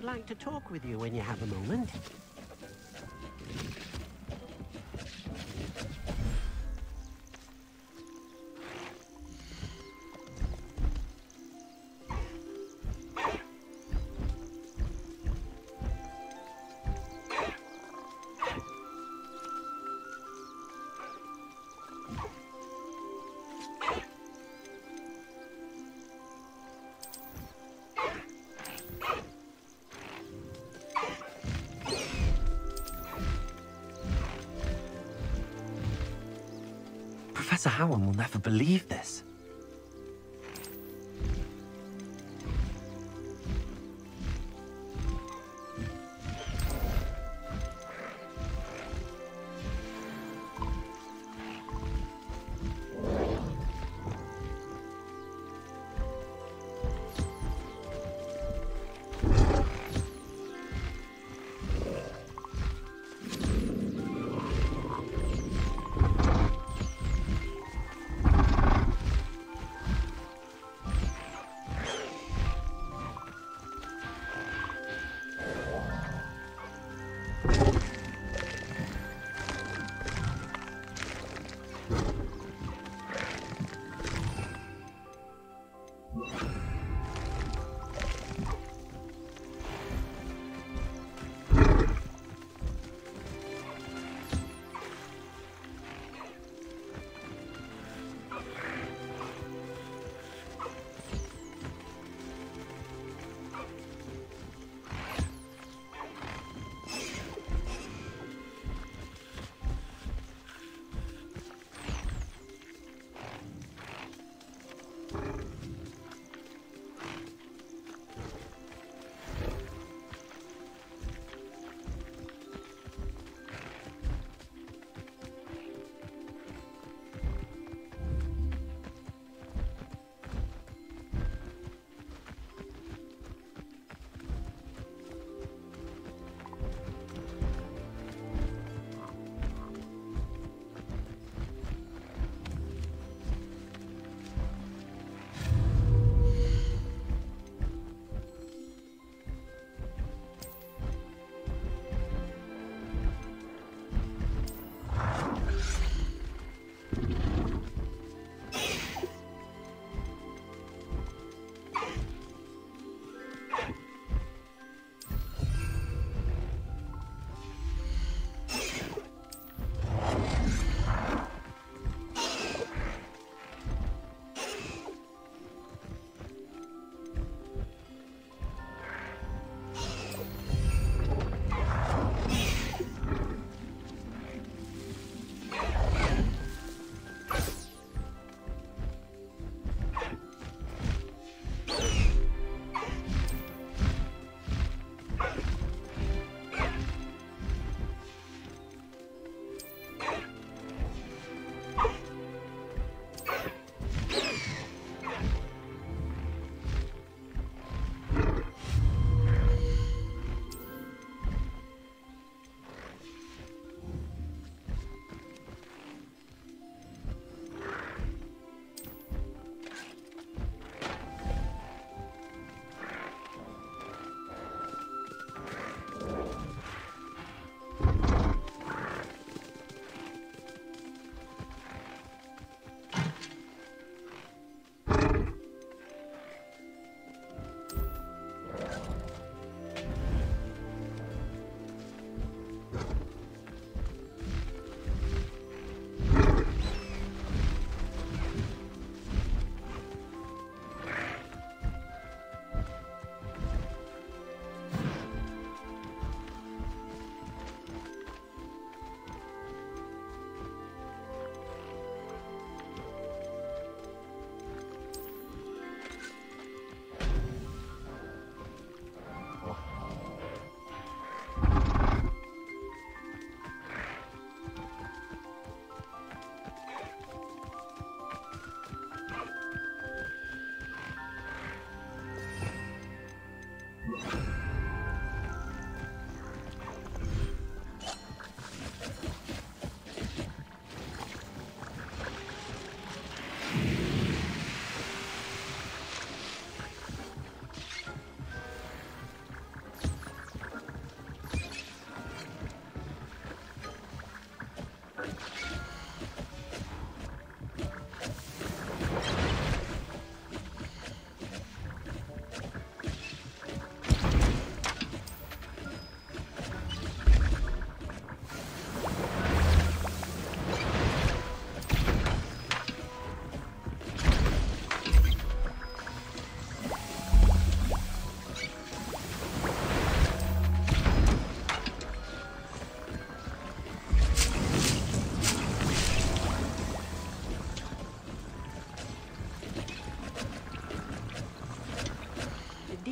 would like to talk with you when you have a moment. Professor Howard will never believe this.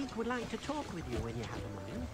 Zeke would like to talk with you when you have a moment.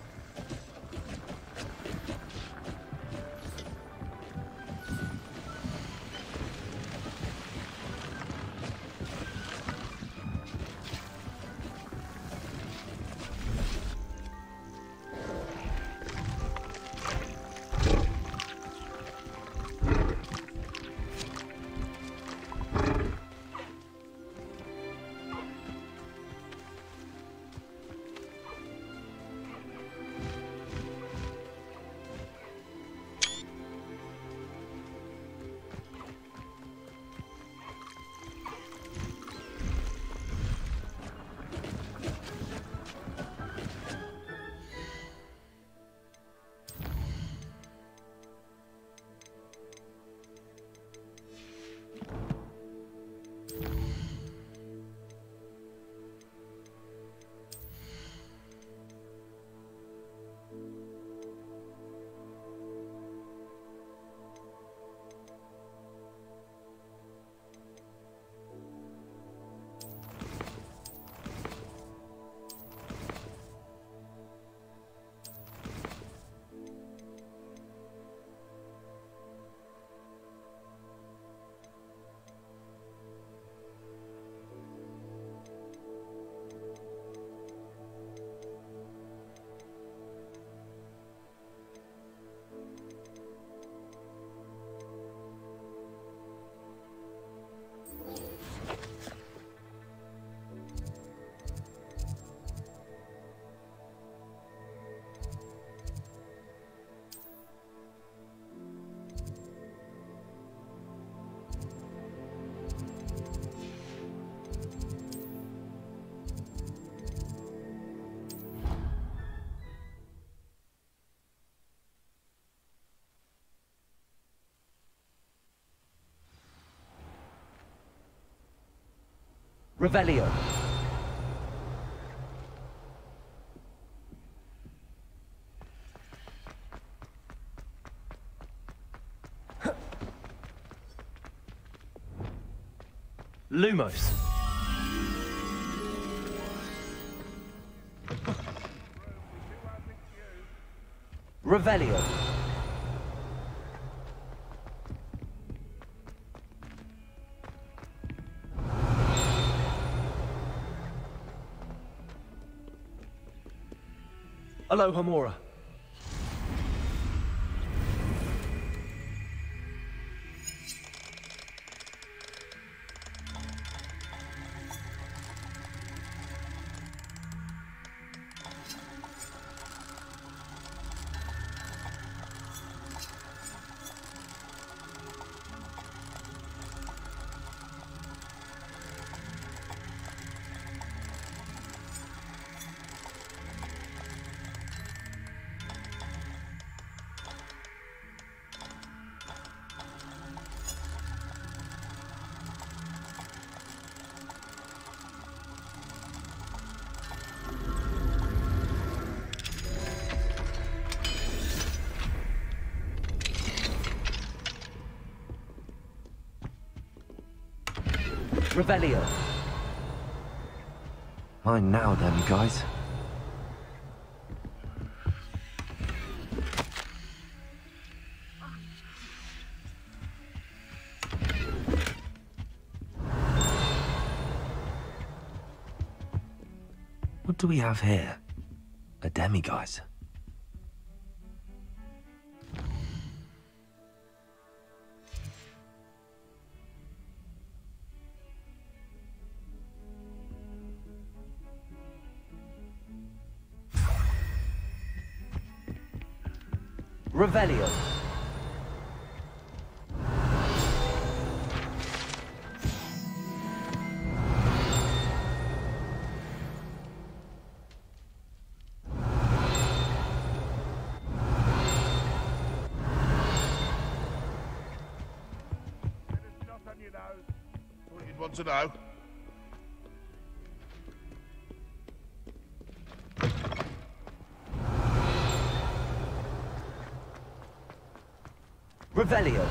Revelio. Lumos. Revelio. Aloha Mora. Revelio. Mine now then, guys. What do we have here? A demiguise. Revelio. What you'd want to know. Revelio.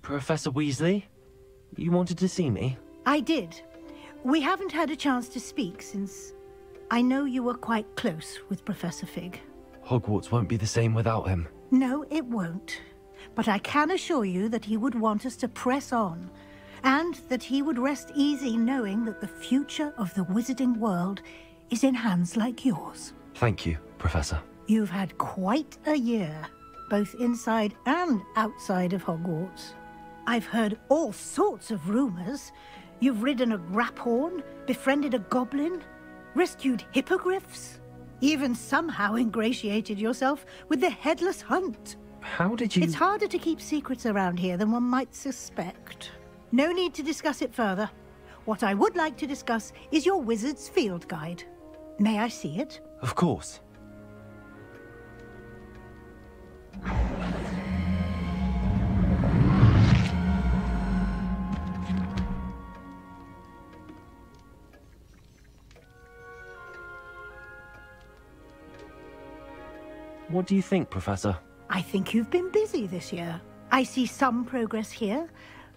Professor Weasley? You wanted to see me? I did. We haven't had a chance to speak since I know you were quite close with Professor Fig. Hogwarts won't be the same without him. No, it won't. But I can assure you that he would want us to press on, and that he would rest easy knowing that the future of the wizarding world is in hands like yours. Thank you, Professor. You've had quite a year, both inside and outside of Hogwarts. I've heard all sorts of rumors. You've ridden a graphorn, befriended a goblin, rescued hippogriffs, even somehow ingratiated yourself with the Headless Hunt. How did you... It's harder to keep secrets around here than one might suspect. No need to discuss it further. What I would like to discuss is your wizard's field guide. May I see it? Of course. What do you think, Professor? I think you've been busy this year. I see some progress here,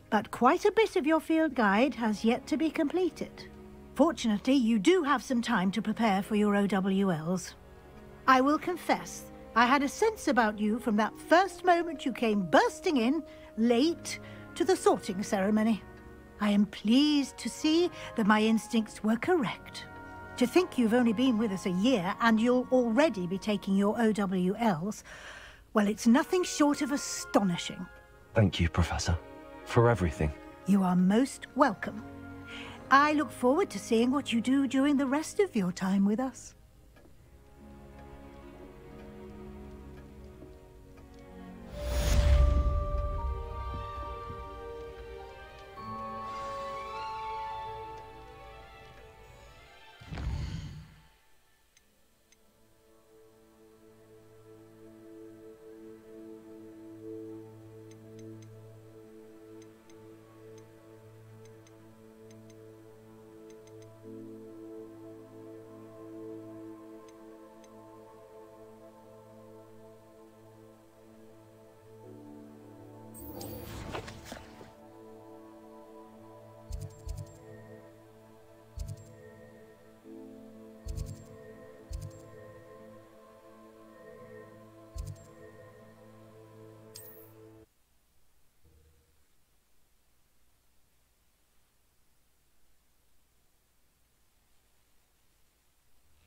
but quite a bit of your field guide has yet to be completed. Fortunately, you do have some time to prepare for your OWLs. I will confess, I had a sense about you from that first moment you came bursting in, late, to the sorting ceremony. I am pleased to see that my instincts were correct. To think you've only been with us a year and you'll already be taking your OWLs, well, it's nothing short of astonishing. Thank you, Professor, for everything. You are most welcome. I look forward to seeing what you do during the rest of your time with us.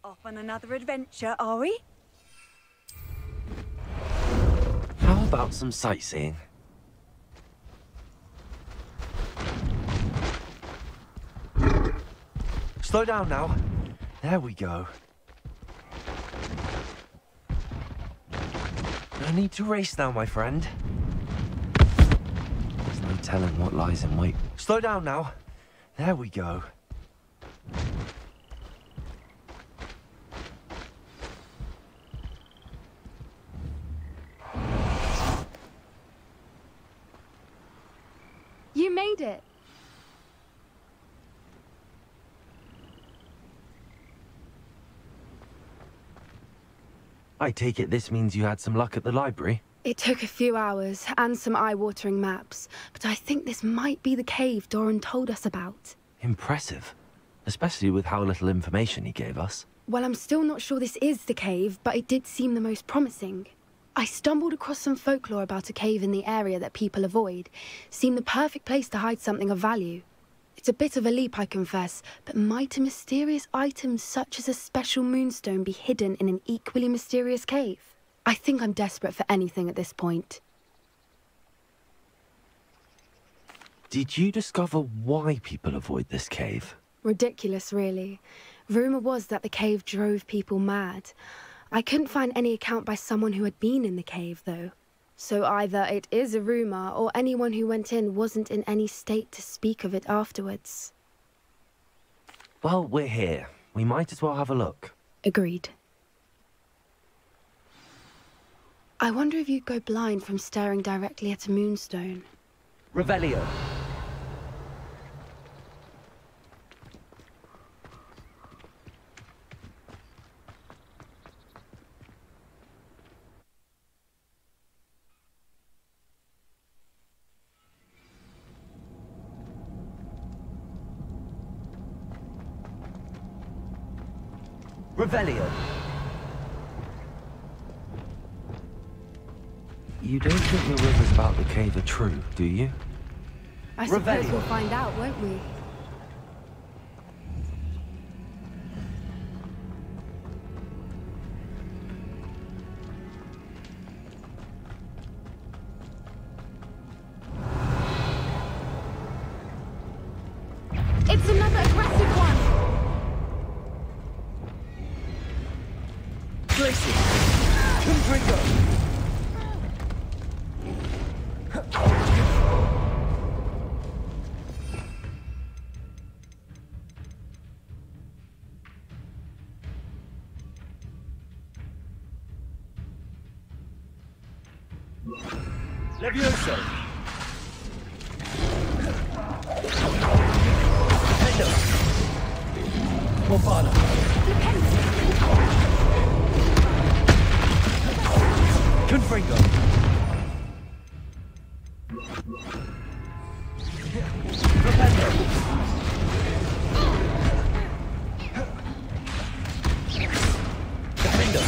Off on another adventure, are we? How about some sightseeing? Slow down now. There we go. No need to race now, my friend. There's no telling what lies in wait. Slow down now. There we go. You made it. I take it this means you had some luck at the library? It took a few hours and some eye-watering maps, but I think this might be the cave Doran told us about. Impressive. Especially with how little information he gave us. Well, I'm still not sure this is the cave, but it did seem the most promising. I stumbled across some folklore about a cave in the area that people avoid. Seemed the perfect place to hide something of value. It's a bit of a leap, I confess, but might a mysterious item such as a special moonstone be hidden in an equally mysterious cave? I think I'm desperate for anything at this point. Did you discover why people avoid this cave? Ridiculous, really. Rumour was that the cave drove people mad. I couldn't find any account by someone who had been in the cave, though. So either it is a rumour, or anyone who went in wasn't in any state to speak of it afterwards. Well, we're here. We might as well have a look. Agreed. I wonder if you'd go blind from staring directly at a moonstone. Revelio. Revelio. You don't think the rumors about the cave are true, do you? I suppose Revelio. we'll find out, won't we? It's another aggressive one! Tracy. Confringo. Levioso. Defendo. Bombada. Confringo. Defendo. Defendo.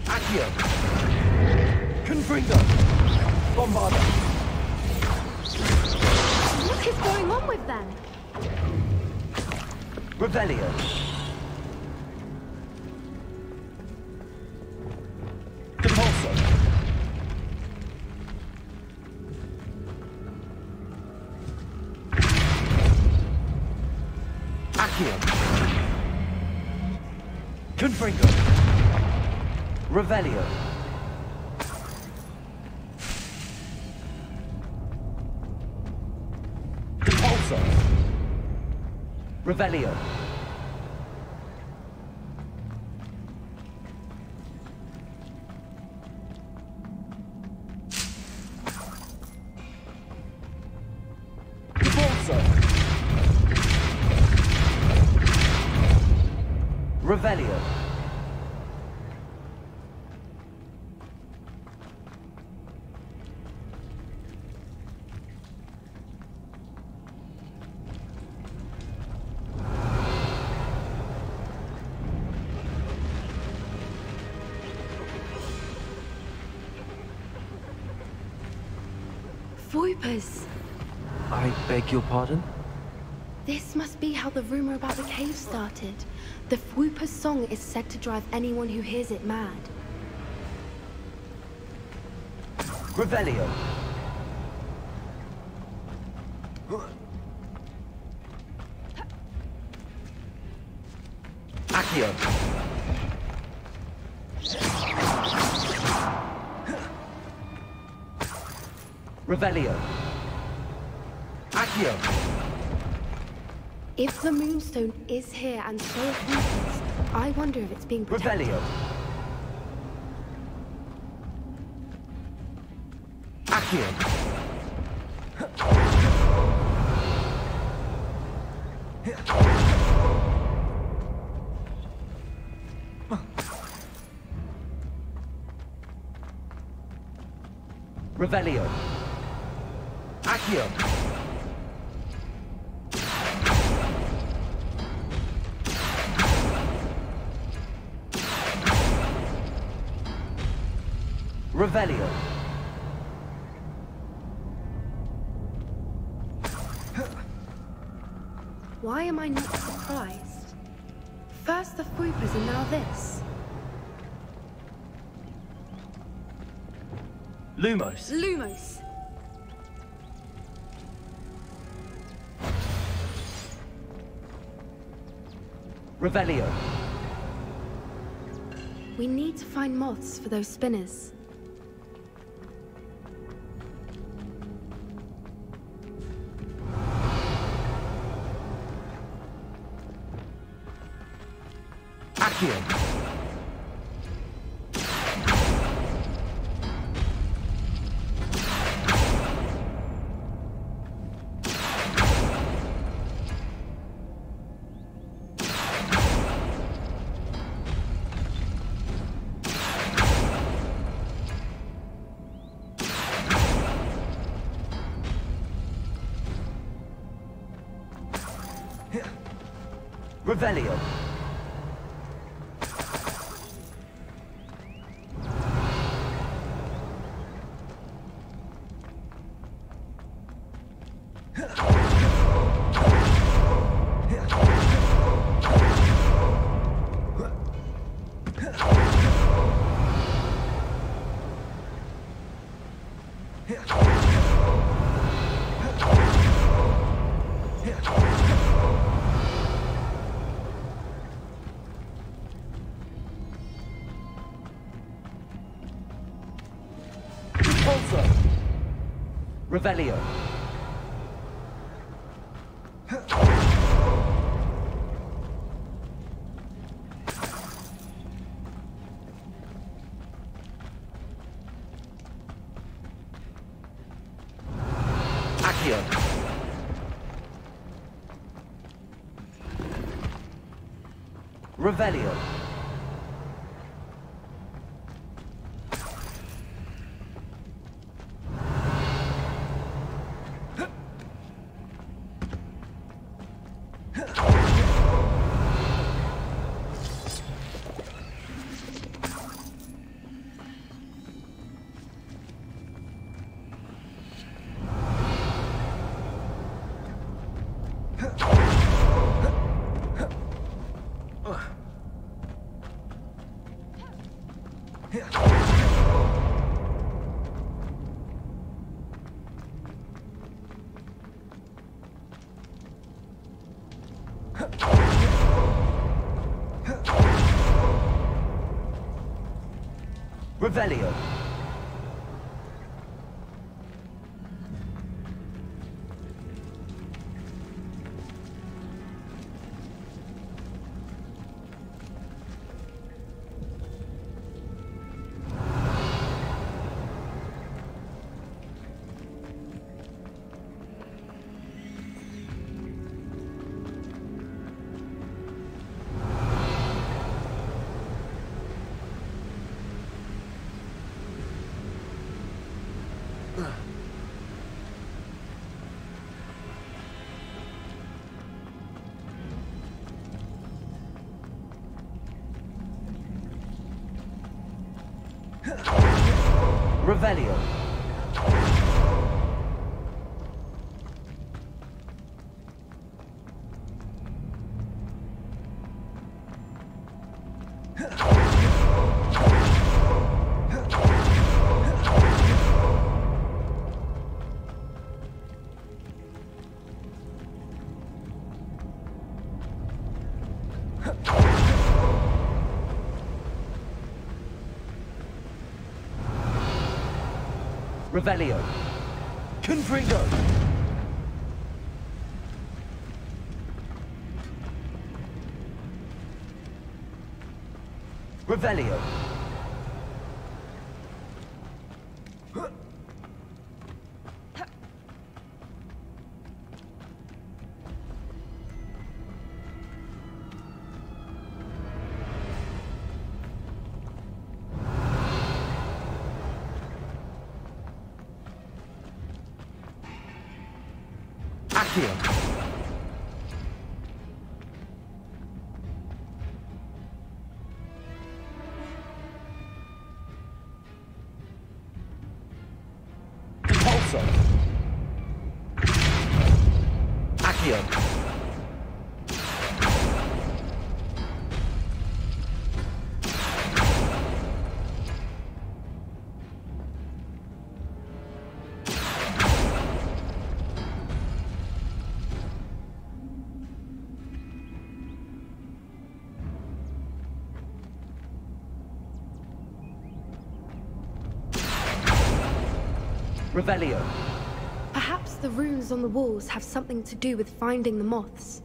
Accio. Confringo. Bombada. What is going on with them? Revelio. Compulso. Accio. Confringo. Revelio. Compulso. Revelio. Compulso. Revelio. Voipers! I beg your pardon? This must be how the rumor about the cave started. The Whooper's song is said to drive anyone who hears it mad. Revelio. Accio. Revelio. Accio. If the Moonstone is here and so are Whoopers, I wonder if it's being protected. Revelio. Accio. Revelio. Accio. Revelio. Why am I not surprised? First the Whoopers and now this. Lumos. Lumos! Revelio. We need to find moths for those spinners. Accio. Revelio. Revelio. Accio. Revelio. Revelio. Revelio. Revelio. Confringo. Revelio. Accio. Impulso. Accio. Revelio. Perhaps the runes on the walls have something to do with finding the moths.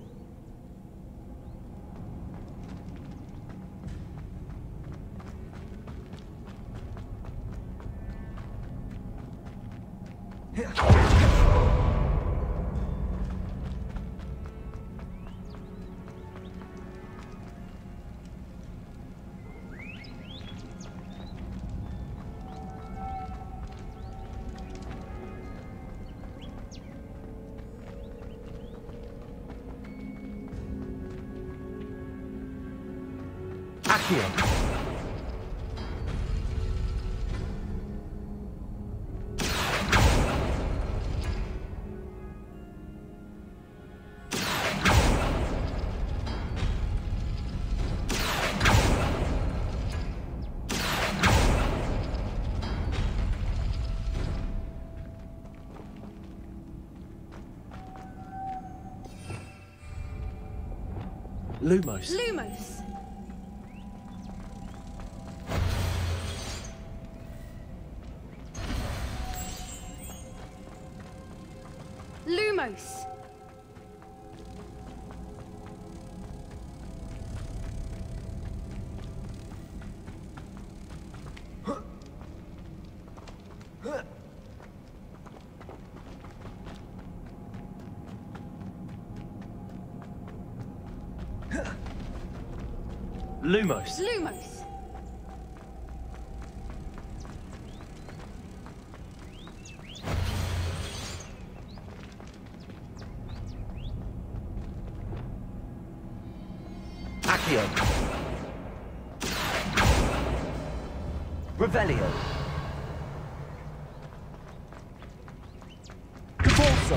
Accio. Lumos. Lumos! Lumos! Lumos. Lumos! Accio. Revelio. Cabalso.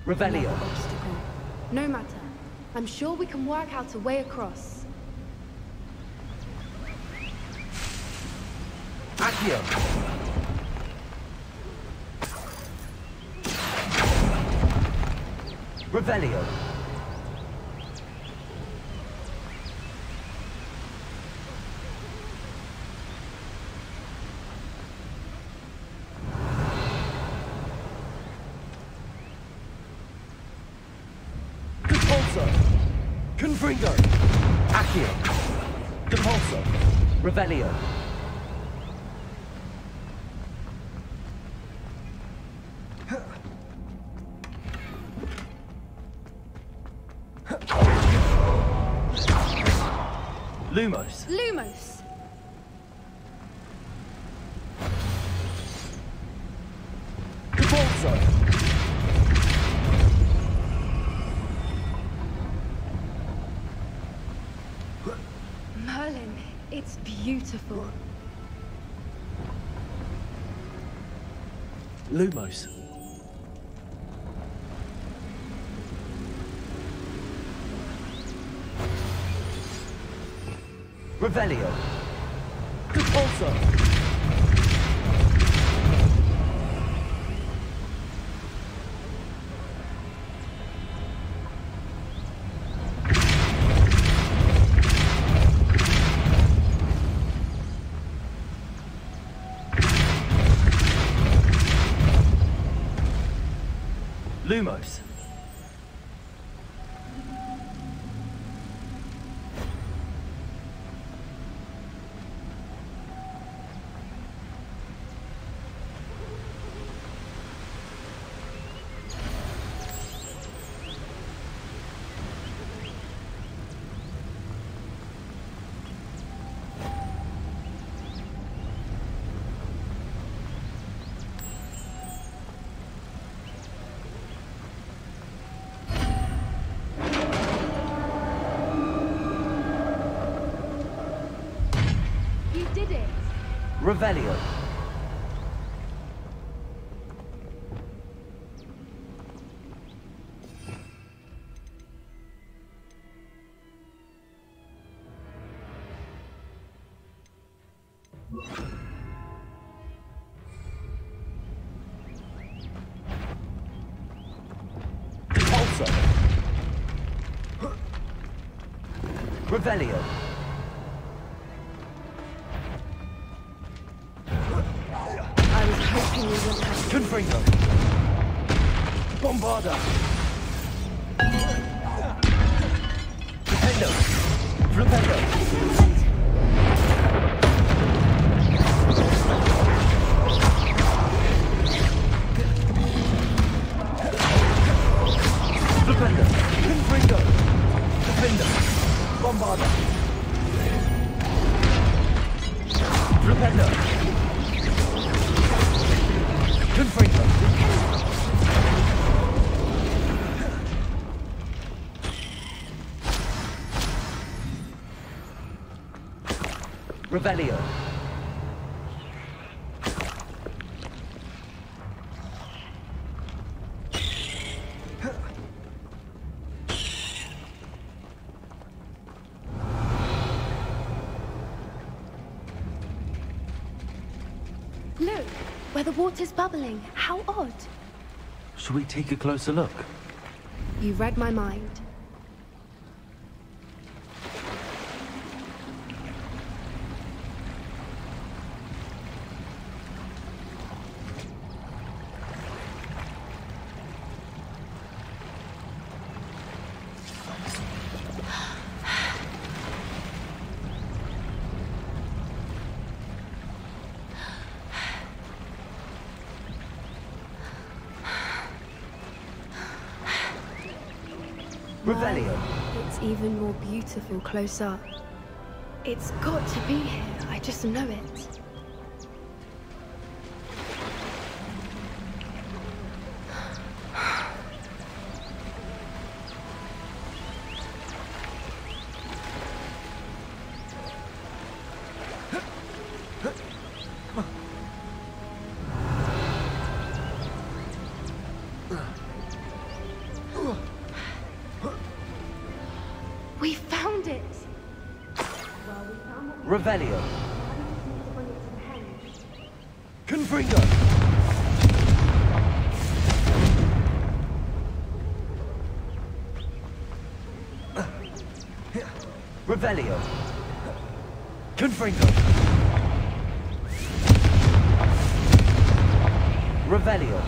Revelio. Obstacle. No matter. I'm sure we can work out a way across. Accio. Revelio. Depulso. Confringo. Accio. Depulso. Revelio. Lumos. Lumos! Depulso. Merlin, it's beautiful. Lumos. Revelio. Depulso. Lumos. You did it! Revelio. Depulso. Revelio. I was hoping you wouldn't have to. Confringo. Bombarda. Defendo. Flipendo. Flipendo. Confringo. Defendo. Bombarda. Flipendo. Revelio. Look, where the water's bubbling. How odd. Should we take a closer look? You read my mind. Revelio. It's even more beautiful close up. It's got to be here. I just know it. We found it! Revelio. Confringo. Revelio. Confringo. Revelio.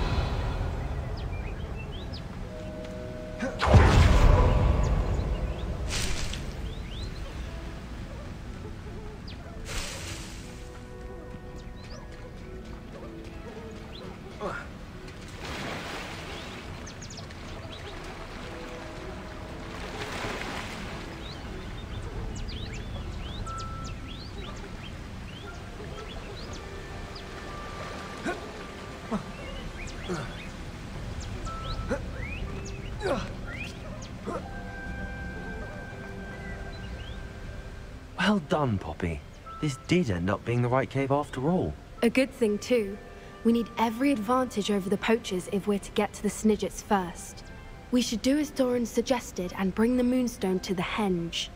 Well done, Poppy. This did end up being the right cave after all. A good thing too. We need every advantage over the poachers if we're to get to the Snidgets first. We should do as Doran suggested and bring the Moonstone to the Henge.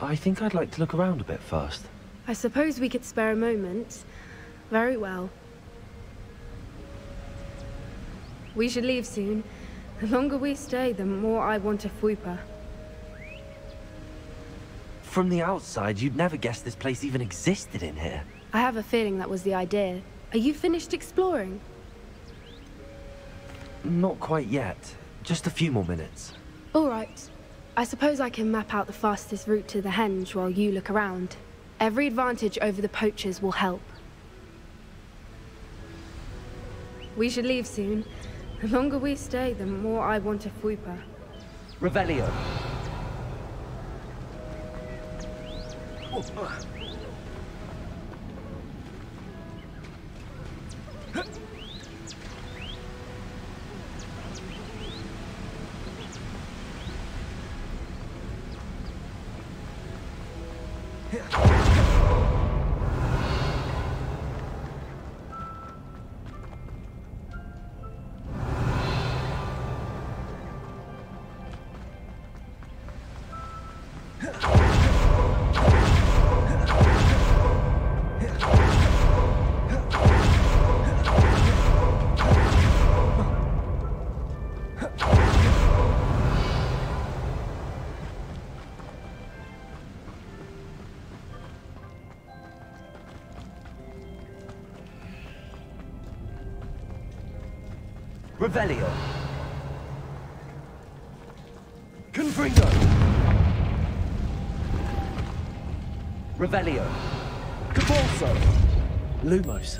I think I'd like to look around a bit first. I suppose we could spare a moment. Very well. We should leave soon. The longer we stay, the more I want a Fwooper. From the outside, you'd never guess this place even existed in here. I have a feeling that was the idea. Are you finished exploring? Not quite yet. Just a few more minutes. All right. I suppose I can map out the fastest route to the Henge while you look around. Every advantage over the poachers will help. We should leave soon. The longer we stay, the more I want a Fwooper. Revelio. Revelio. Confringo. Revelio. Cabalso. Lumos.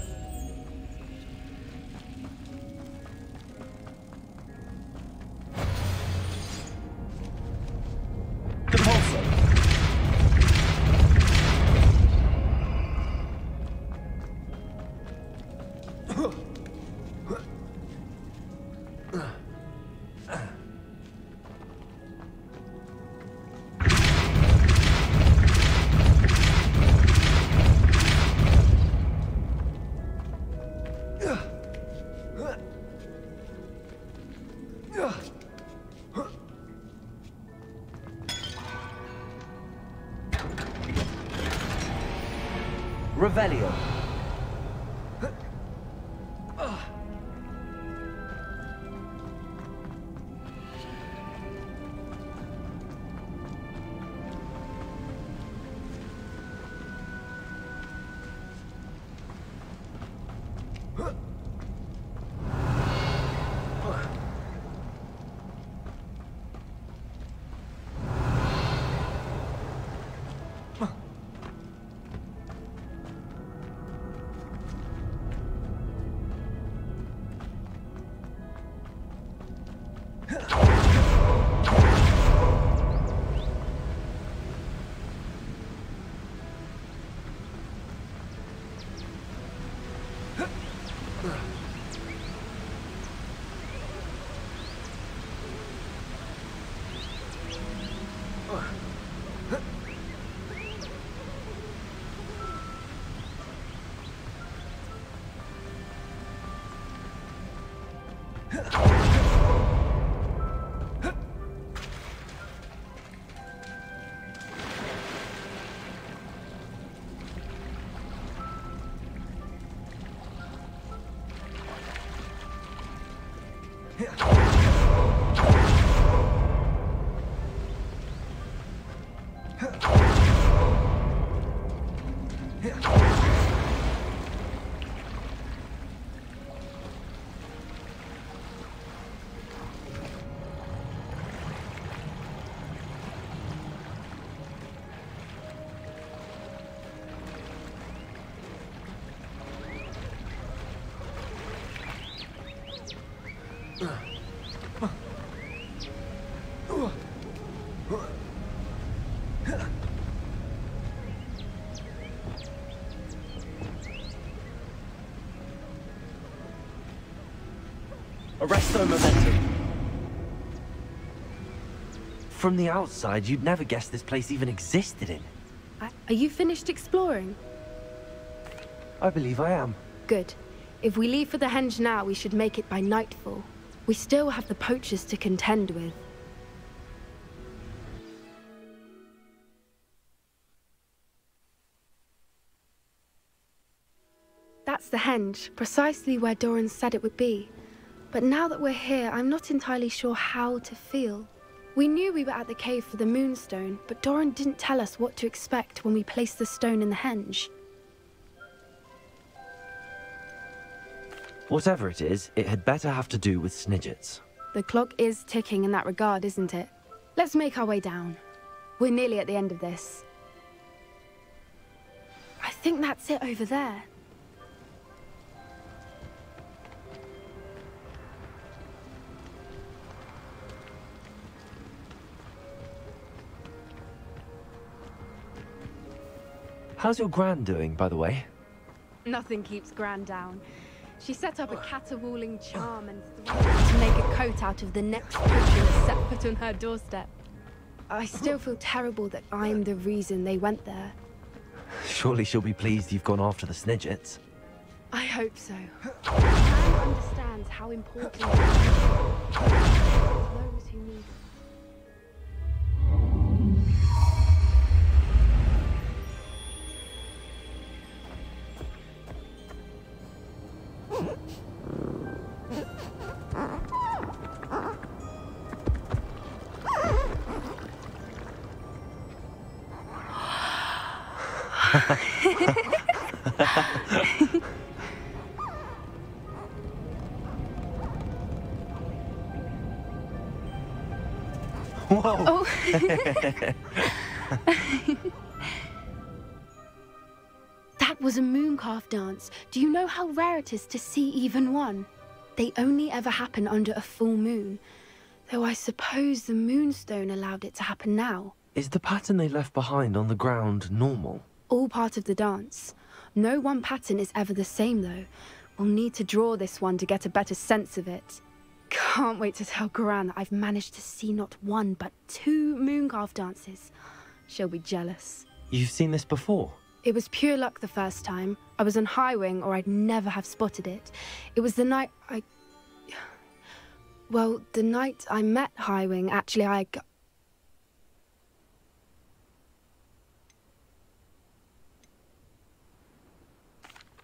Cabalso. Revelio. Arresto momentum. From the outside, you'd never guess this place even existed in. Are you finished exploring? I believe I am. Good. If we leave for the henge now, we should make it by nightfall. We still have the poachers to contend with. That's the henge, precisely where Doran said it would be. But now that we're here, I'm not entirely sure how to feel. We knew we were at the cave for the moonstone, but Doran didn't tell us what to expect when we placed the stone in the henge. Whatever it is, it had better have to do with Snidgets. The clock is ticking in that regard, isn't it? Let's make our way down. We're nearly at the end of this. I think that's it over there. How's your gran doing, by the way? Nothing keeps Gran down. She set up a caterwauling charm and threatened to make a coat out of the next poacher that set foot on her doorstep. I still feel terrible that I'm the reason they went there. Surely she'll be pleased you've gone after the Snidgets. I hope so. Gran understands how important it is to those who need it. Whoa! Oh. That was a mooncalf dance. Do you know how rare it is to see even one? They only ever happen under a full moon. Though I suppose the moonstone allowed it to happen now. Is the pattern they left behind on the ground normal? All part of the dance. No one pattern is ever the same, though. We'll need to draw this one to get a better sense of it. Can't wait to tell Gran that I've managed to see not one, but 2 mooncalf dances. She'll be jealous. You've seen this before? It was pure luck the first time. I was on High Wing, or I'd never have spotted it. It was the night Well, the night I met High Wing, actually,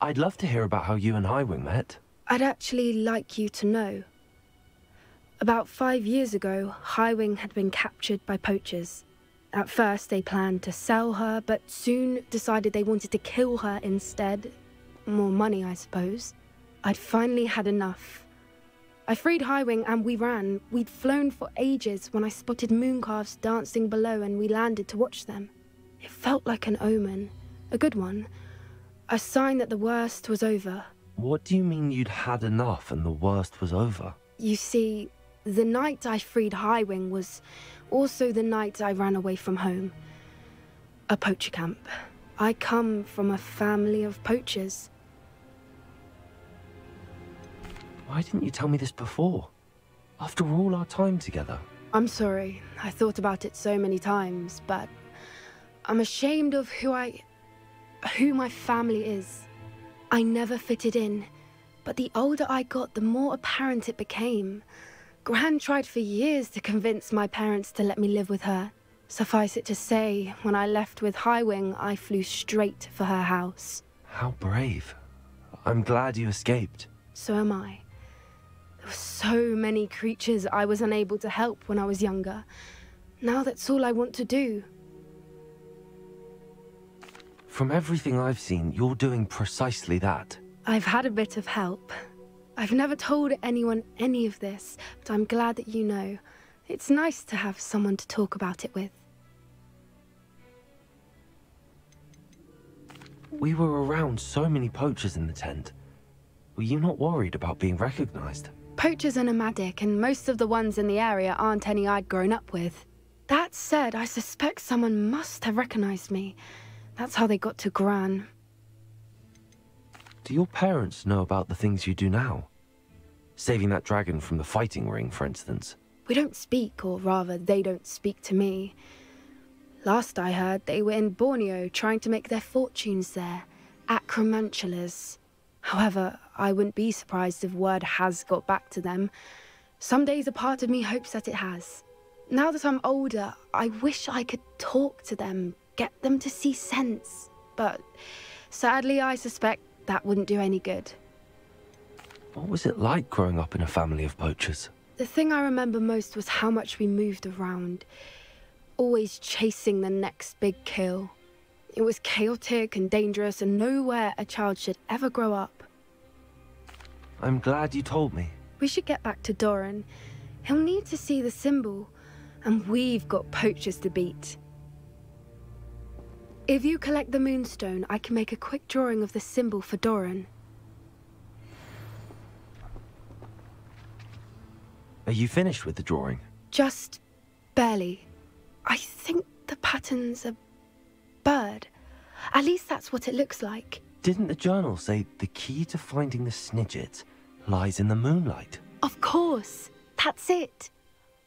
I'd love to hear about how you and Highwing met. I'd actually like you to know. About 5 years ago, Highwing had been captured by poachers. At first, they planned to sell her, but soon decided they wanted to kill her instead. More money, I suppose. I'd finally had enough. I freed Highwing and we ran. We'd flown for ages when I spotted mooncalves dancing below and we landed to watch them. It felt like an omen. A good one. A sign that the worst was over. What do you mean you'd had enough and the worst was over? You see, the night I freed Highwing was also the night I ran away from home. A poacher camp. I come from a family of poachers. Why didn't you tell me this before? After all our time together. I'm sorry. I thought about it so many times, but I'm ashamed of who my family is. I never fitted in, but the older I got, the more apparent it became. Gran tried for years to convince my parents to let me live with her. Suffice it to say, when I left with Highwing, I flew straight for her house. How brave. I'm glad you escaped. So am I. There were so many creatures I was unable to help when I was younger. Now that's all I want to do. From everything I've seen, you're doing precisely that. I've had a bit of help. I've never told anyone any of this, but I'm glad that you know. It's nice to have someone to talk about it with. We were around so many poachers in the tent. Were you not worried about being recognized? Poachers are nomadic, and most of the ones in the area aren't any I'd grown up with. That said, I suspect someone must have recognized me. That's how they got to Gran. Do your parents know about the things you do now? Saving that dragon from the fighting ring, for instance. We don't speak, or rather, they don't speak to me. Last I heard, they were in Borneo trying to make their fortunes there, acromantulas. However, I wouldn't be surprised if word has got back to them. Some days a part of me hopes that it has. Now that I'm older, I wish I could talk to them, get them to see sense. But sadly, I suspect that wouldn't do any good. What was it like growing up in a family of poachers? The thing I remember most was how much we moved around, always chasing the next big kill. It was chaotic and dangerous and nowhere a child should ever grow up. I'm glad you told me. We should get back to Doran. He'll need to see the symbol, and we've got poachers to beat. If you collect the moonstone, I can make a quick drawing of the symbol for Doran. Are you finished with the drawing? Just barely. I think the pattern's a bird. At least that's what it looks like. Didn't the journal say the key to finding the Snidget lies in the moonlight? Of course. That's it.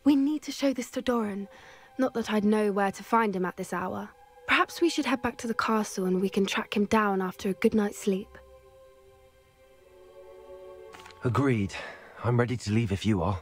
We need to show this to Doran. Not that I'd know where to find him at this hour. Perhaps we should head back to the castle and we can track him down after a good night's sleep. Agreed. I'm ready to leave if you are.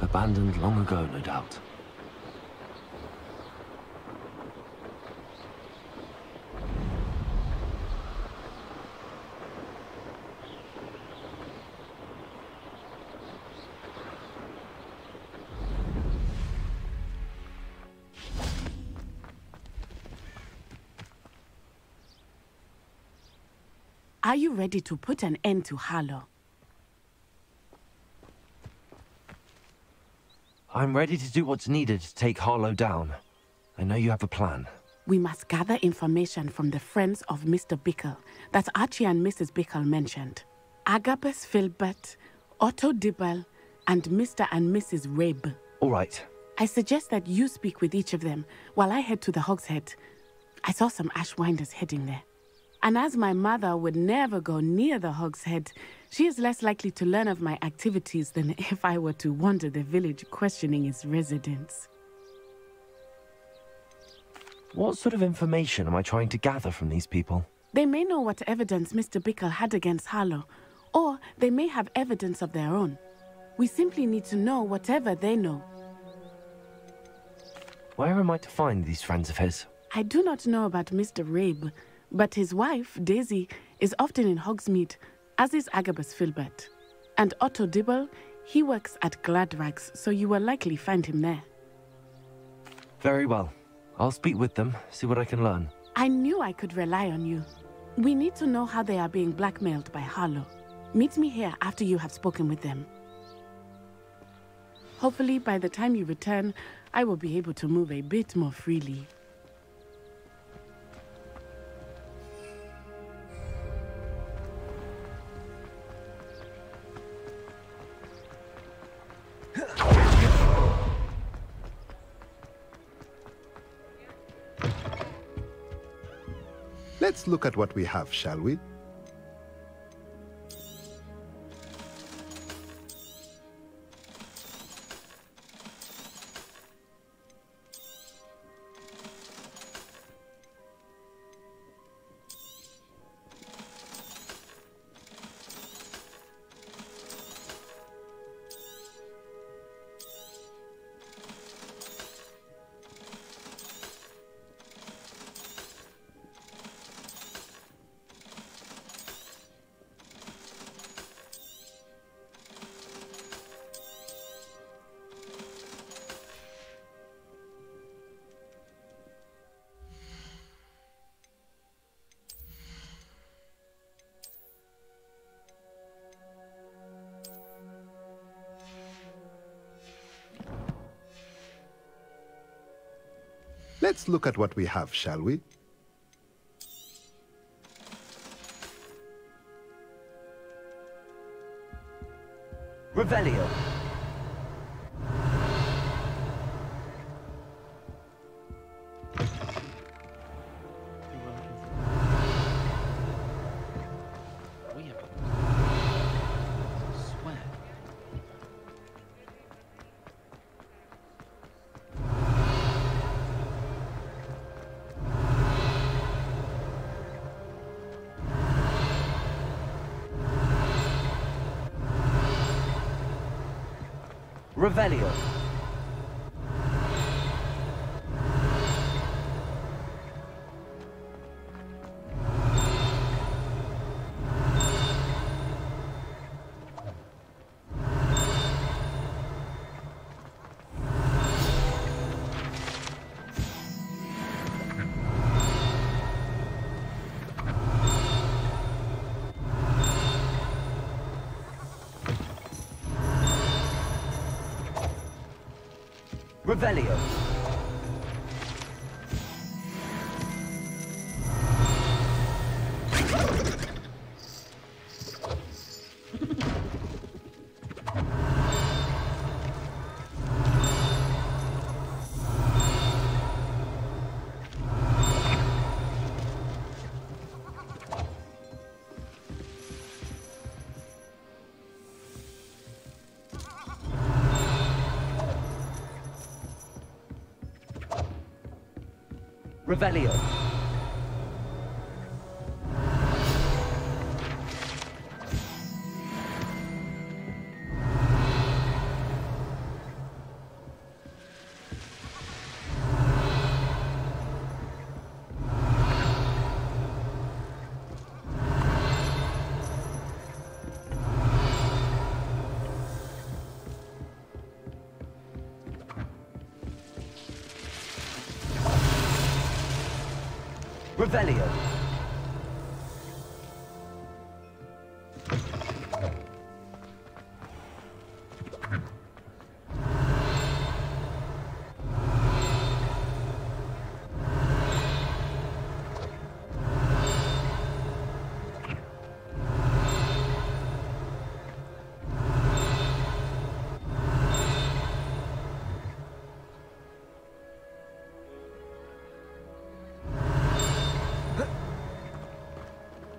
Abandoned long ago, no doubt. Are you ready to put an end to Harlow? I'm ready to do what's needed to take Harlow down. I know you have a plan. We must gather information from the friends of Mr. Bickle that Archie and Mrs. Bickle mentioned. Agabus Filbert, Otto Dibble, and Mr. and Mrs. Rabe. All right. I suggest that you speak with each of them while I head to the Hog's Head. I saw some Ashwinders heading there. And as my mother would never go near the Hog's Head, she is less likely to learn of my activities than if I were to wander the village questioning its residents. What sort of information am I trying to gather from these people? They may know what evidence Mr. Bickle had against Harlow, or they may have evidence of their own. We simply need to know whatever they know. Where am I to find these friends of his? I do not know about Mr. Rabe, but his wife, Daisy, is often in Hogsmeade, as is Agabus Filbert. And Otto Dibble, he works at Gladrags, so you will likely find him there. Very well. I'll speak with them, see what I can learn. I knew I could rely on you. We need to know how they are being blackmailed by Harlow. Meet me here after you have spoken with them. Hopefully, by the time you return, I will be able to move a bit more freely. Let's look at what we have, shall we? Let's look at what we have, shall we? Revelio. Revelio. Revelio. Revelio. Revelio.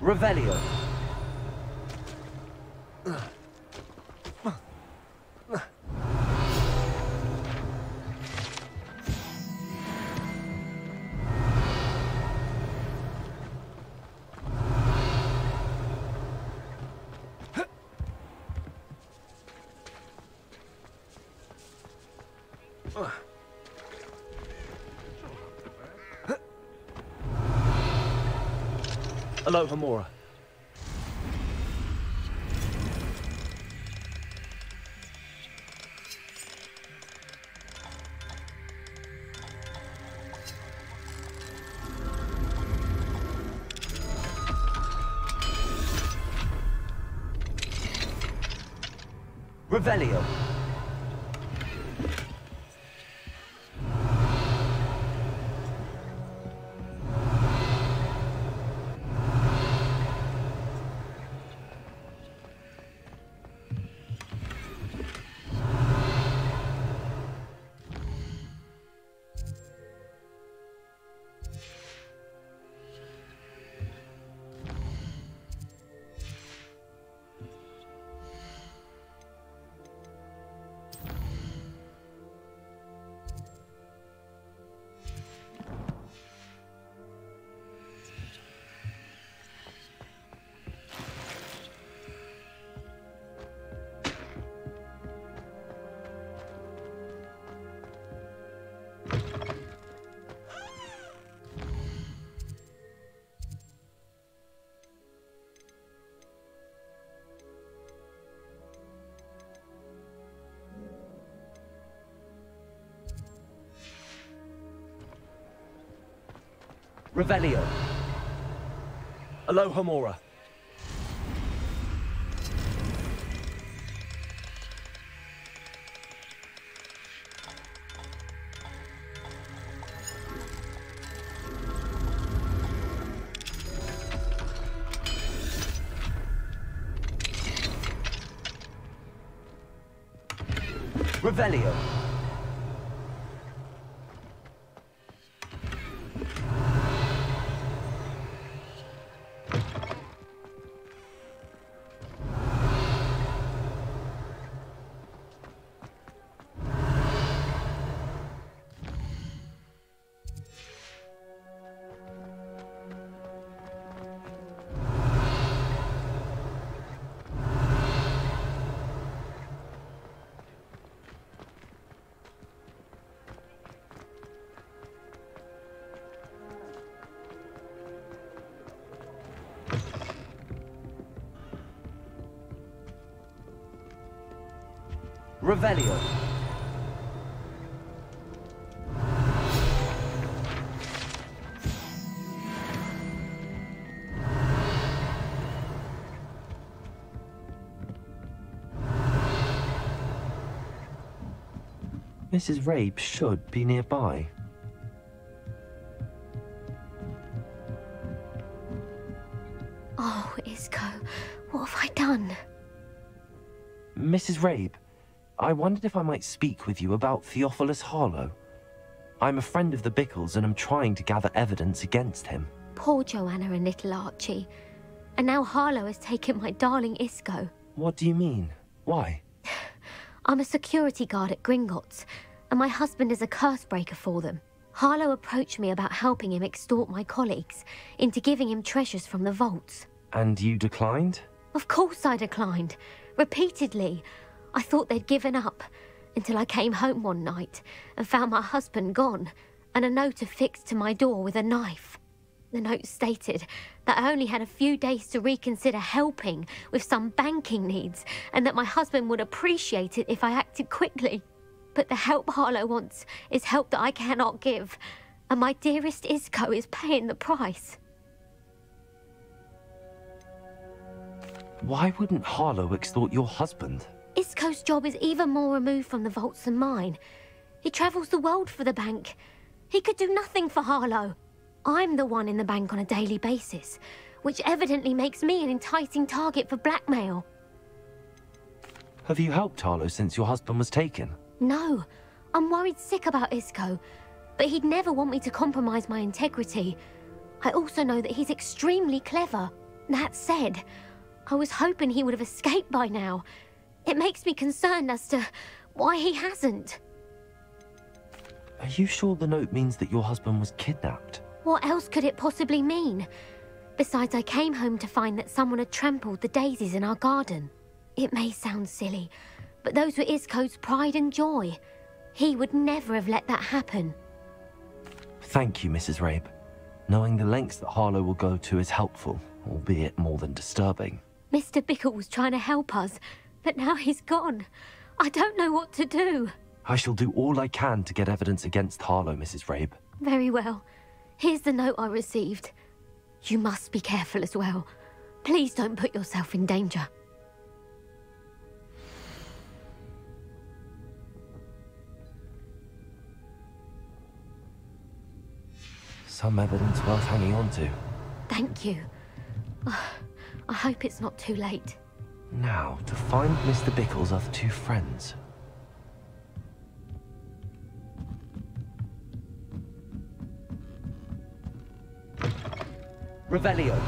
Revelio. Aloha Mora. Revelio. Revelio. Aloha Mora. Revelio. Revelio. Mrs. Rabe should be nearby. Oh, Isco, what have I done? Mrs. Rabe, I wondered if I might speak with you about Theophilus Harlow. I'm a friend of the Bickles and I'm trying to gather evidence against him. Poor Joanna and little Archie. And now Harlow has taken my darling Isco. What do you mean? Why? I'm a security guard at Gringotts, and my husband is a curse breaker for them. Harlow approached me about helping him extort my colleagues into giving him treasures from the vaults. And you declined? Of course I declined. Repeatedly. I thought they'd given up, until I came home one night and found my husband gone, and a note affixed to my door with a knife. The note stated that I only had a few days to reconsider helping with some banking needs, and that my husband would appreciate it if I acted quickly. But the help Harlow wants is help that I cannot give, and my dearest Isco is paying the price. Why wouldn't Harlow extort your husband? Isco's job is even more removed from the vaults than mine. He travels the world for the bank. He could do nothing for Harlow. I'm the one in the bank on a daily basis, which evidently makes me an enticing target for blackmail. Have you helped Harlow since your husband was taken? No. I'm worried sick about Isco, but he'd never want me to compromise my integrity. I also know that he's extremely clever. That said, I was hoping he would have escaped by now. It makes me concerned as to why he hasn't. Are you sure the note means that your husband was kidnapped? What else could it possibly mean? Besides, I came home to find that someone had trampled the daisies in our garden. It may sound silly, but those were Isco's pride and joy. He would never have let that happen. Thank you, Mrs. Rabe. Knowing the lengths that Harlow will go to is helpful, albeit more than disturbing. Mr. Bickle was trying to help us, but now he's gone. I don't know what to do. I shall do all I can to get evidence against Harlow, Mrs. Rabe. Very well. Here's the note I received. You must be careful as well. Please don't put yourself in danger. Some evidence worth hanging on to. Thank you. I hope it's not too late. Now, to find Mr. Bickle's other two friends. Revelio.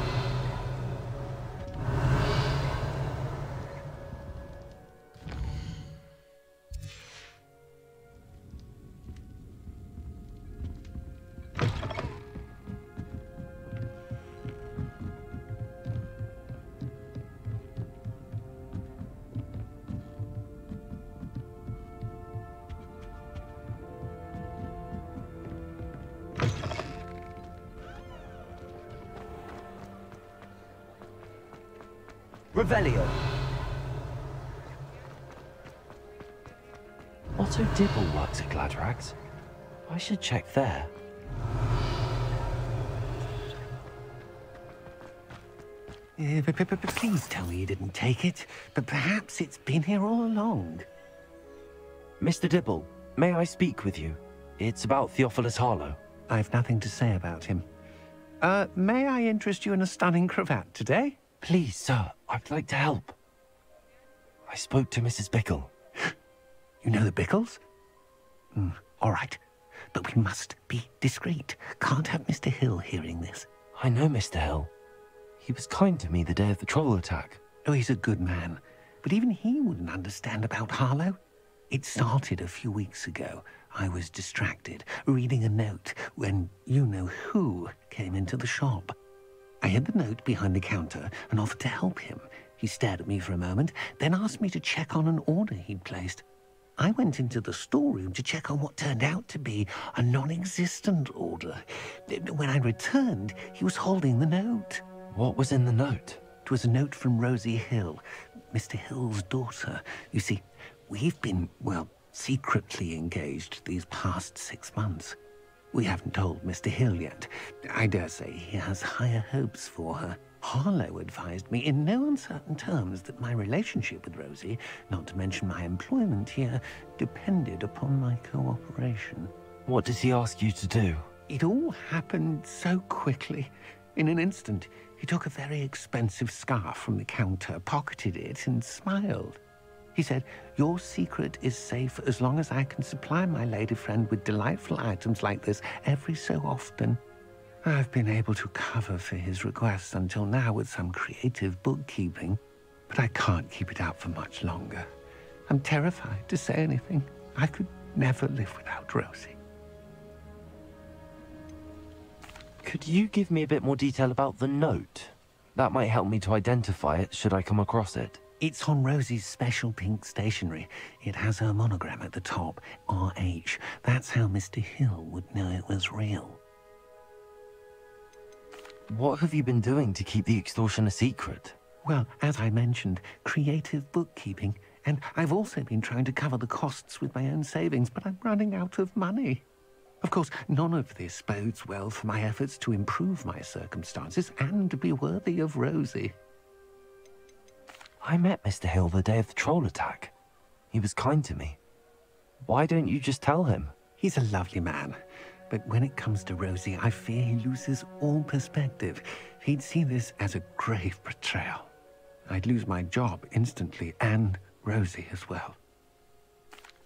Revelio. Otto Dibble works at Gladrags. I should check there. Please tell me you didn't take it, but perhaps it's been here all along. Mr. Dibble, may I speak with you? It's about Theophilus Harlow. I've nothing to say about him. May I interest you in a stunning cravat today? Please, sir, I'd like to help. I spoke to Mrs. Bickle. You know the Bickles? All right, but we must be discreet. Can't have Mr. Hill hearing this. I know Mr. Hill. He was kind to me the day of the troll attack. Oh, he's a good man, but even he wouldn't understand about Harlow. It started a few weeks ago. I was distracted, reading a note, when you-know-who came into the shop. I hid the note behind the counter and offered to help him. He stared at me for a moment, then asked me to check on an order he'd placed. I went into the storeroom to check on what turned out to be a non-existent order. When I returned, he was holding the note. What was in the note? It was a note from Rosie Hill, Mr. Hill's daughter. You see, we've been, well, secretly engaged these past 6 months. We haven't told Mr. Hill yet. I dare say he has higher hopes for her. Harlow advised me in no uncertain terms that my relationship with Rosie, not to mention my employment here, depended upon my cooperation. What does he ask you to do? It all happened so quickly. In an instant, he took a very expensive scarf from the counter, pocketed it, and smiled. He said, "Your secret is safe as long as I can supply my lady friend with delightful items like this every so often." I've been able to cover for his requests until now with some creative bookkeeping, but I can't keep it out for much longer. I'm terrified to say anything. I could never live without Rosie. Could you give me a bit more detail about the note? That might help me to identify it should I come across it. It's on Rosie's special pink stationery. It has her monogram at the top, RH. That's how Mr. Hill would know it was real. What have you been doing to keep the extortion a secret? Well, as I mentioned, creative bookkeeping. And I've also been trying to cover the costs with my own savings, but I'm running out of money. Of course, none of this bodes well for my efforts to improve my circumstances and to be worthy of Rosie. I met Mr. Hill the day of the troll attack. He was kind to me. Why don't you just tell him? He's a lovely man. But when it comes to Rosie, I fear he loses all perspective. He'd see this as a grave betrayal. I'd lose my job instantly, and Rosie as well.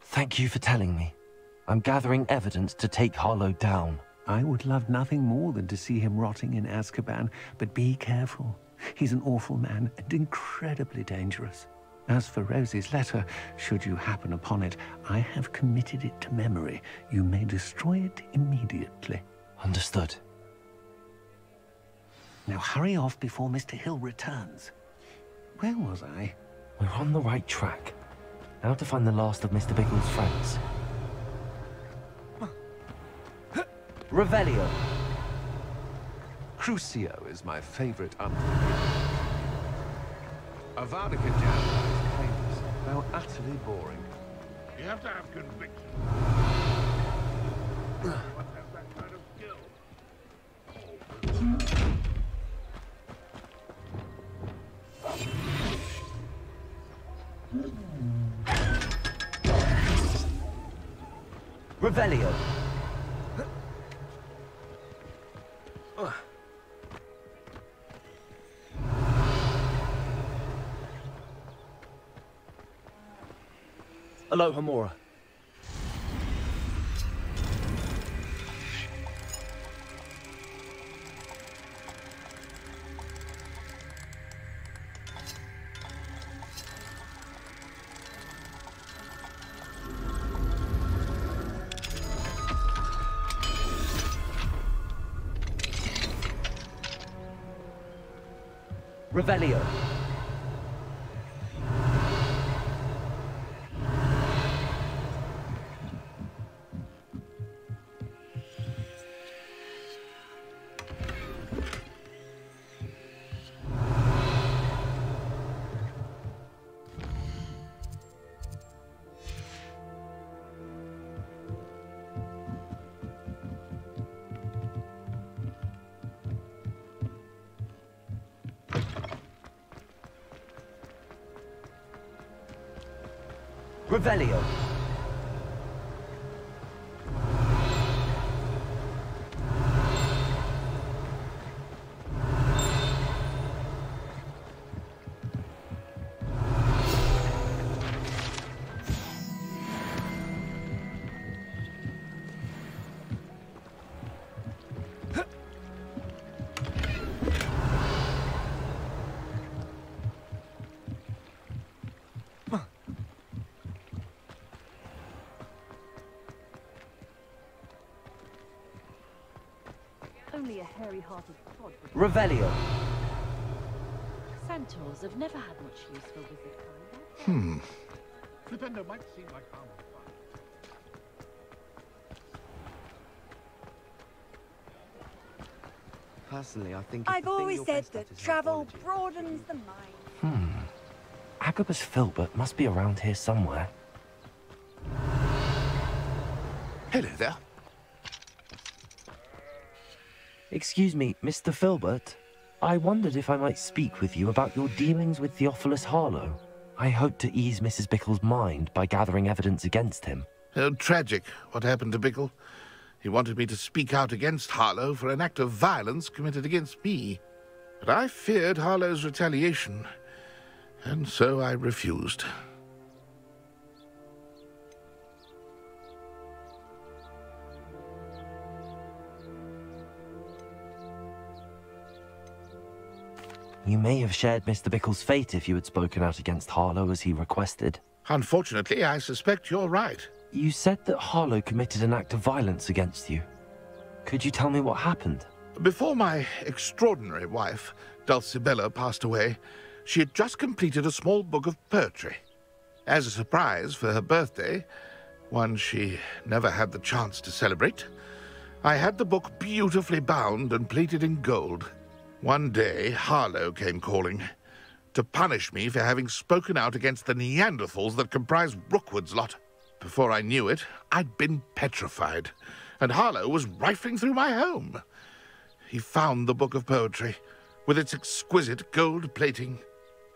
Thank you for telling me. I'm gathering evidence to take Harlow down. I would love nothing more than to see him rotting in Azkaban, but be careful. He's an awful man and incredibly dangerous. As for Rosie's letter, should you happen upon it, I have committed it to memory. You may destroy it immediately. Understood. Now hurry off before Mr. Hill returns. Where was I? We're on the right track. Now to find the last of Mr. Bickle's friends. Revelio. Crucio is my favorite Avada Kedavra is painless, though utterly boring. You have to have conviction. What has that kind of skill? Revelio. Aloha Mora. Revelio. Revelio. Only a hairy-hearted cod. Revelio. Centaurs have never had much use for wizard kind. Pretender might seem like armor. Personally, I think I've always said that travel broadens the mind. Agabus Filbert must be around here somewhere. Hello there. Excuse me, Mr. Filbert. I wondered if I might speak with you about your dealings with Theophilus Harlow. I hope to ease Mrs. Bickle's mind by gathering evidence against him. Oh, tragic what happened to Bickle. He wanted me to speak out against Harlow for an act of violence committed against me. But I feared Harlow's retaliation, and so I refused. You may have shared Mr. Bickle's fate if you had spoken out against Harlow as he requested. Unfortunately, I suspect you're right. You said that Harlow committed an act of violence against you. Could you tell me what happened? Before my extraordinary wife, Dulcibella, passed away, she had just completed a small book of poetry. As a surprise for her birthday, one she never had the chance to celebrate, I had the book beautifully bound and plated in gold. One day, Harlow came calling to punish me for having spoken out against the Neanderthals that comprise Rookwood's lot. Before I knew it, I'd been petrified, and Harlow was rifling through my home. He found the book of poetry, with its exquisite gold plating.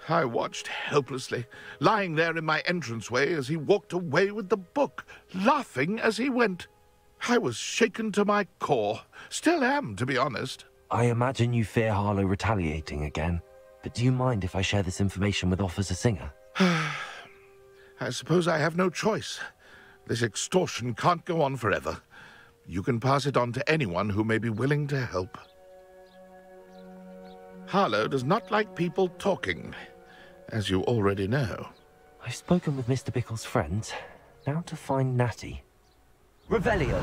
I watched helplessly, lying there in my entranceway as he walked away with the book, laughing as he went. I was shaken to my core. Still am, to be honest. I imagine you fear Harlow retaliating again, but do you mind if I share this information with Officer Singer? I suppose I have no choice. This extortion can't go on forever. You can pass it on to anyone who may be willing to help. Harlow does not like people talking, as you already know. I've spoken with Mr. Bickle's friends. Now to find Natty. Revelio!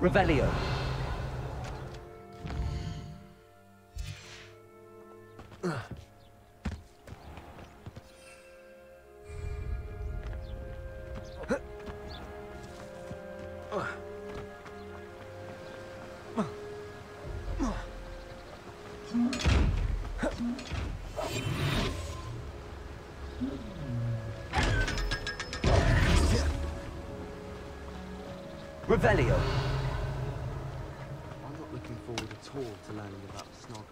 Revelio. Revelio. I'm not looking forward at all to learning about Snoggle.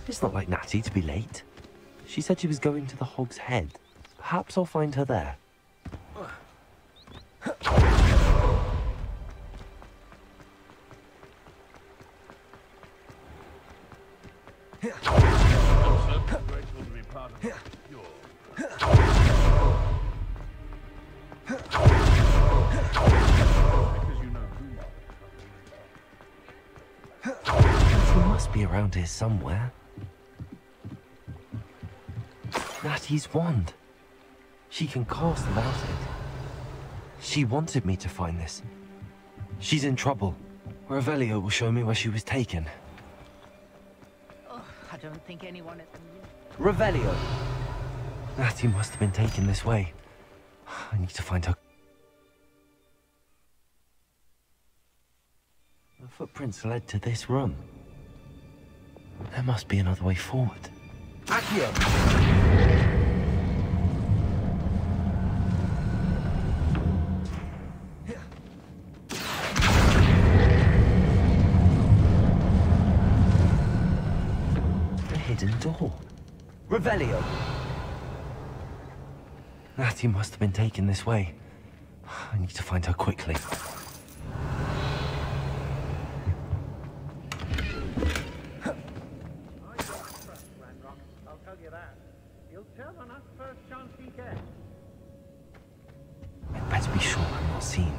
It's not like Natty to be late. She said she was going to the Hog's Head. Perhaps I'll find her there. He must be around here somewhere. Natty's wand. She can cast without it. She wanted me to find this. She's in trouble. Revelio will show me where she was taken. Oh, I don't think anyone at the Revelio! Natty must have been taken this way. I need to find her. The footprints led to this room. There must be another way forward. Accio! The hidden door. Revelio! Natty must have been taken this way. I need to find her quickly. I'd better be sure I'm not seen.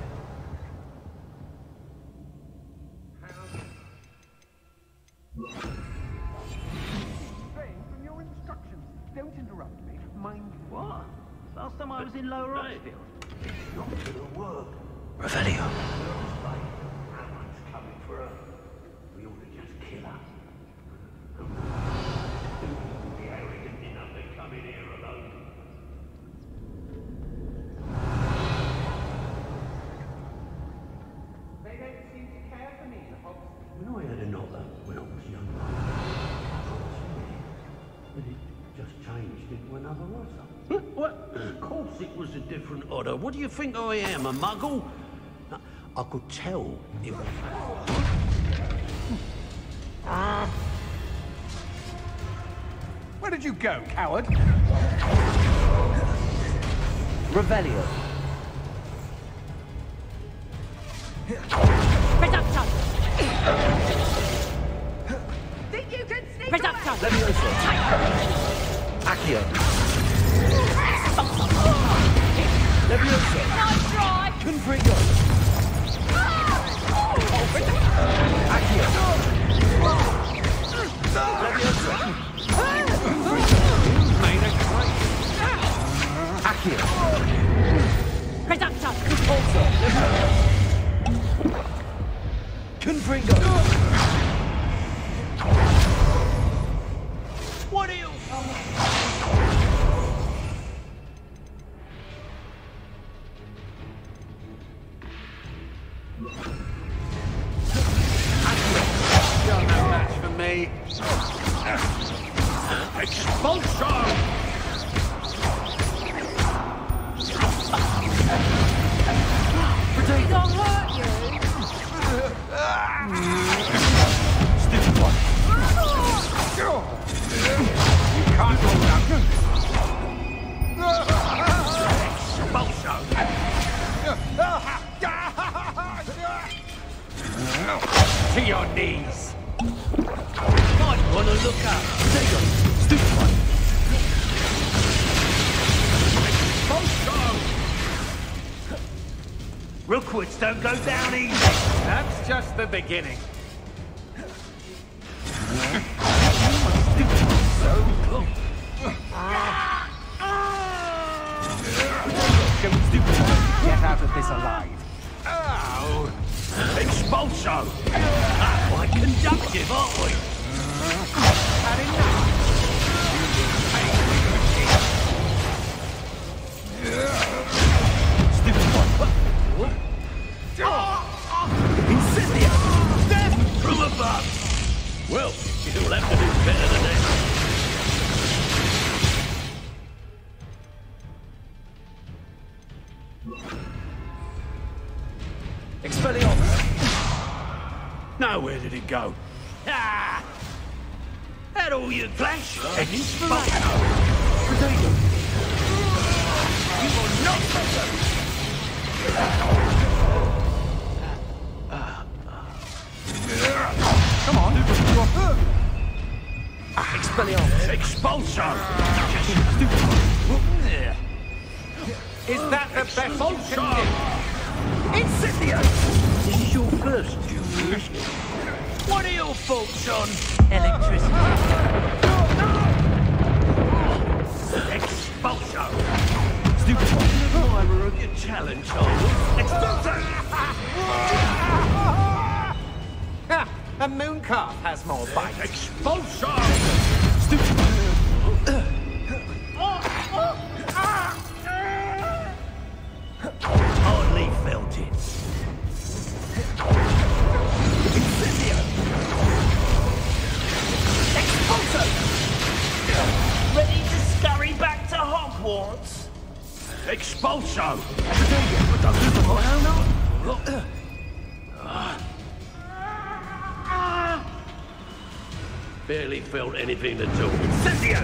From your instructions, don't interrupt me. Mind what? Last time I was in Lower Oxfield. It's not gonna work. Revelio. Someone's coming for her. We ought to just kill her. Be arrogant enough to come in here alone. They don't seem to care for me, the Hogs. When I had another when I was younger, but it just changed into another otter. What? Of course it was a different otter. What do you think I am, a muggle? I could tell it was... Where did you go, coward? Revelio. Reducto! Think you can sneak Reducto! Levioso. Accio. Levioso. Nice try! Confrigo. Accio. Levioso. Accio. Reducto! Repulsor. Confrigo. What are you... You're no match for me. Rookwoods don't go down easy. That's just the beginning. Get out of this alive. Ow! Expulso! Quite conductive, aren't we? Had enough. Incendio! Death from above! Well, you'll have to do better than that. Expelliarmus! Now where did it go? Ah! That all you clash? Expulso! You will not better! Come on, Expelliarmus! Expulso! Is that the best you can do? Incendio! This is your first duel. What are your thoughts on electricity? Expulso! Stupid admirer of your challenge, Expulso! A moon calf has more bite. Expulso! Hardly felt it. Incendio! Expulso! Ready to scurry back to Hogwarts? Expulso! Barely felt anything at all. Incendio!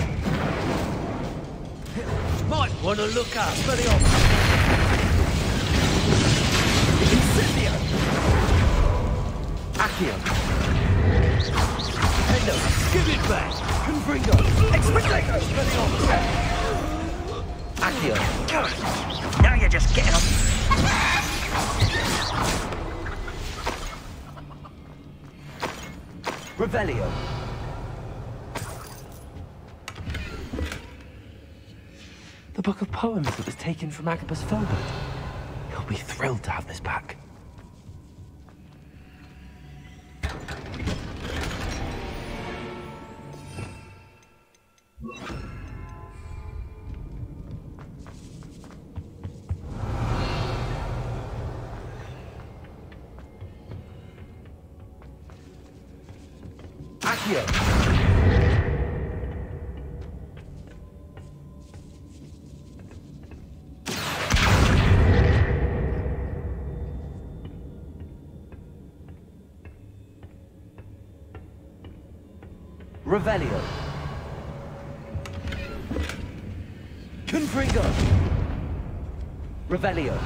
Might want to look up. Incendio! Accio! Hey, no, give it back! Confringo! Expectago! Accio! Now you're just getting up. Revelio! The book of poems that was taken from Agabus Filbert. He'll be thrilled to have this back. Accio! Revelio. Confringo. Revelio.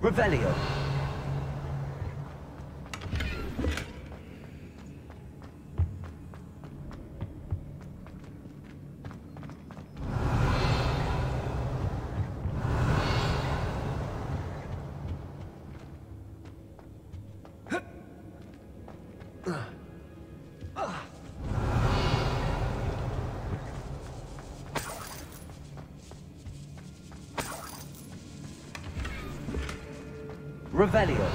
Revelio. Revelio.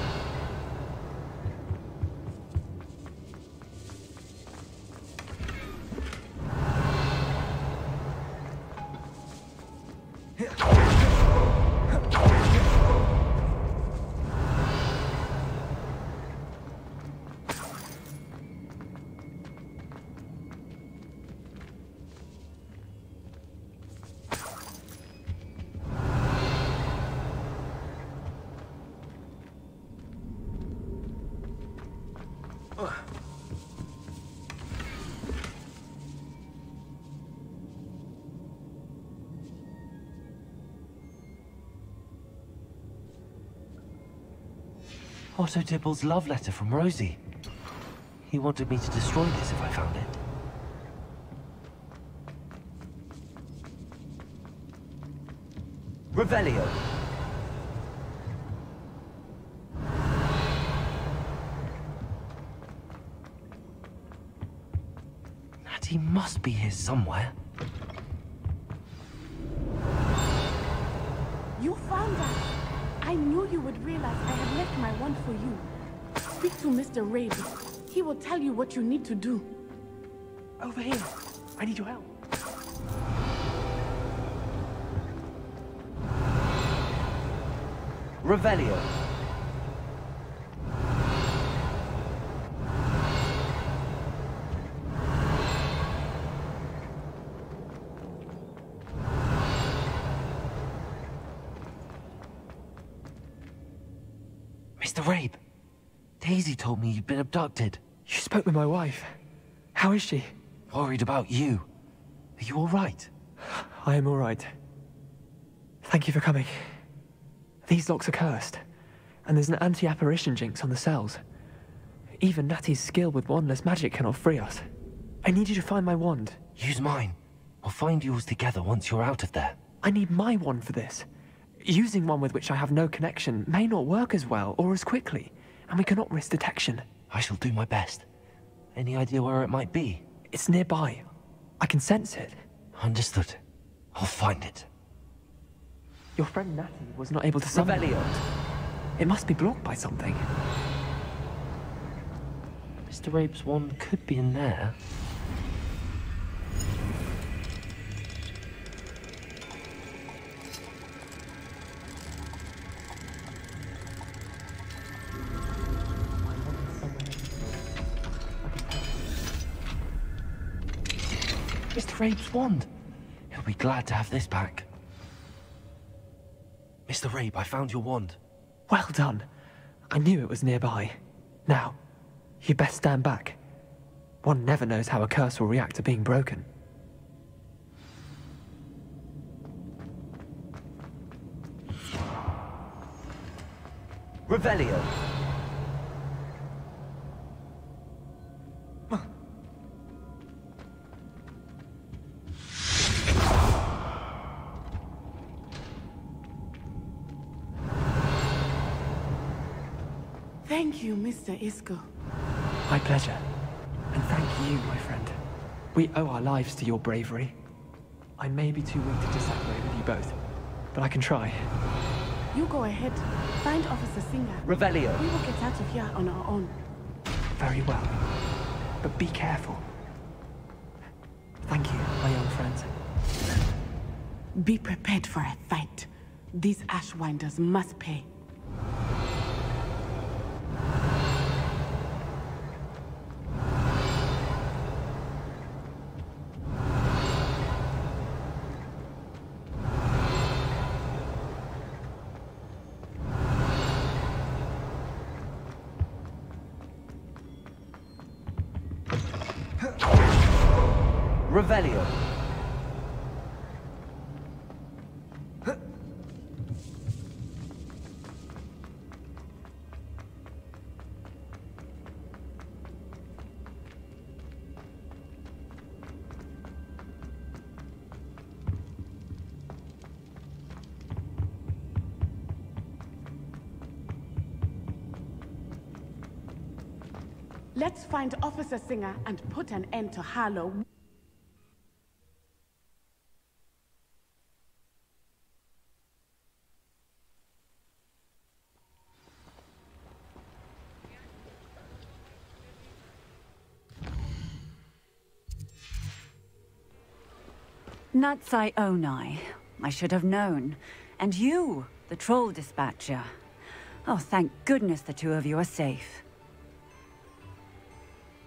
Otto Dibble's love letter from Rosie. He wanted me to destroy this if I found it. Revelio. Natty must be here somewhere. You found us! I knew you would realize I had left my wand for you. Speak to Mr. Rabe. He will tell you what you need to do. Over here. I need your help. Revelio. Mr. Rabe, Daisy told me you'd been abducted. You spoke with my wife. How is she? Worried about you. Are you all right? I am all right. Thank you for coming. These locks are cursed, and there's an anti-apparition jinx on the cells. Even Natty's skill with wandless magic cannot free us. I need you to find my wand. Use mine. We'll find yours together once you're out of there. I need my wand for this. Using one with which I have no connection may not work as well or as quickly, and we cannot risk detection. I shall do my best. Any idea where it might be? It's nearby. I can sense it. Understood. I'll find it. Your friend Natty was not able to summon it. It must be blocked by something. Mr. Rabe's wand could be in there. Mr. Rabe's wand. He'll be glad to have this back. Mr. Rabe, I found your wand. Well done. I knew it was nearby. Now, you best stand back. One never knows how a curse will react to being broken. Revelio. Thank you, Mr. Isco. My pleasure. And thank you, my friend. We owe our lives to your bravery. I may be too weak to disagree with you both, but I can try. You go ahead. Find Officer Singer. Revelio. We will get out of here on our own. Very well. But be careful. Thank you, my young friends. Be prepared for a fight. These Ashwinders must pay. Revelio. Let's find Officer Singer and put an end to Harlow. Natsai Onai. I should have known. And you, the troll dispatcher. Oh, thank goodness the two of you are safe.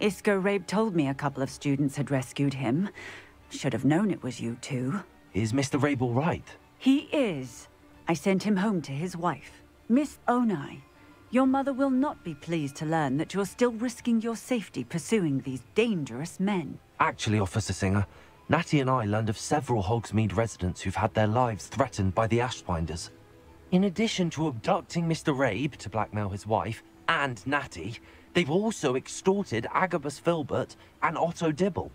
Isco Rabe told me a couple of students had rescued him. Should have known it was you two. Is Mr. Rabe all right? He is. I sent him home to his wife. Miss Onai, your mother will not be pleased to learn that you're still risking your safety pursuing these dangerous men. Actually, Officer Singer, Natty and I learned of several Hogsmeade residents who've had their lives threatened by the Ashwinders. In addition to abducting Mr. Rabe to blackmail his wife, and Natty, they've also extorted Agabus Filbert and Otto Dibble.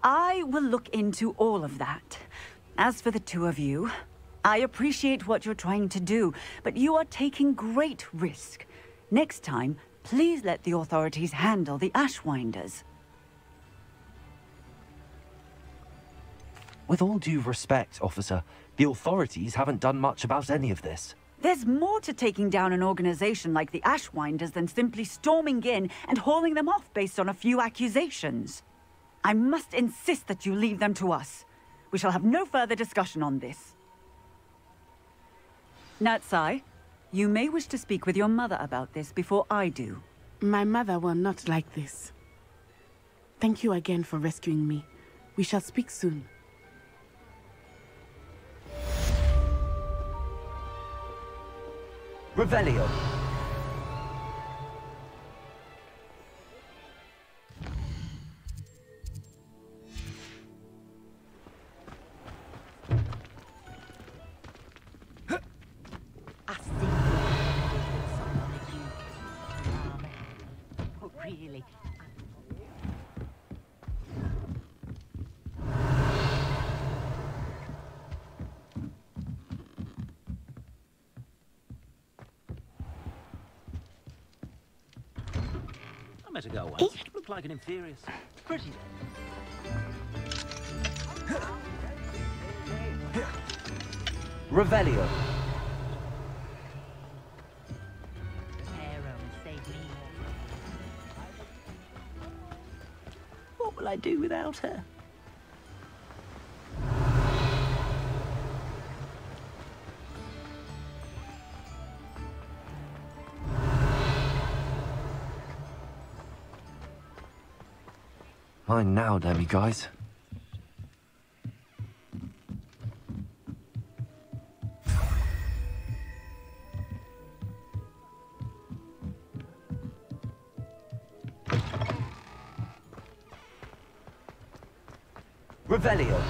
I will look into all of that. As for the two of you, I appreciate what you're trying to do, but you are taking great risk. Next time, please let the authorities handle the Ashwinders. With all due respect, officer, the authorities haven't done much about any of this. There's more to taking down an organization like the Ashwinders than simply storming in and hauling them off based on a few accusations. I must insist that you leave them to us. We shall have no further discussion on this. Natsai, you may wish to speak with your mother about this before I do. My mother will not like this. Thank you again for rescuing me. We shall speak soon. Revelio. Really? I met a girl once. Looked like an inferior. Pretty. Revelio. What will I do without her? Mine now, damn you guys. Revelio.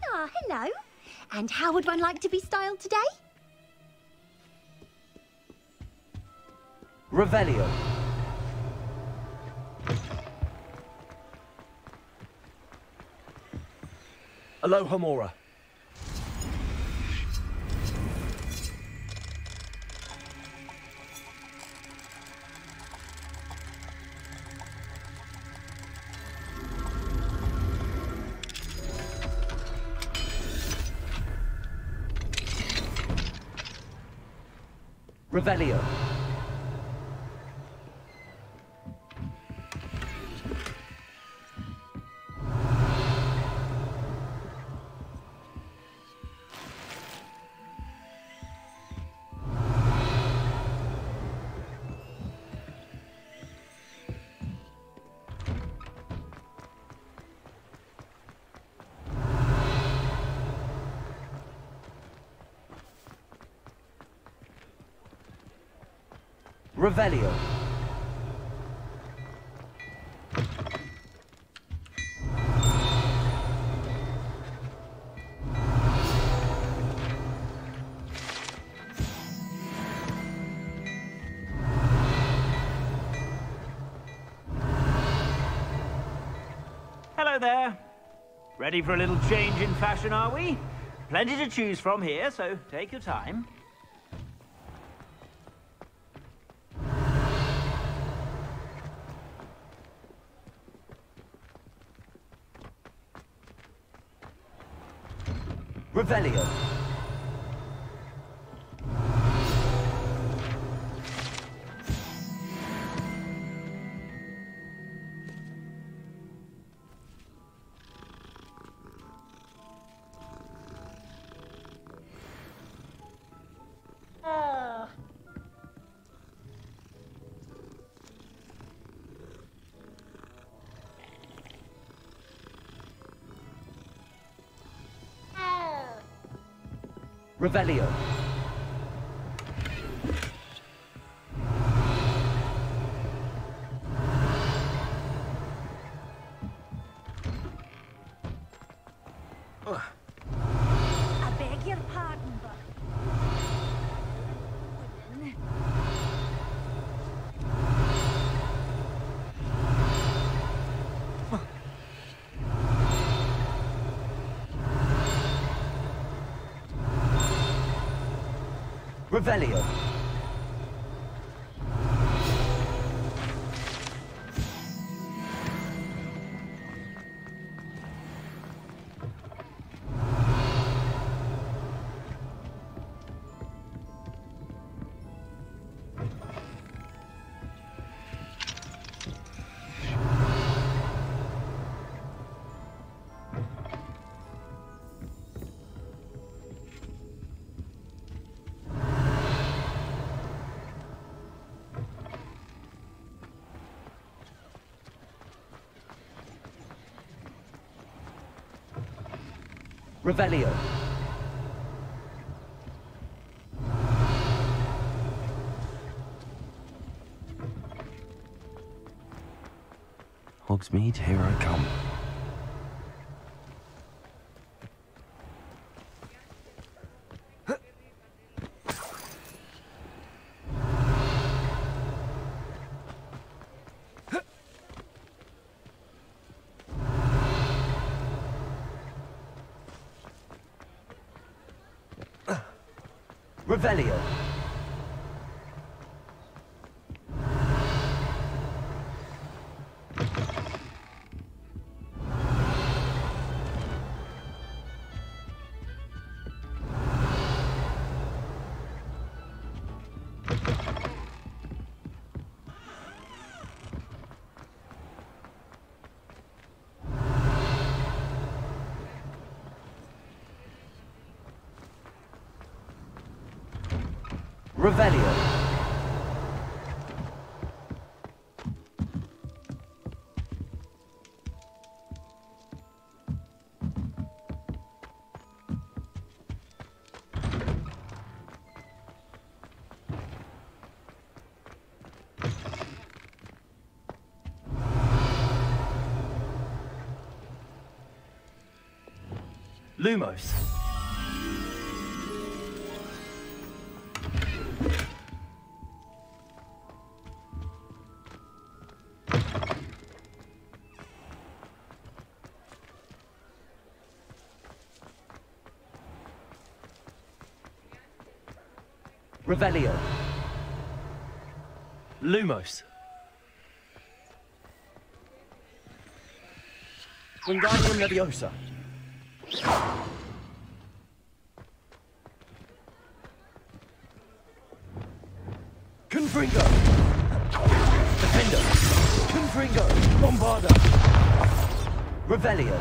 Ah, hello. And how would one like to be styled today? Revelio. Aloha Mora. Revelio. Revelio. Hello there. Ready for a little change in fashion, are we? Plenty to choose from here, so take your time. Revelio. Revelio. I beg your pardon, but... women... Revelio. Revelio. Hogsmeade, here I come. Revelio. Revelio. Lumos. Revelio. Lumos. Wingardium Leviosa. Confringo. Defender. Confringo. Bombarda. Revelio.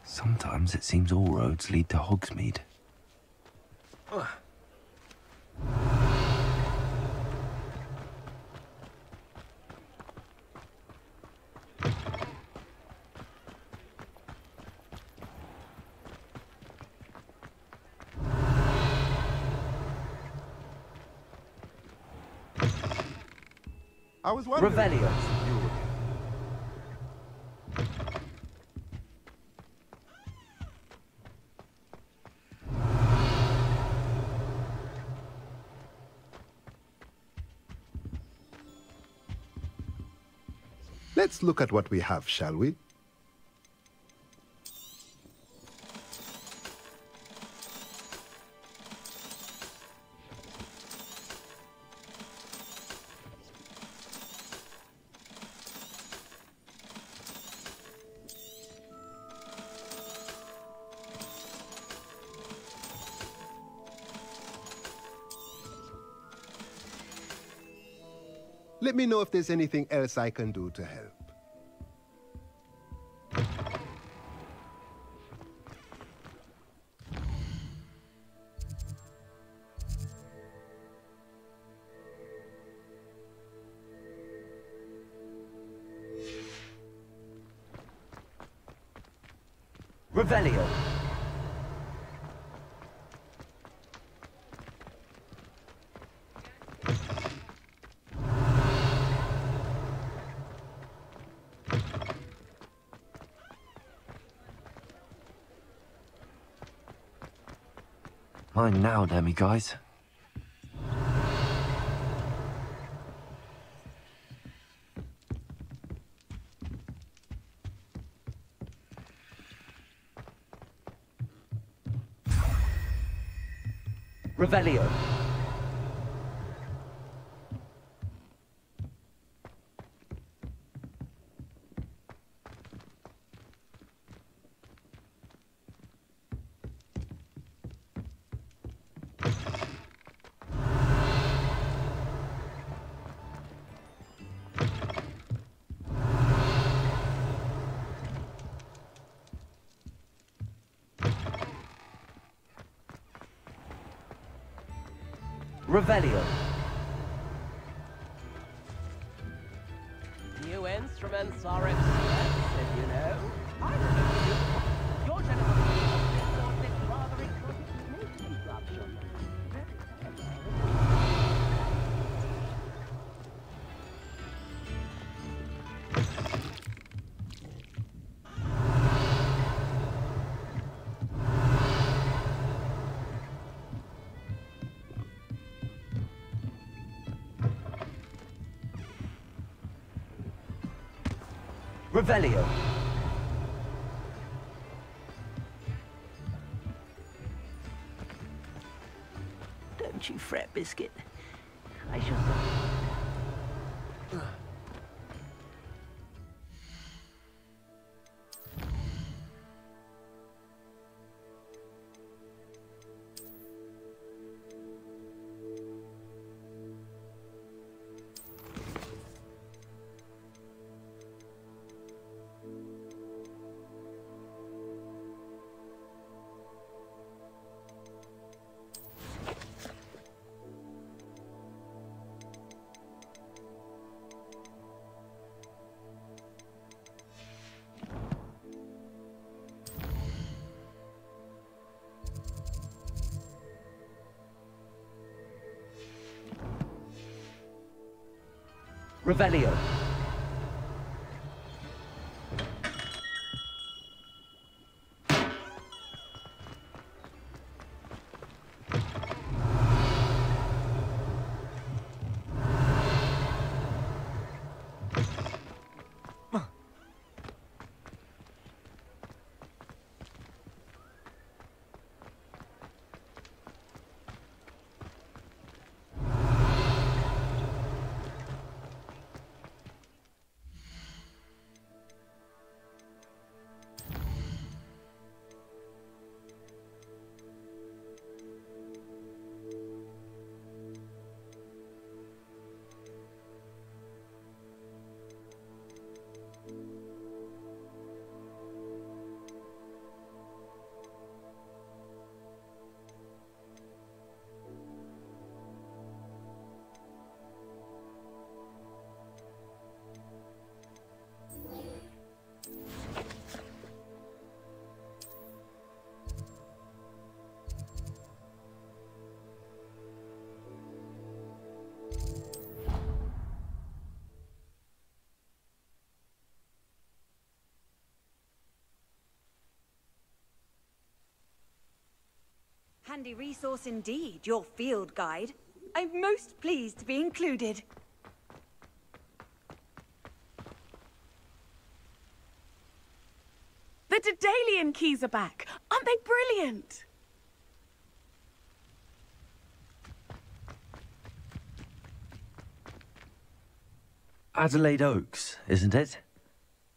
Sometimes it seems all roads lead to Hogsmeade. I was wondering. Revelio. Let's look at what we have, shall we? Let me know if there's anything else I can do to help. Revelio. Mine now, Demi guys. Revelio. Revelio. New instruments are expensive, you know. I remember you. Your generosity has been rather exotic interruption. Revelio. Don't you fret, Biscuit. I shall... Revelio. Handy resource indeed, your field guide. I'm most pleased to be included. The Daedalian keys are back. Aren't they brilliant? Adelaide Oaks, isn't it?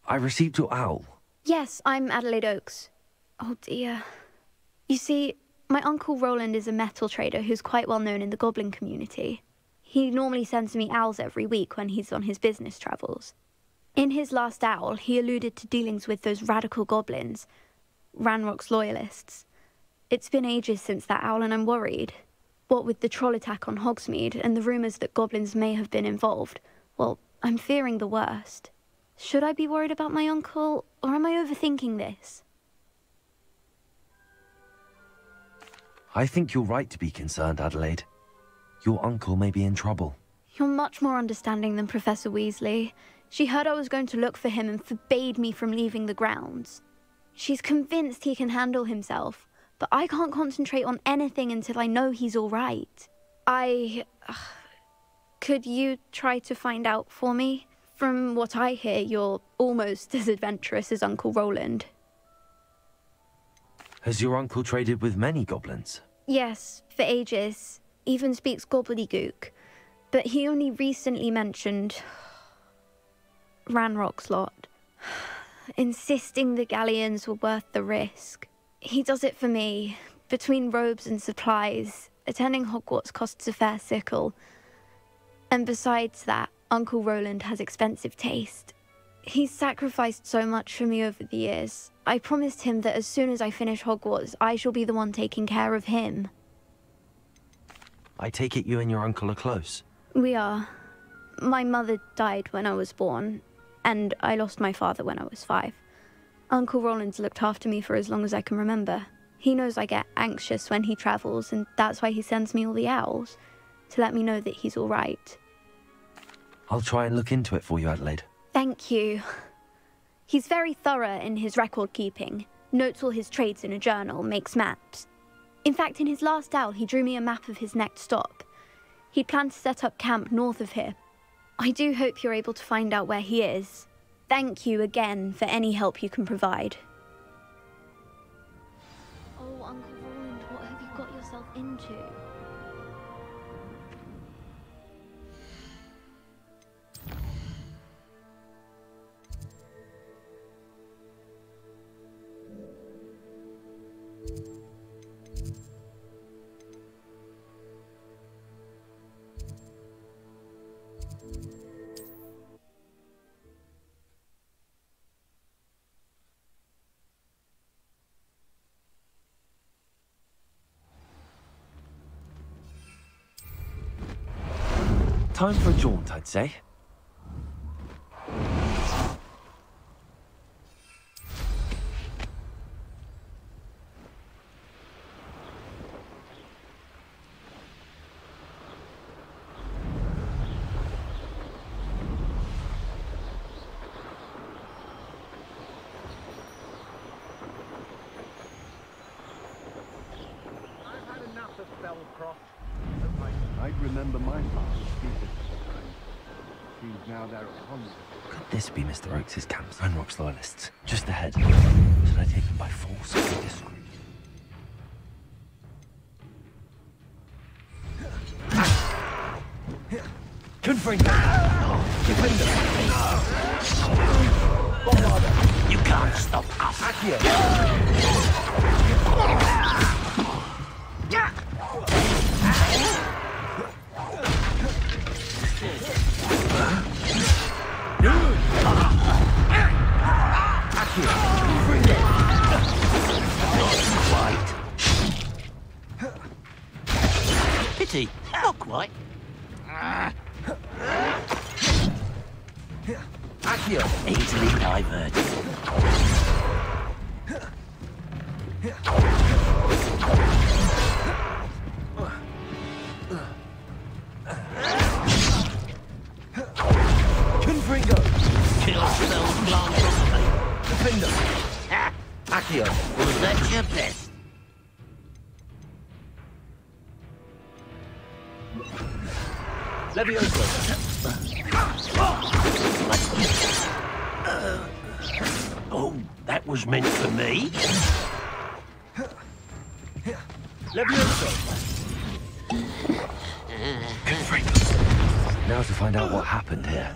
I received your owl. Yes, I'm Adelaide Oaks. Oh dear. You see, my uncle Roland is a metal trader who's quite well known in the goblin community. He normally sends me owls every week when he's on his business travels. In his last owl, he alluded to dealings with those radical goblins, Ranrock's loyalists. It's been ages since that owl and I'm worried. What with the troll attack on Hogsmeade and the rumours that goblins may have been involved, well, I'm fearing the worst. Should I be worried about my uncle, or am I overthinking this? I think you're right to be concerned, Adelaide. Your uncle may be in trouble. You're much more understanding than Professor Weasley. She heard I was going to look for him and forbade me from leaving the grounds. She's convinced he can handle himself, but I can't concentrate on anything until I know he's all right. Could you try to find out for me? From what I hear, you're almost as adventurous as Uncle Roland. Has your uncle traded with many goblins? Yes, for ages. Even speaks gobbledygook. But he only recently mentioned Ranrock's lot, insisting the galleons were worth the risk. He does it for me. Between robes and supplies, attending Hogwarts costs a fair sickle. And besides that, Uncle Roland has expensive taste. He's sacrificed so much for me over the years. I promised him that as soon as I finish Hogwarts, I shall be the one taking care of him. I take it you and your uncle are close? We are. My mother died when I was born, and I lost my father when I was 5. Uncle Roland's looked after me for as long as I can remember. He knows I get anxious when he travels, and that's why he sends me all the owls, to let me know that he's all right. I'll try and look into it for you, Adelaide. Thank you. He's very thorough in his record keeping, notes all his trades in a journal, makes maps. In fact, in his last owl, he drew me a map of his next stop. He'd planned to set up camp north of here. I do hope you're able to find out where he is. Thank you again for any help you can provide. Oh, Uncle Roland, what have you got yourself into? Time for a jaunt, I'd say. I'd remember my father's speakers sometimes. Seems now they're at home. Could this be Mr. Oakes' camp? Ranrock's loyalists. Just ahead. Should I take them by force or be discreet? Confringo! Defender! You can't stop us. Pity, not quite. Easily diverted. Confringo! Kill spells plant properly. Defender! Accio, was that your best? Levioso! Oh, that was meant for me. Levioso! Confringo! Now to find out what happened here.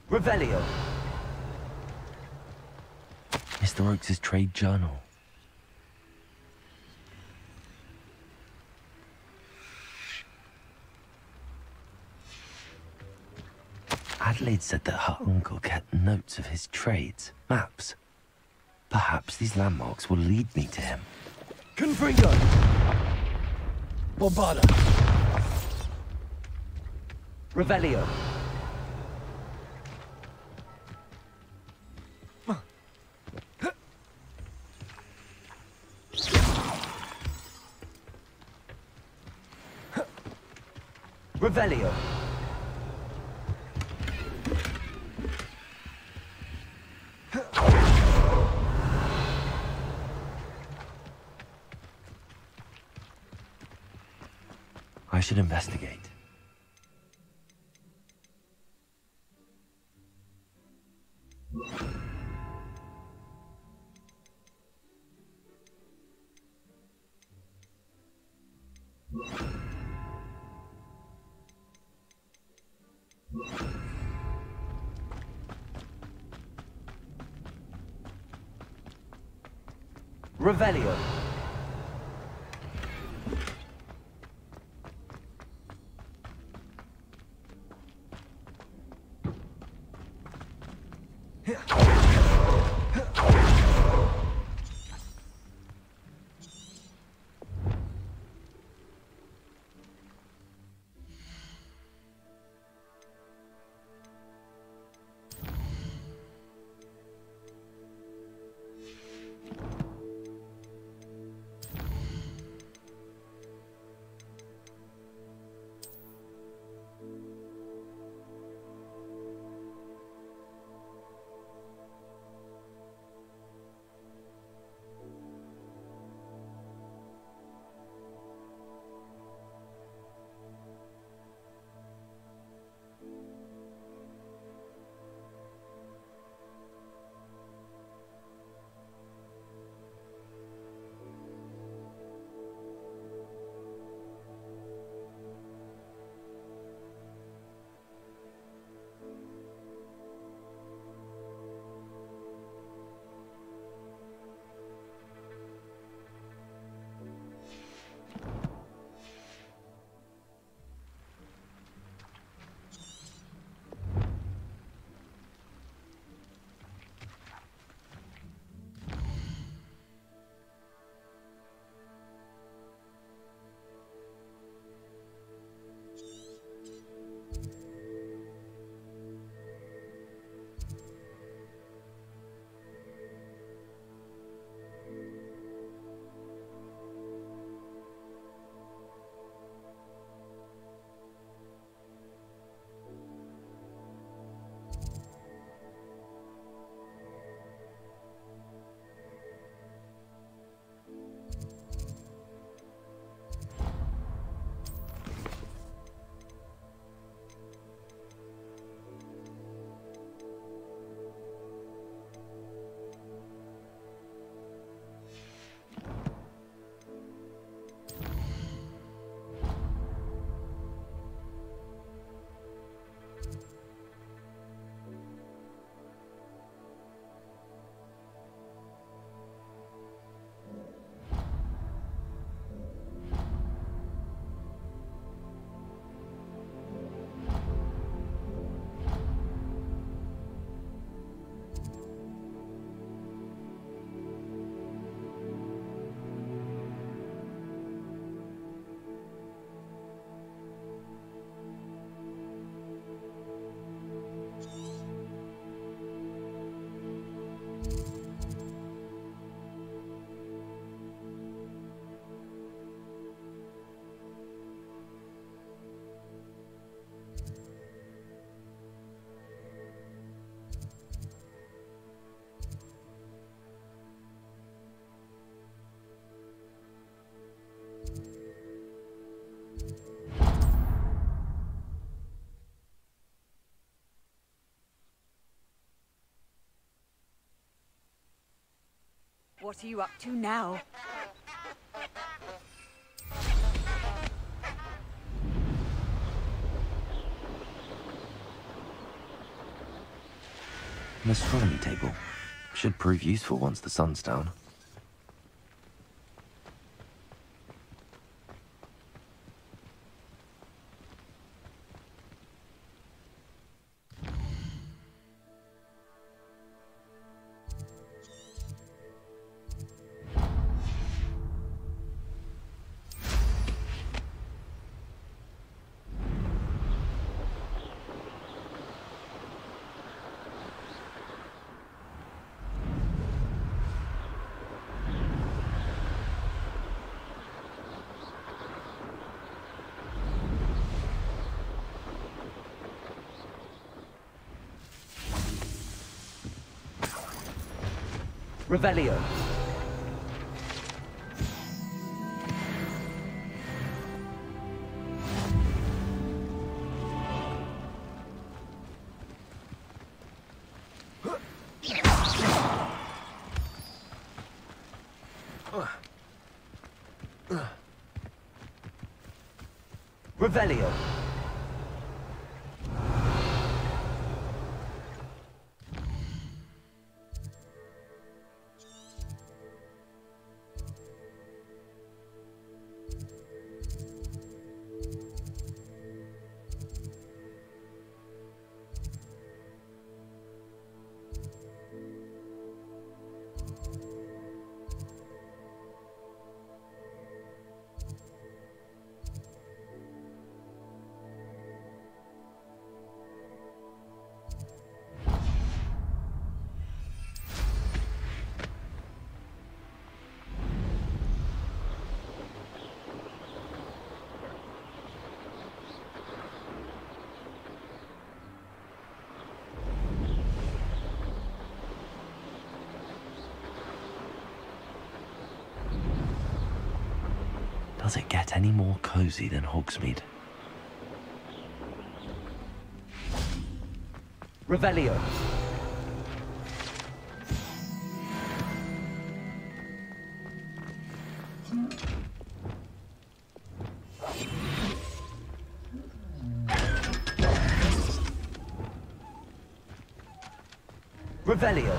Revelio! Mr. Oakes' trade journal. Adelaide said that her uncle kept notes of his trades, maps. Perhaps these landmarks will lead me to him. Confringo! Bombarda! Revelio! Revelio. I should investigate. Revelio. What are you up to now? An astronomy table. Should prove useful once the sun's down. Revelio. Revelio. Does it get any more cozy than Hogsmeade? Revelio. Revelio.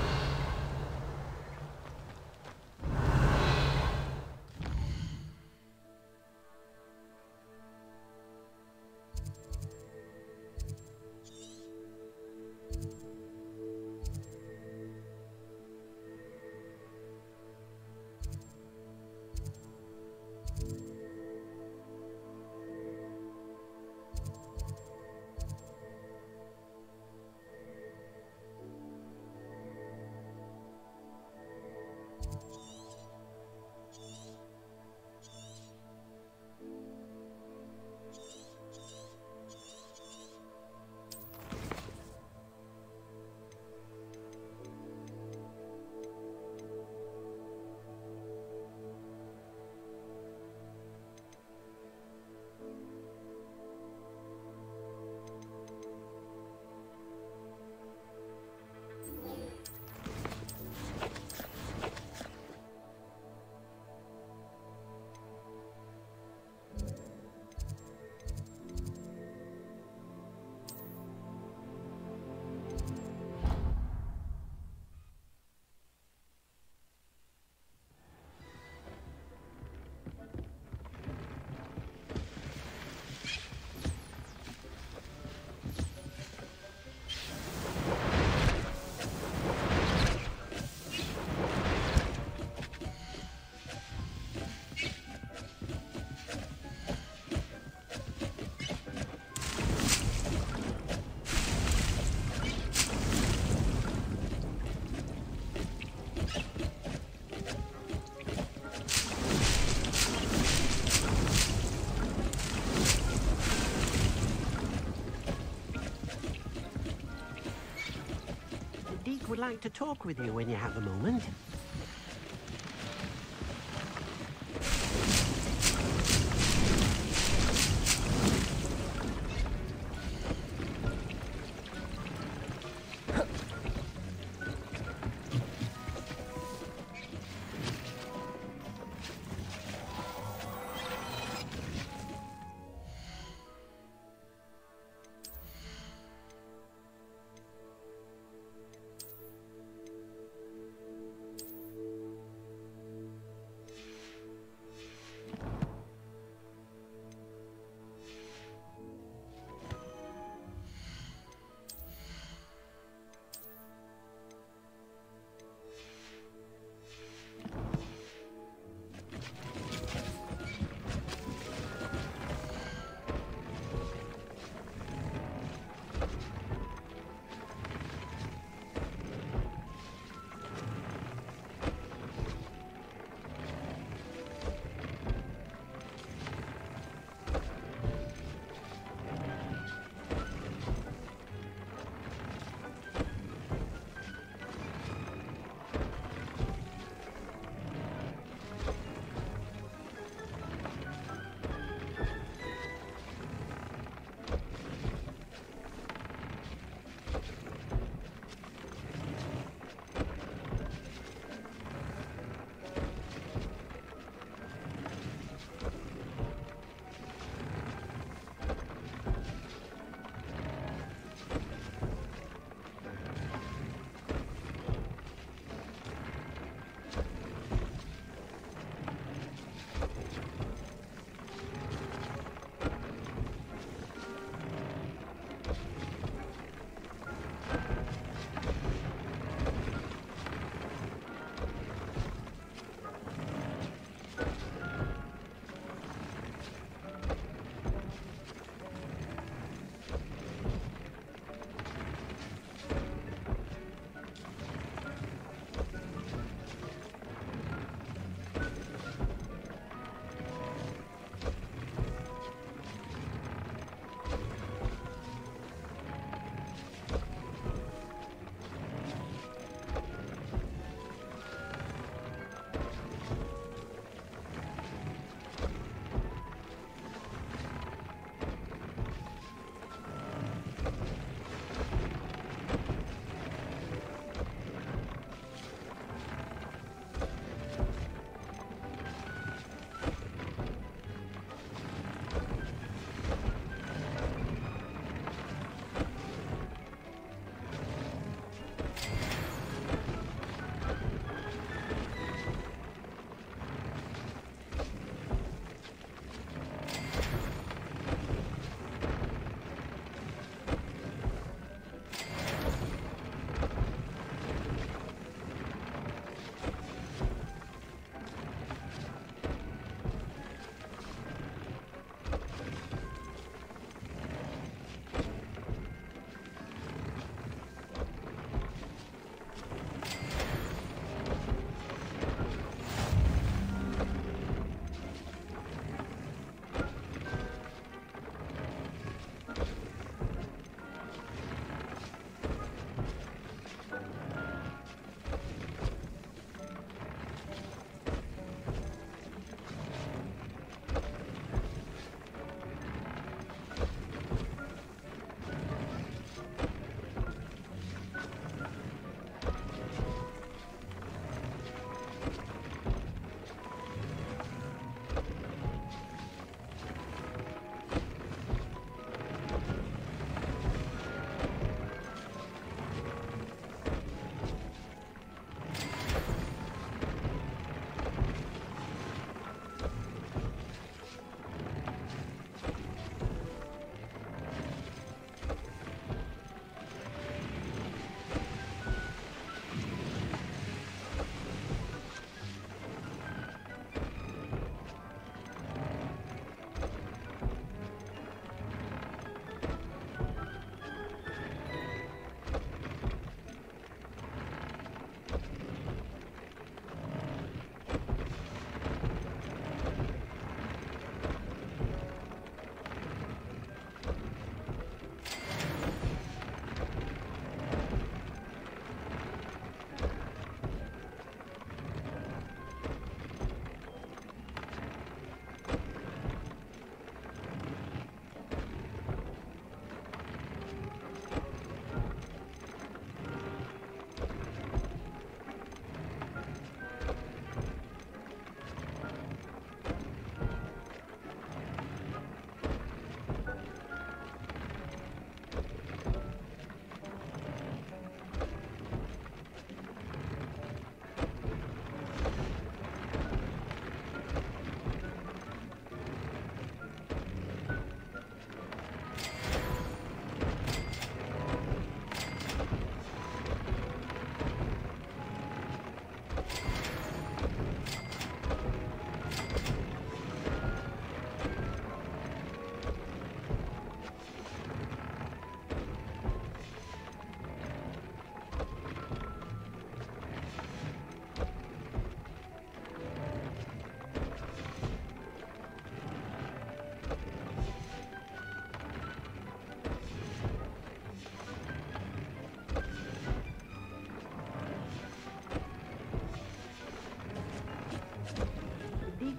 Would like to talk with you when you have a moment.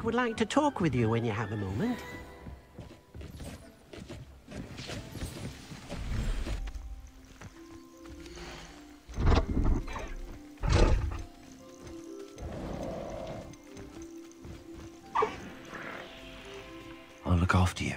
would like to talk with you when you have a moment. I'll look after you.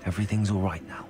Everything's all right now.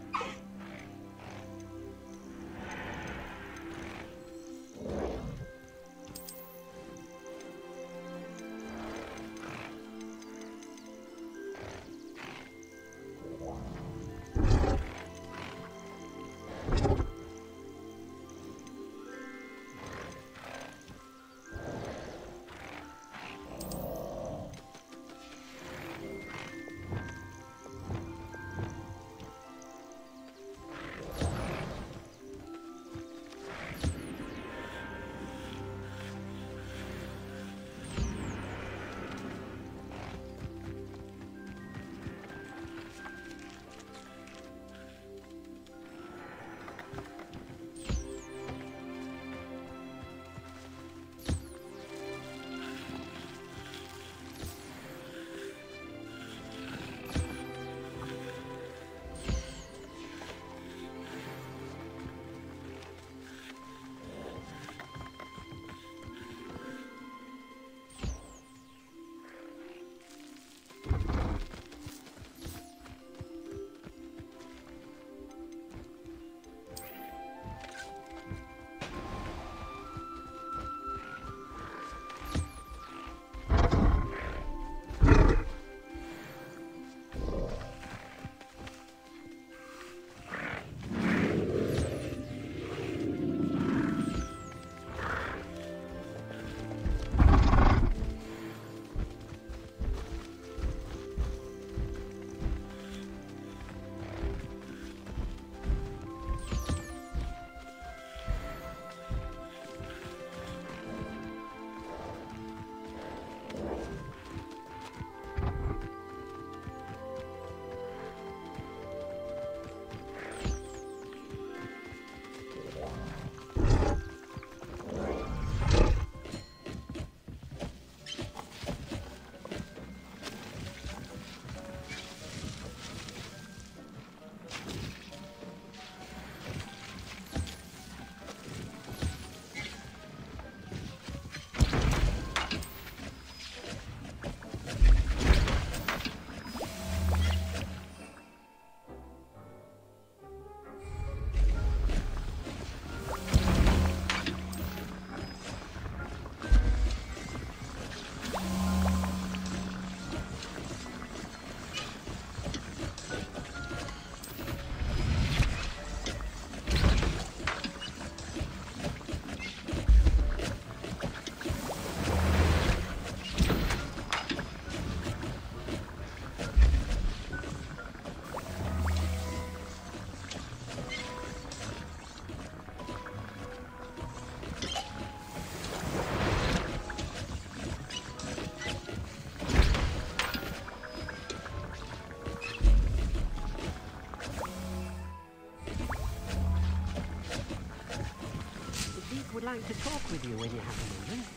Would like to talk with you when you have a moment.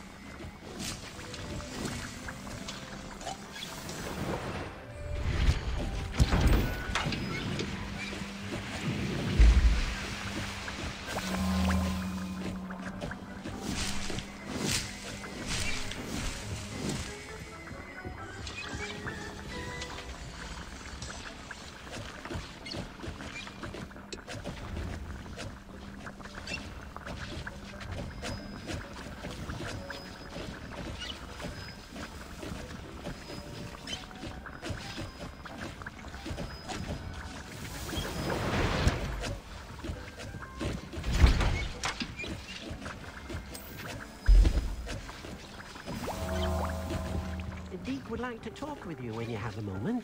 Would like to talk with you when you have a moment.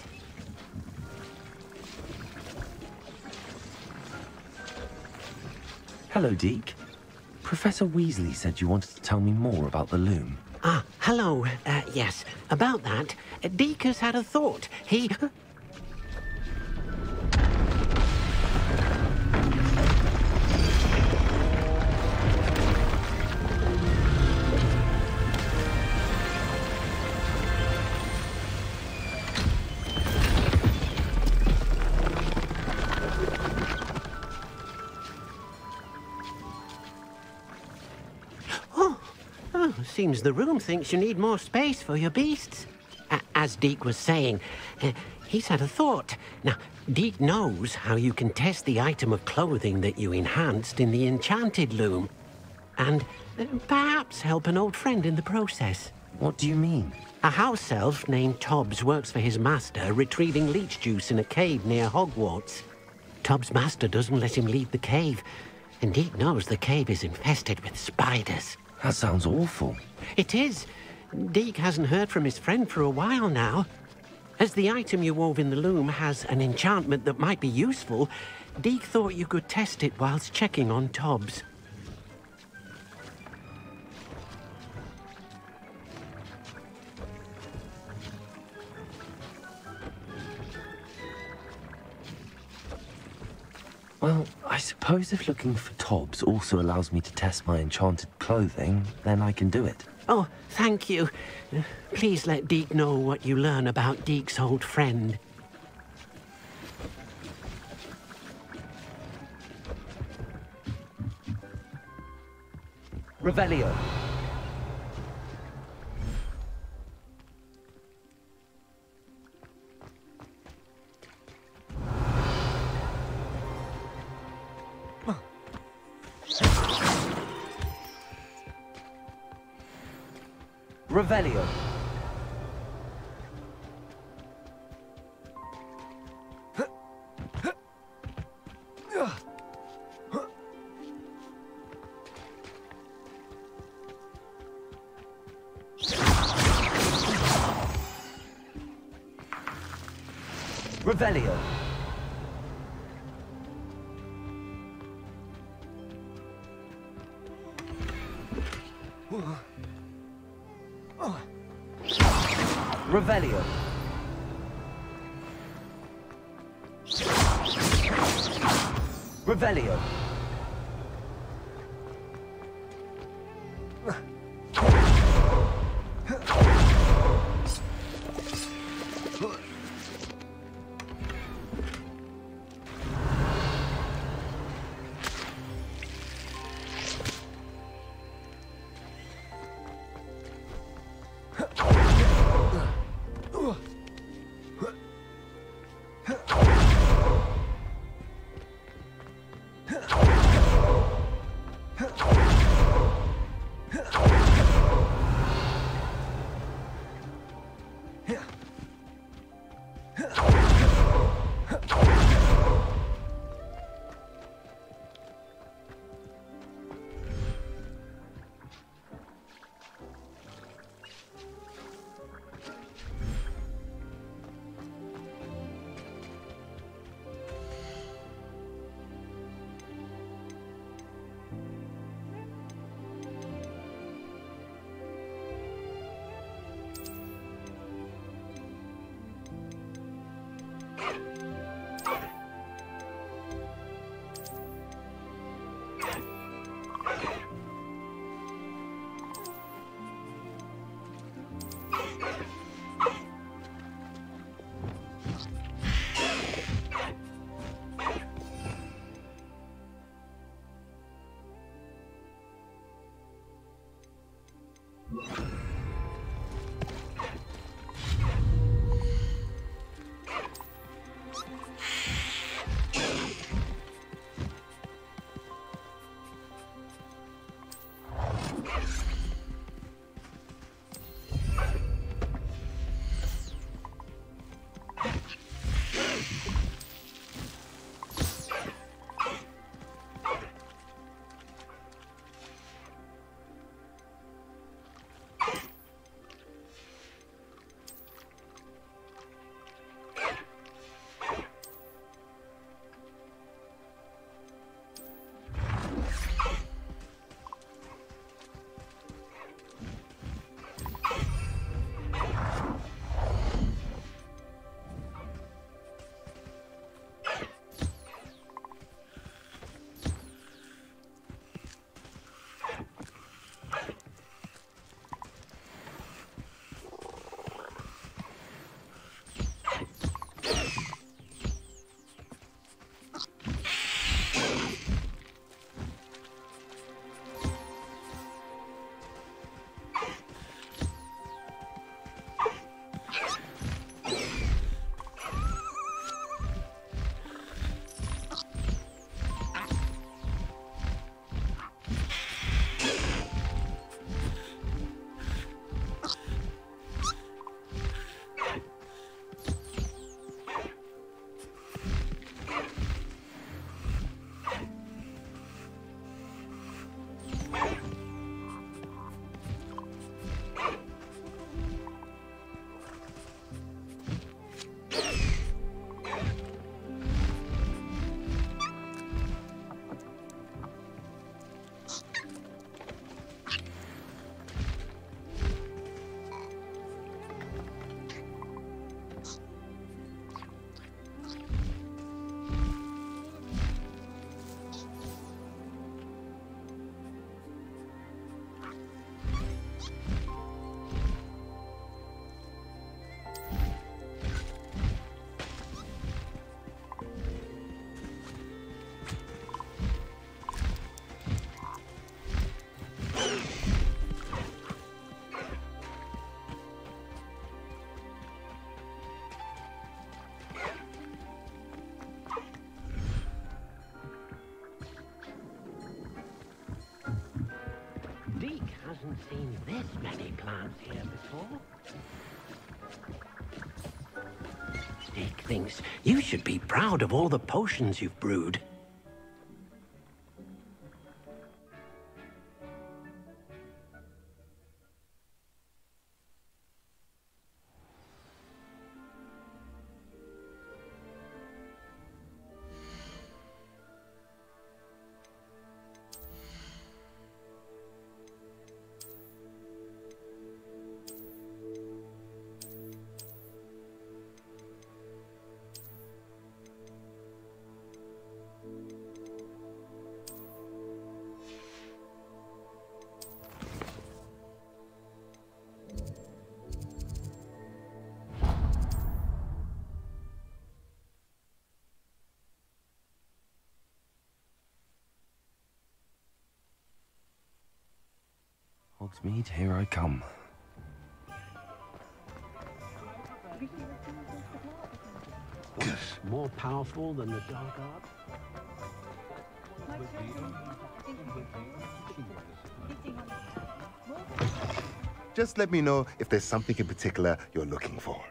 Hello, Deke. Professor Weasley said you wanted to tell me more about the loom. Ah, hello. Yes, about that. Deke has had a thought. He... Seems the room thinks you need more space for your beasts. As Deke was saying, he's had a thought. Now, Deke knows how you can test the item of clothing that you enhanced in the enchanted loom. And perhaps help an old friend in the process. What do you mean? A house elf named Tobbs works for his master, retrieving leech juice in a cave near Hogwarts. Tobbs' master doesn't let him leave the cave, and Deke knows the cave is infested with spiders. That sounds awful. It is. Deke hasn't heard from his friend for a while now. As the item you wove in the loom has an enchantment that might be useful, Deke thought you could test it whilst checking on Tobbs. Well, I suppose if looking for Tobbs also allows me to test my enchanted clothing, then I can do it. Oh, thank you. Please let Deke know what you learn about Deke's old friend. Revelio. Revelio. Revelio. Revelio. Revelio. seen this many plants here before. Dick thinks you should be proud of all the potions you've brewed. Hogsmeade, here I come. More powerful than the Dark Art? Just let me know if there's something in particular you're looking for.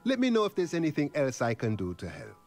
Let me know if there's anything else I can do to help.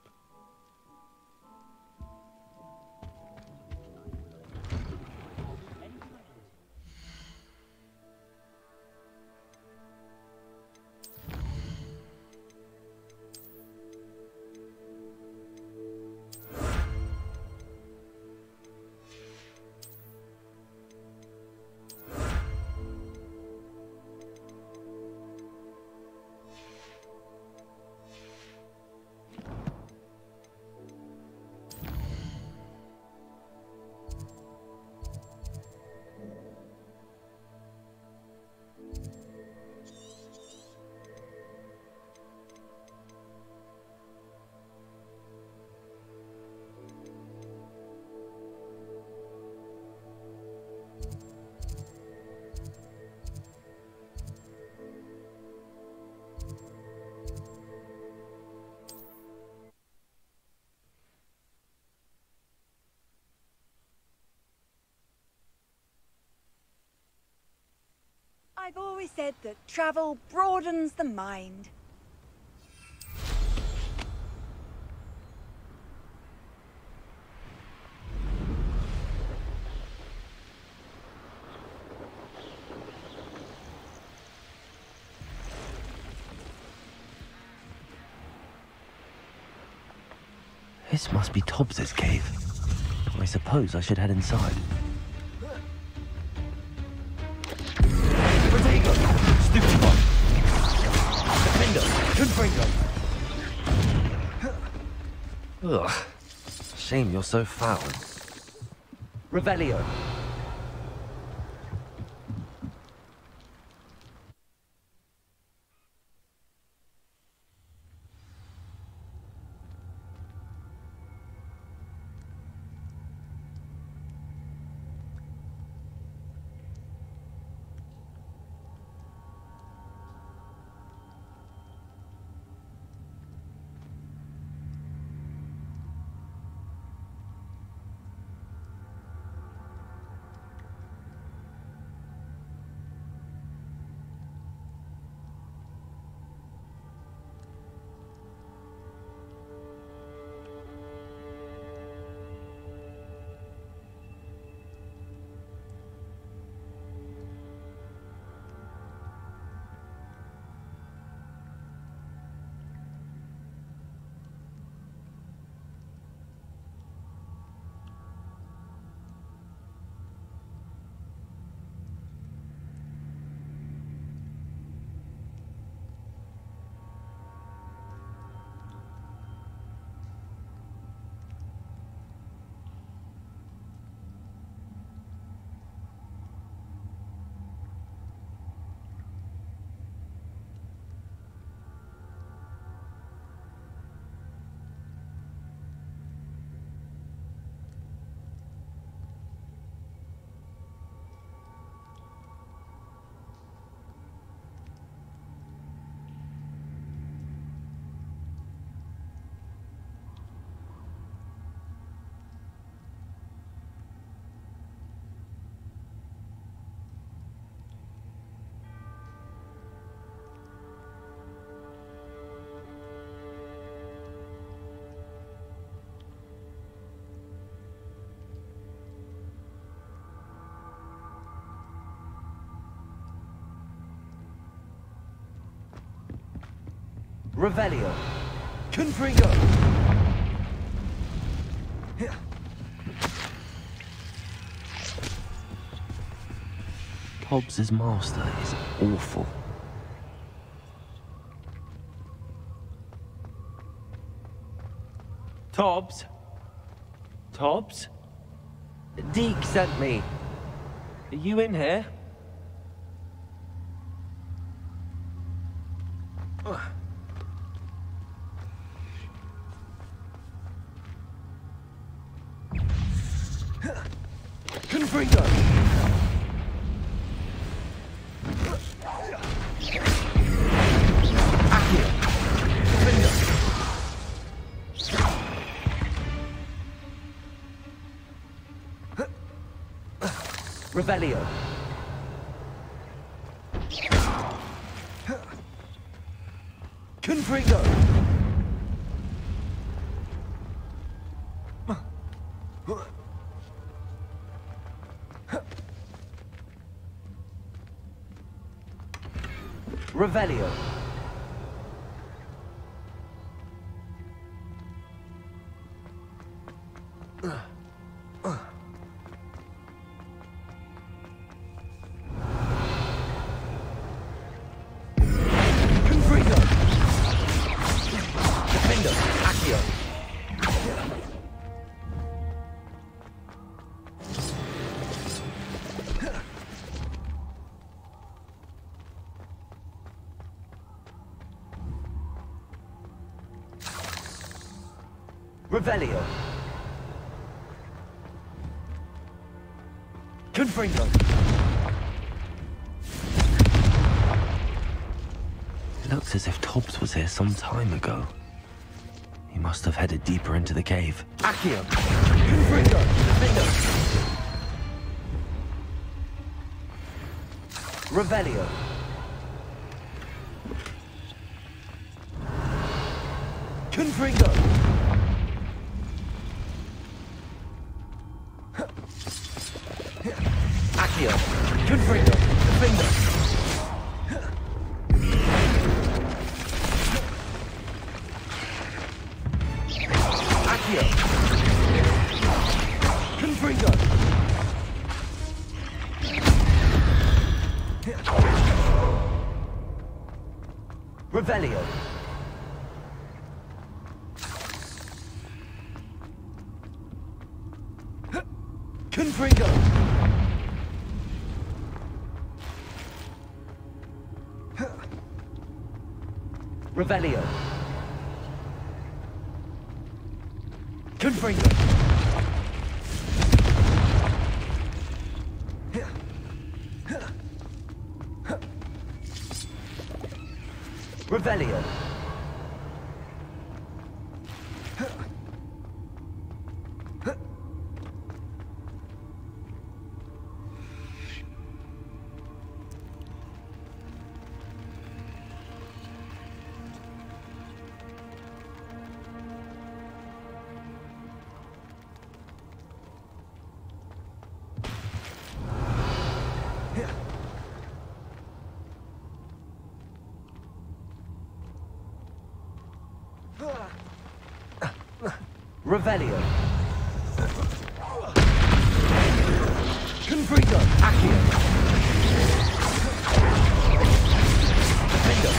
I've always said that travel broadens the mind. This must be Tobbs's cave. I suppose I should head inside. Ugh. Shame you're so foul. Revelio. Revelio. Confringo. Hobbs's master is awful. Tobbs? Tobbs? Deke sent me. Are you in here? Confringo! Accio! Revelio. Confringo. Revelio. Revelio. Confringo. It looks as if Tobbs was here some time ago. He must have headed deeper into the cave. Accio. Confringo. Defendo. Revelio. Confringo. Accio. Confringo. Defendo. Accio. Confringo. Revelio. Confringo. Revelio. Confringo. Revelio. Revelio. Confringo. Accio. Defendo.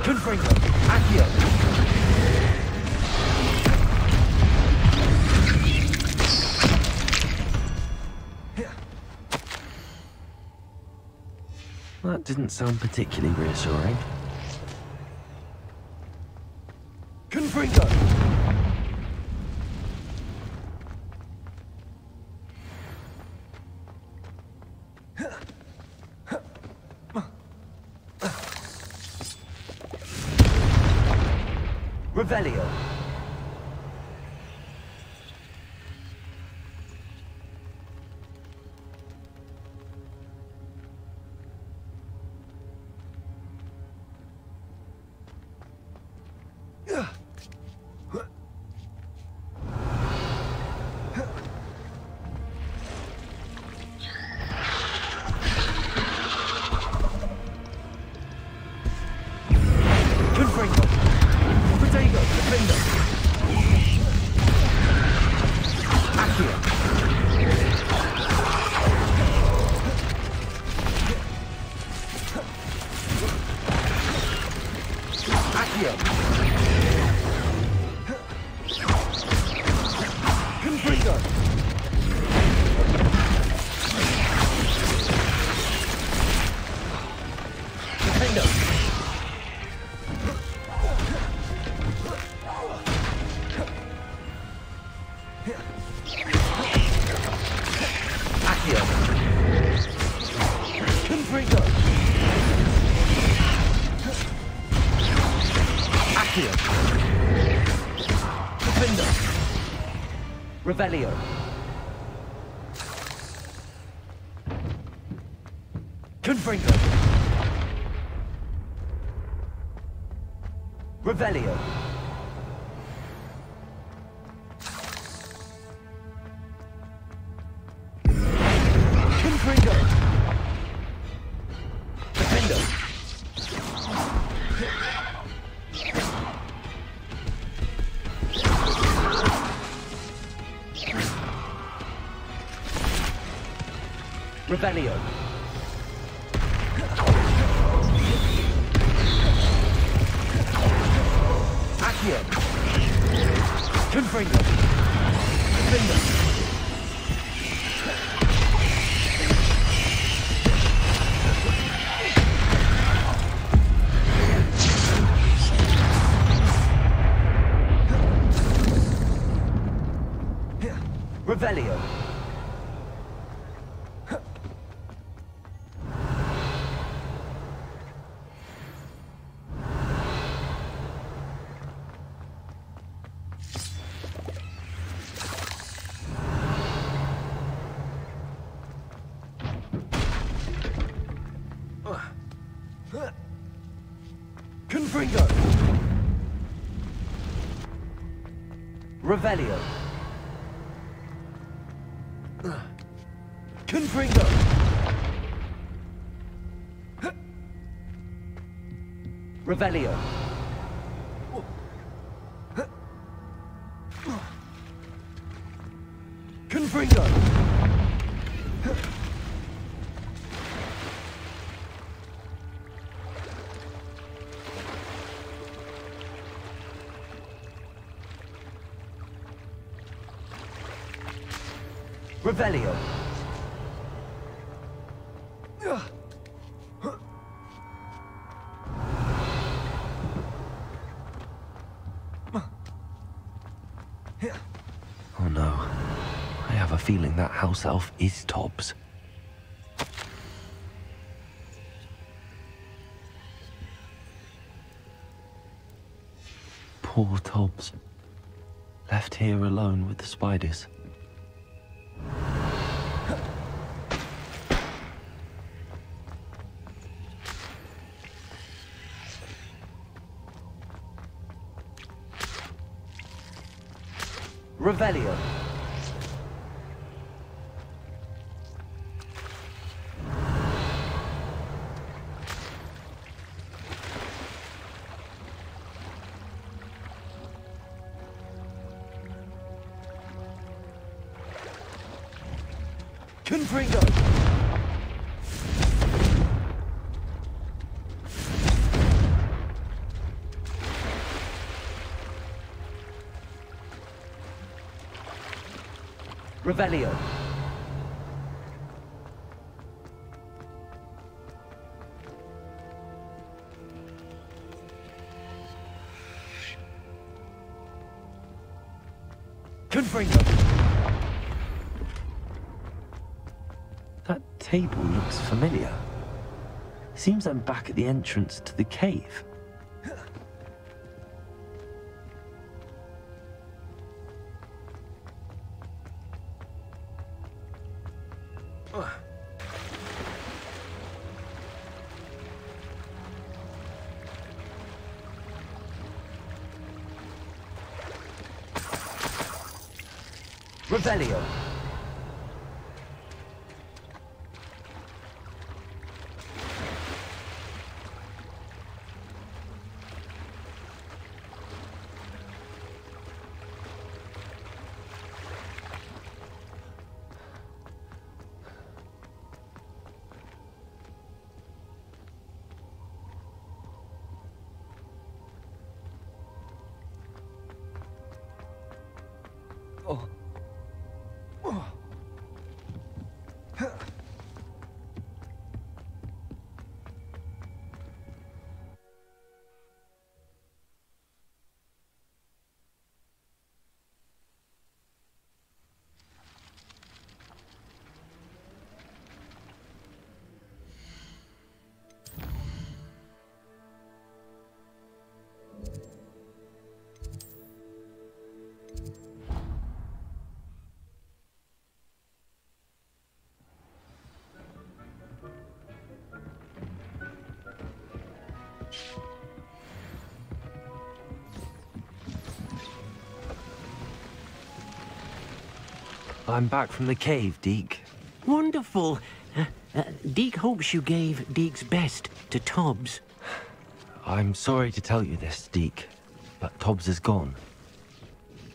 Confringo. Accio. That didn't sound particularly reassuring. Confringo. Revelio. Defender. Accio. Accio. Confringo. Defender. Accio. Confringo. Accio. Defender. Revelio. Confringo. Revelio. Confringo. Defender. Revelio. Accio. Confringo. Defender. Revelio. Confringo. Revelio. Confringo. Revelio. Confringo. Revelio. Oh no. I have a feeling that house elf is Tobbs. Poor Tobbs. Left here alone with the spiders. Revelio. Confringo. Revelio. Confringo. That table looks familiar. Seems I'm back at the entrance to the cave. Revelio. I'm back from the cave, Deke. Wonderful. Deke hopes you gave Deke's best to Tobbs. I'm sorry to tell you this, Deke, but Tobbs is gone.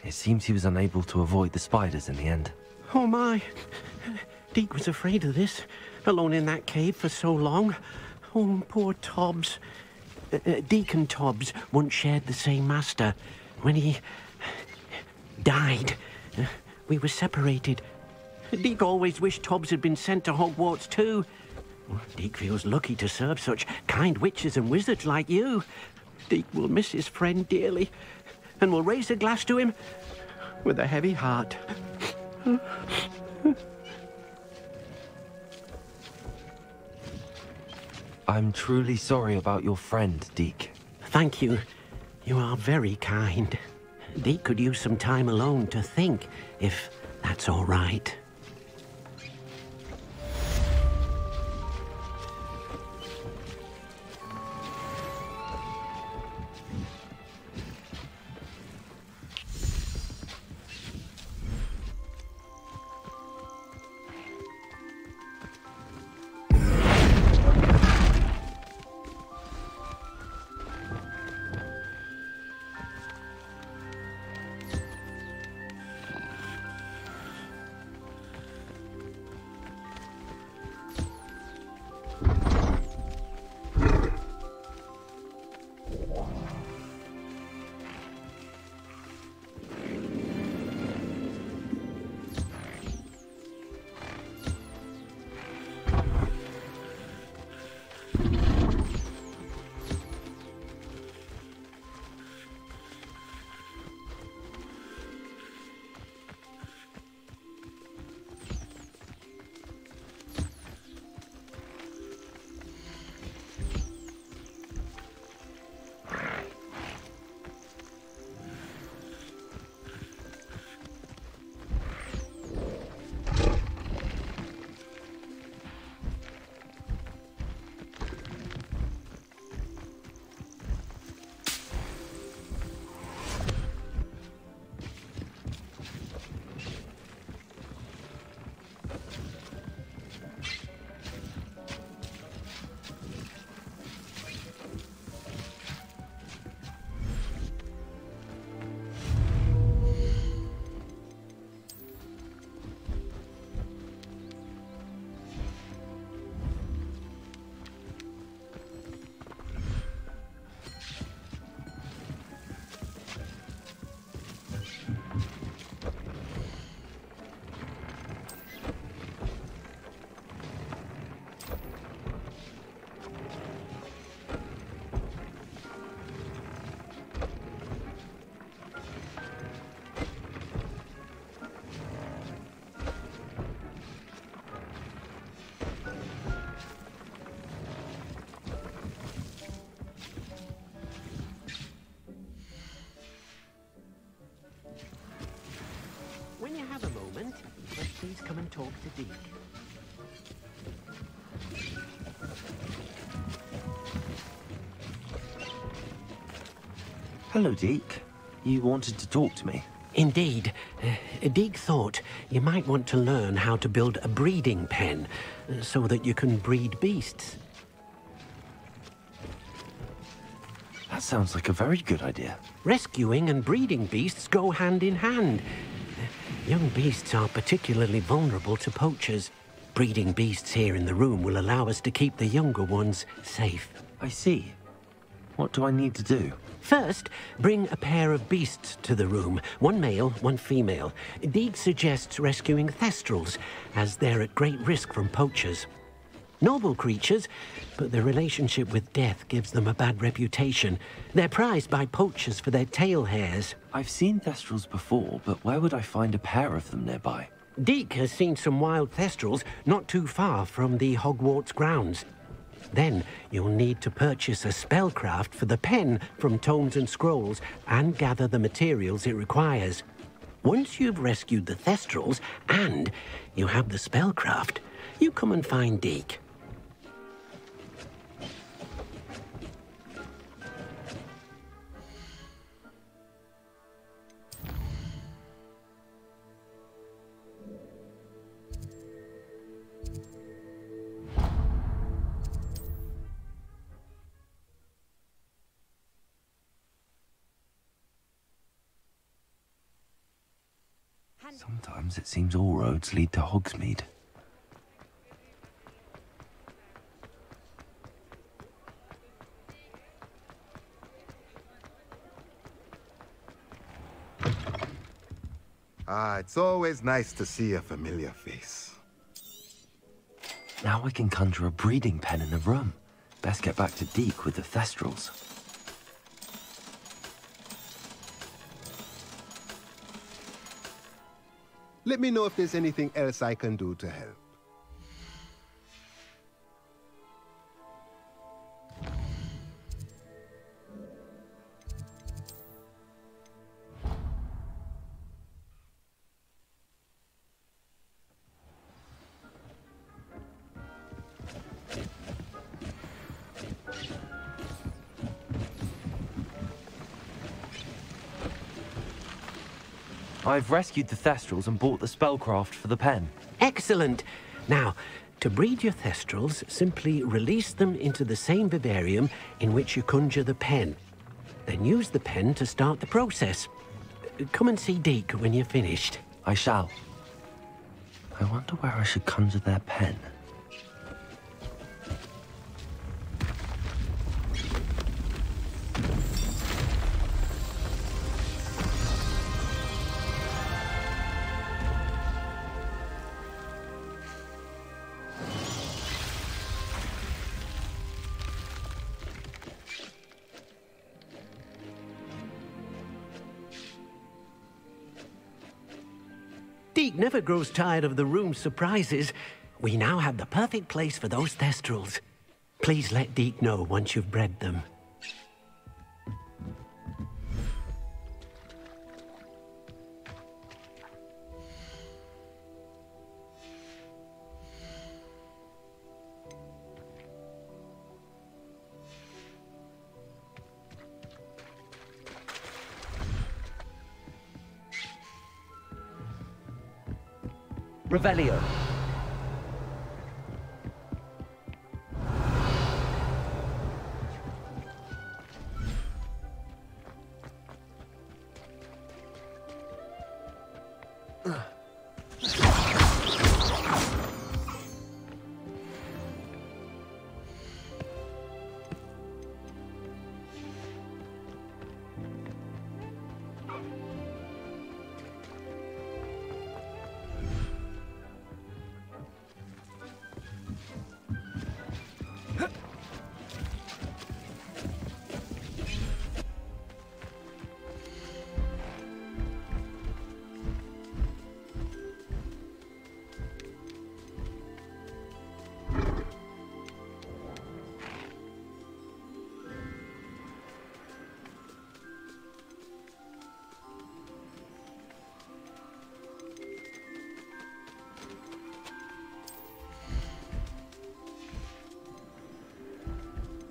It seems he was unable to avoid the spiders in the end. Oh my. Deke was afraid of this, alone in that cave for so long. Oh, poor Tobbs. Deke and Tobbs once shared the same master. When he died, we were separated. Deke always wished Tobbs had been sent to Hogwarts too. Deke feels lucky to serve such kind witches and wizards like you. Deke will miss his friend dearly, and will raise a glass to him with a heavy heart. I'm truly sorry about your friend, Deke. Thank you. You are very kind. Deke could use some time alone to think, if that's all right. When you have a moment, please come and talk to Deke. Hello, Deke. You wanted to talk to me? Indeed. Deke thought you might want to learn how to build a breeding pen so that you can breed beasts. That sounds like a very good idea. Rescuing and breeding beasts go hand in hand. Young beasts are particularly vulnerable to poachers. Breeding beasts here in the room will allow us to keep the younger ones safe. I see. What do I need to do? First, bring a pair of beasts to the room. One male, one female. Deke suggests rescuing thestrals, as they're at great risk from poachers. Noble creatures, but their relationship with death gives them a bad reputation. They're prized by poachers for their tail hairs. I've seen thestrals before, but where would I find a pair of them nearby? Deke has seen some wild thestrals not too far from the Hogwarts grounds. Then you'll need to purchase a spellcraft for the pen from Tomes and Scrolls and gather the materials it requires. Once you've rescued the thestrals and you have the spellcraft, you come and find Deke. Sometimes it seems all roads lead to Hogsmeade. Ah, it's always nice to see a familiar face. Now I can conjure a breeding pen in the room. Best get back to Deke with the Thestrals. Let me know if there's anything else I can do to help. I've rescued the Thestrals and bought the spellcraft for the pen. Excellent. Now, to breed your Thestrals, simply release them into the same vivarium in which you conjure the pen. Then use the pen to start the process. Come and see Deke when you're finished. I shall. I wonder where I should conjure their pen. Deke never grows tired of the room's surprises. We now have the perfect place for those Thestrals. Please let Deke know once you've bred them. Revelio.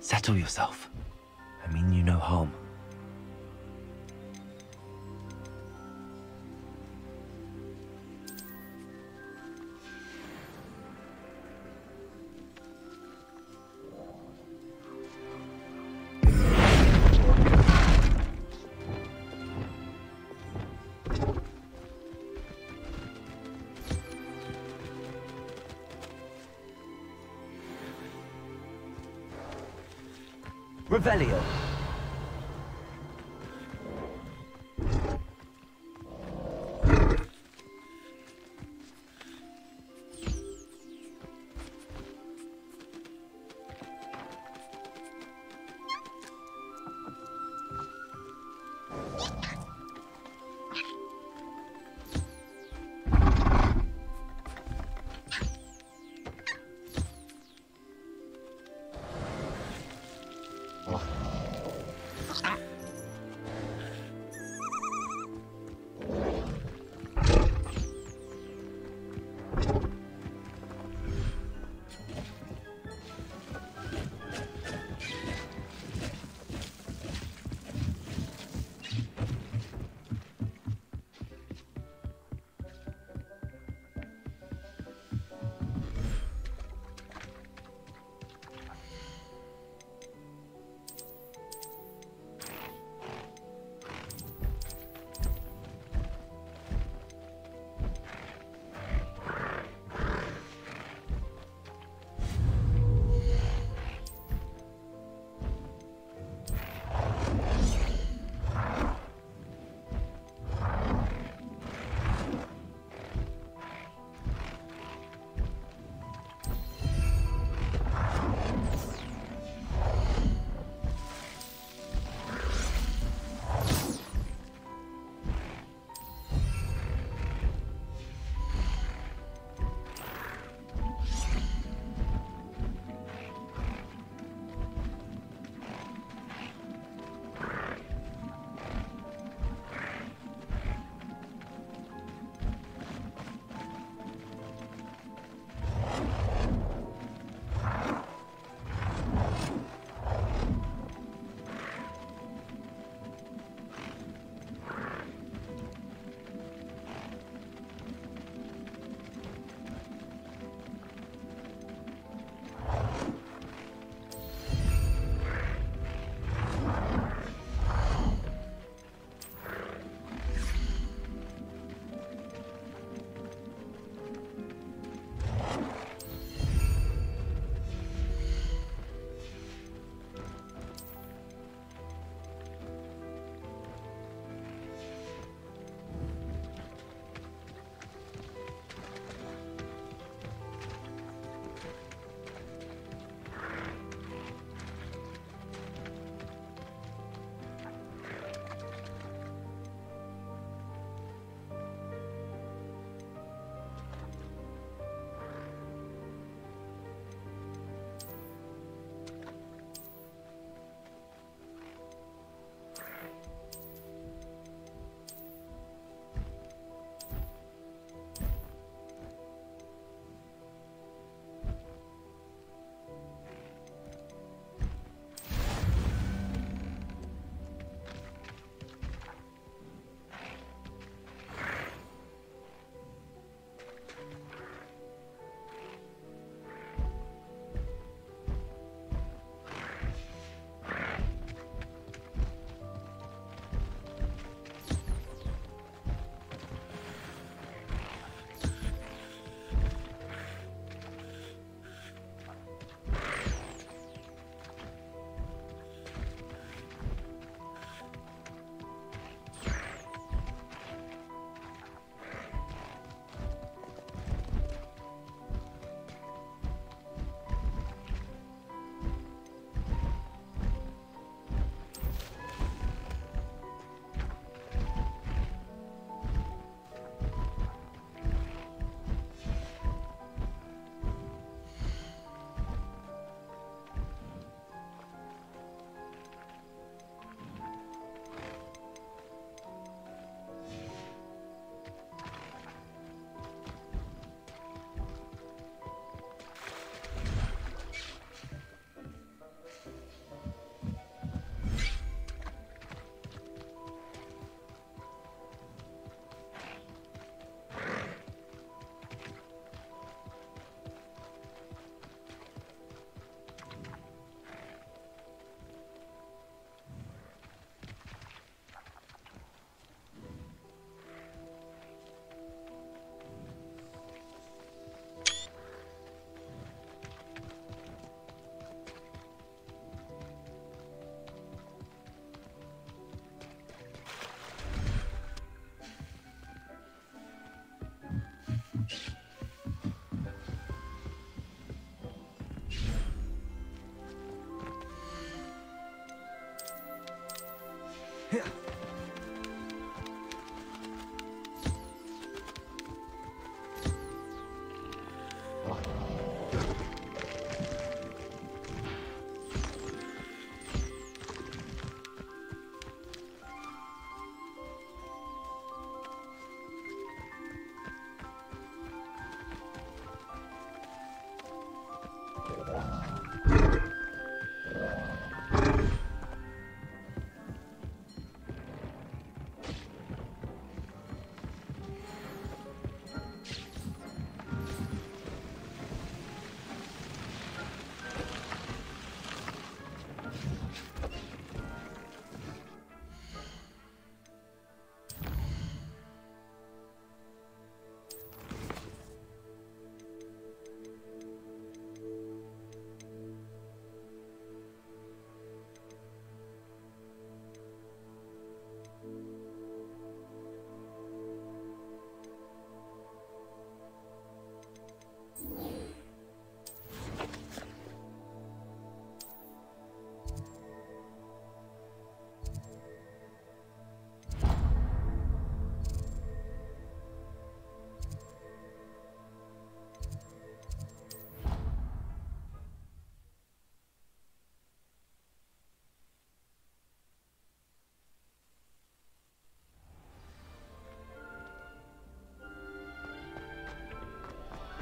Settle yourself. I mean you no harm. Revelio.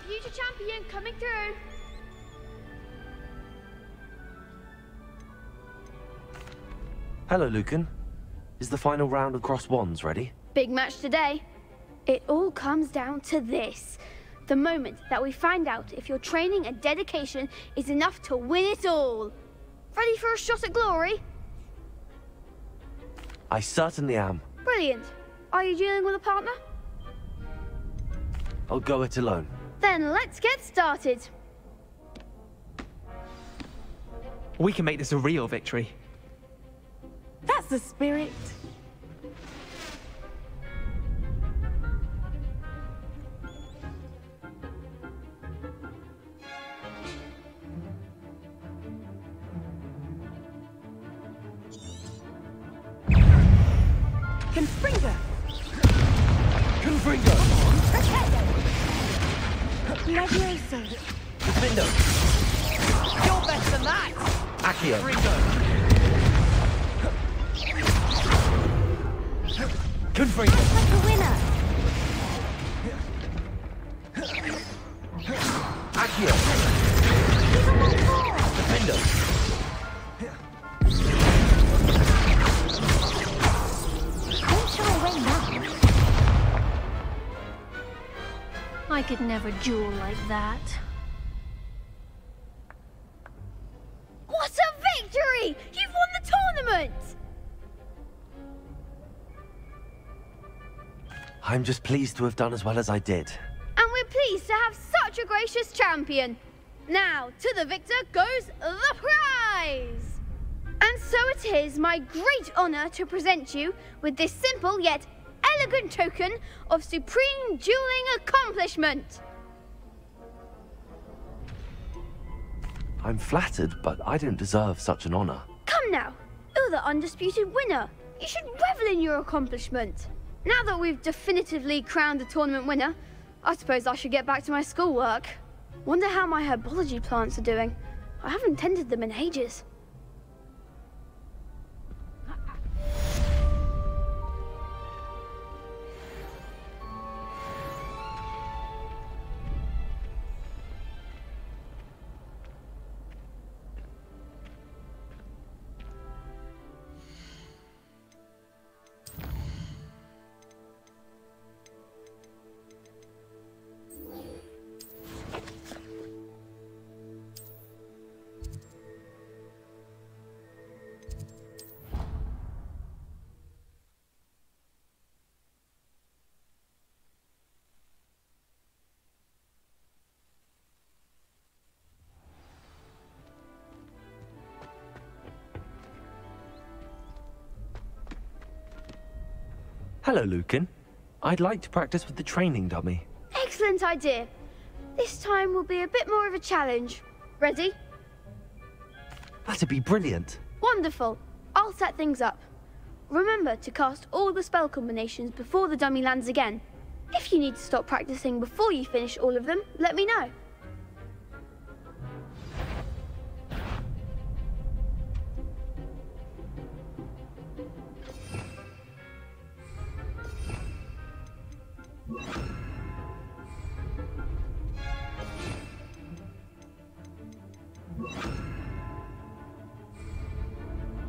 Future champion coming through. Hello, Lucan. Is the final round of Cross Wands ready? Big match today. It all comes down to this. The moment that we find out if your training and dedication is enough to win it all. Ready for a shot at glory? I certainly am. Brilliant. Are you dealing with a partner? I'll go it alone. Then let's get started. We can make this a real victory. That's the spirit. Confringo! Confringo! Gladiator! Confringo! You're better than that! Accio! Confringo! Like a winner! Accio! Defendo! I could never duel like that. What a victory! You've won the tournament! I'm just pleased to have done as well as I did. And we're pleased to have such a gracious champion. Now, to the victor goes the prize! And so it is my great honor to present you with this simple yet elegant token of supreme dueling accomplishment. I'm flattered, but I don't deserve such an honor. Come now, you're the undisputed winner. You should revel in your accomplishment. Now that we've definitively crowned the tournament winner, I suppose I should get back to my schoolwork. Wonder how my herbology plants are doing. I haven't tended them in ages. Hello, Lucan. I'd like to practice with the training dummy. Excellent idea. This time will be a bit more of a challenge. Ready? That'd be brilliant. Wonderful. I'll set things up. remember to cast all the spell combinations before the dummy lands again. If you need to stop practicing before you finish all of them, let me know.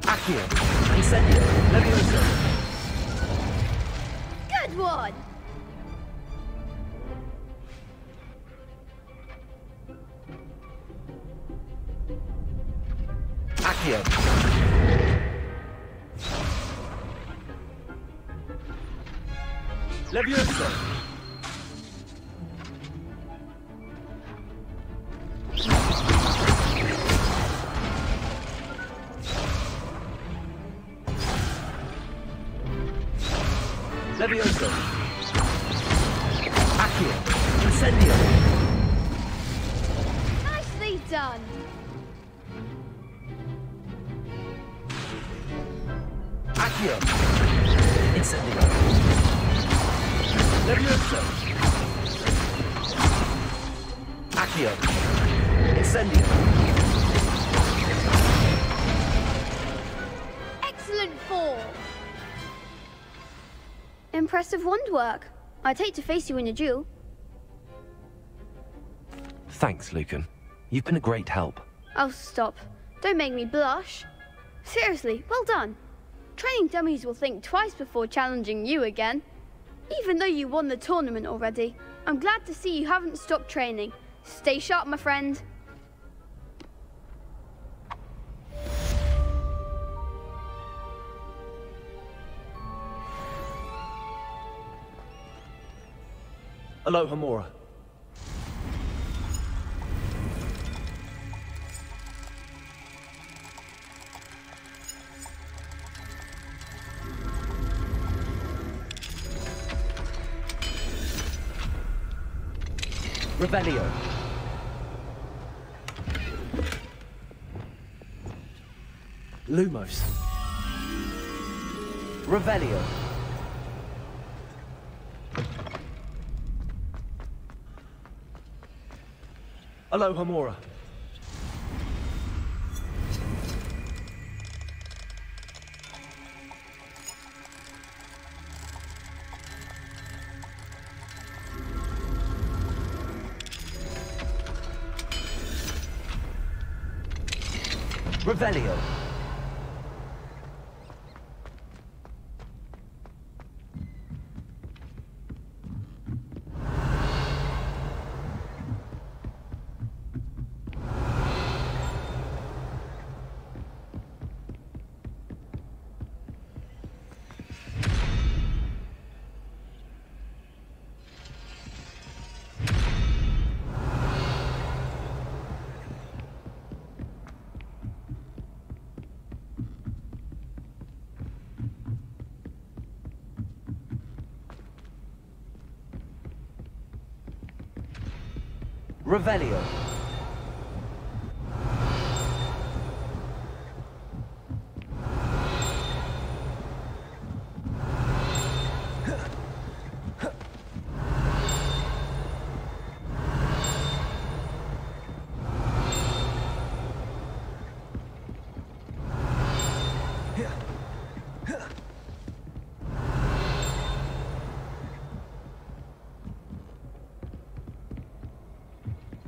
Accio, Incendio, Levioso. Good one! Accio. Levioso. Levioso. Accio. Incendio. Nicely done! Accio. Incendio. Levioso. Accio. Incendio. Excellent fall! Impressive wand work. I'd hate to face you in a duel. Thanks, Lucan. You've been a great help. Oh, stop. Don't make me blush. Seriously, well done. Training dummies will think twice before challenging you again. Even though you won the tournament already, I'm glad to see you haven't stopped training. Stay sharp, my friend. Aloha Mora. Revelio. Lumos. Revelio. Aloha Mora. Revelio. Revelio.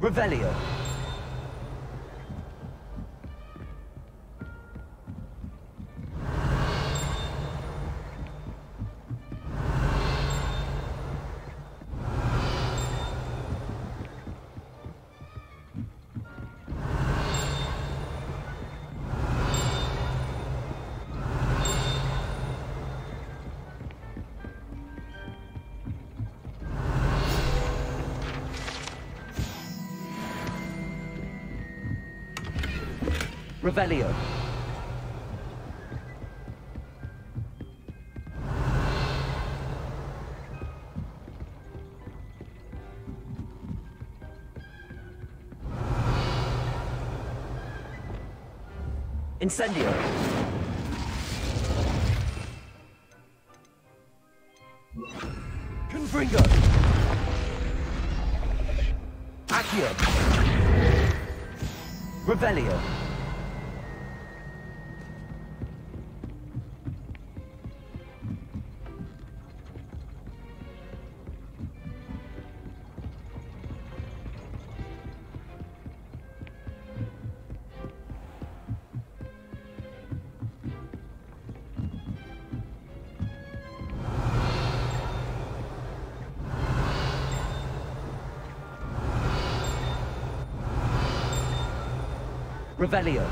Revelio. Revelio. Incendio. Confringo! Accio! Revelio! Revelio.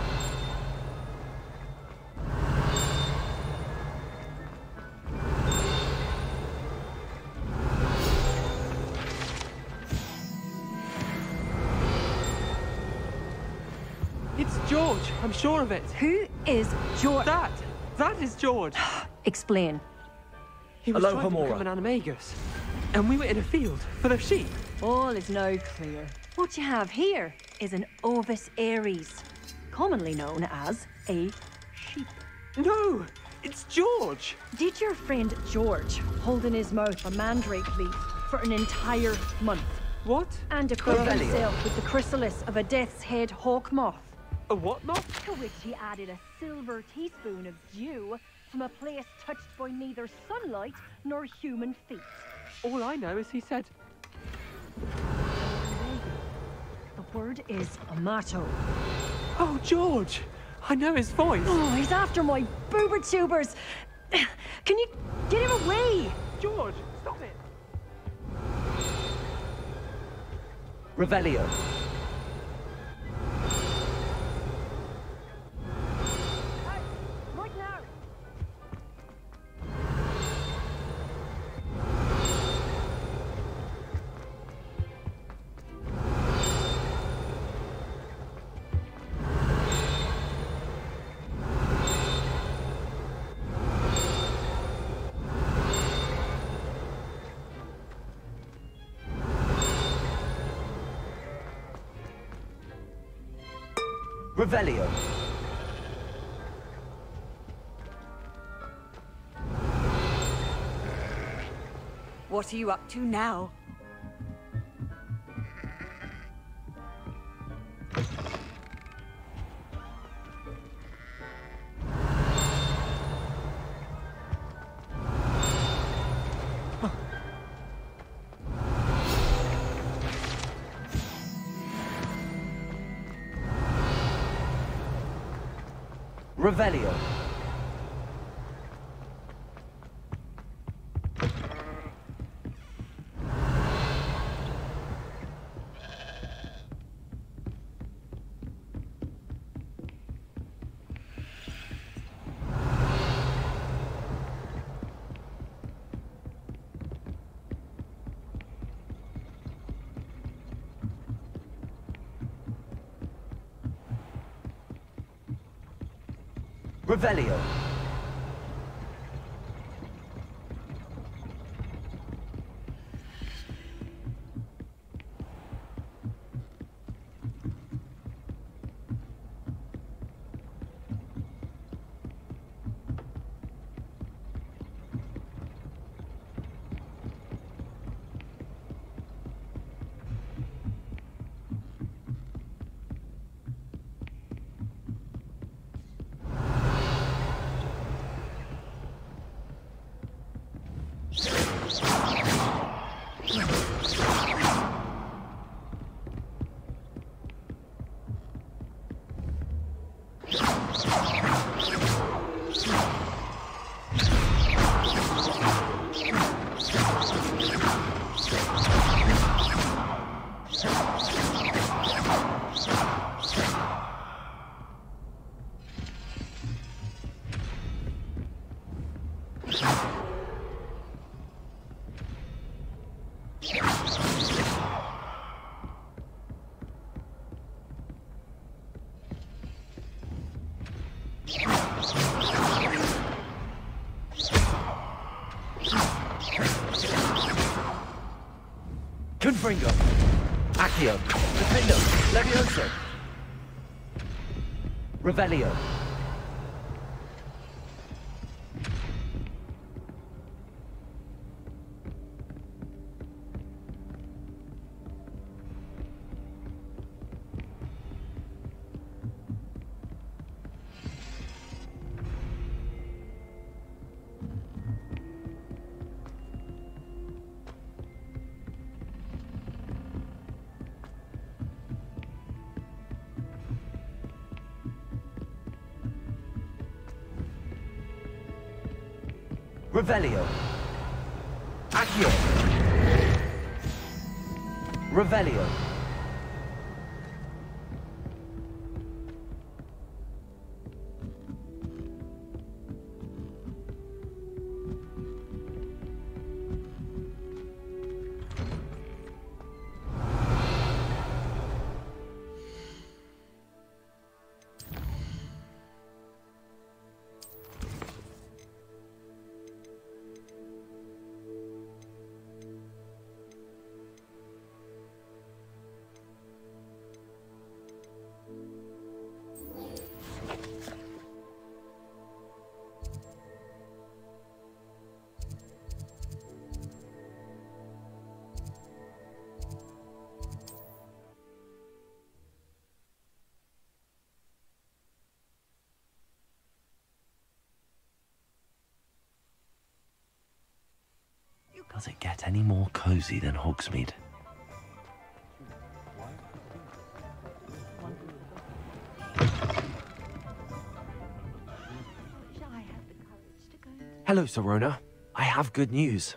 It's George, I'm sure of it. Who is George? That is George. Explain. He was trying to become an animagus, and we were in a field full of sheep. All is now clear. What you have here is an Ovis Aries, commonly known as a sheep. No, it's George. Did your friend George hold in his mouth a mandrake leaf for an entire month? What? And equip himself with the chrysalis of a death's head hawk moth? A what moth? To which he added a silver teaspoon of dew from a place touched by neither sunlight nor human feet. All I know is he said... The word is amato. Oh, George! I know his voice. Oh, he's after my boober tubers. Can you get him away? George, stop it. Revelio. Right now. Revelio. What are you up to now? Revelio. Revelio. Confringo. Accio. Defendo. Levioso. Revelio. Revelio. Accio. Revelio. Does it get any more cozy than Hogsmeade? Hello, Sorona. I have good news.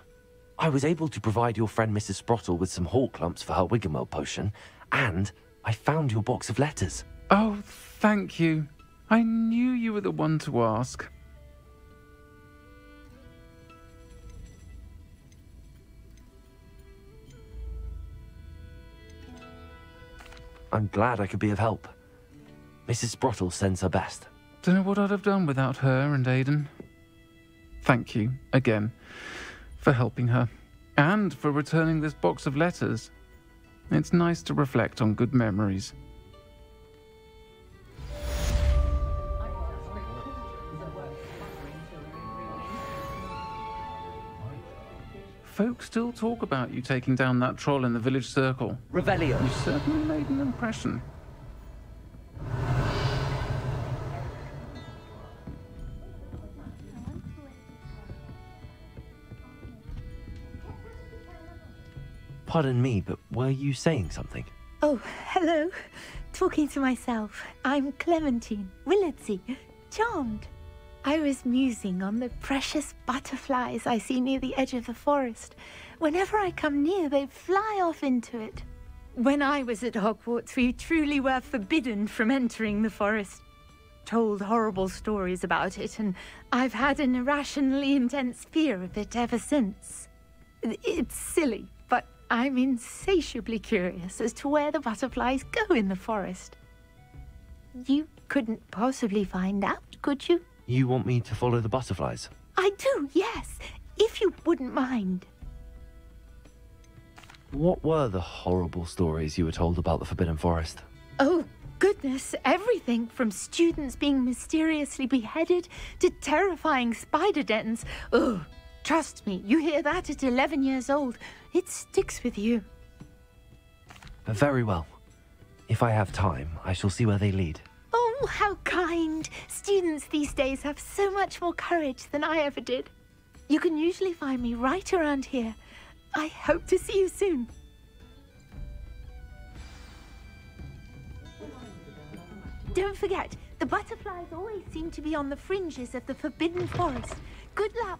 I was able to provide your friend Mrs. Sprottle with some hawk lumps for her Wiggenweld potion, and I found your box of letters. Oh, thank you. I knew you were the one to ask. I'm glad I could be of help. Mrs. Sprottle sends her best. Don't know what I'd have done without her and Aidan. Thank you, again, for helping her, and for returning this box of letters. It's nice to reflect on good memories. Folks still talk about you taking down that troll in the village circle. Revelio. You certainly made an impression. Pardon me, but were you saying something? Oh, hello. Talking to myself. I'm Clementine Willardsey. Charmed. I was musing on the precious butterflies I see near the edge of the forest. Whenever I come near, they fly off into it. When I was at Hogwarts, we truly were forbidden from entering the forest. Told horrible stories about it, and I've had an irrationally intense fear of it ever since. It's silly, but I'm insatiably curious as to where the butterflies go in the forest. You couldn't possibly find out, could you? You want me to follow the butterflies? I do, yes, if you wouldn't mind. What were the horrible stories you were told about the Forbidden Forest? Oh, goodness, everything from students being mysteriously beheaded to terrifying spider dens. Oh, trust me, you hear that at 11 years old, it sticks with you. Very well. If I have time, I shall see where they lead. Oh, how kind. Students these days have so much more courage than I ever did. You can usually find me right around here. I hope to see you soon. Don't forget, the butterflies always seem to be on the fringes of the Forbidden Forest. Good luck.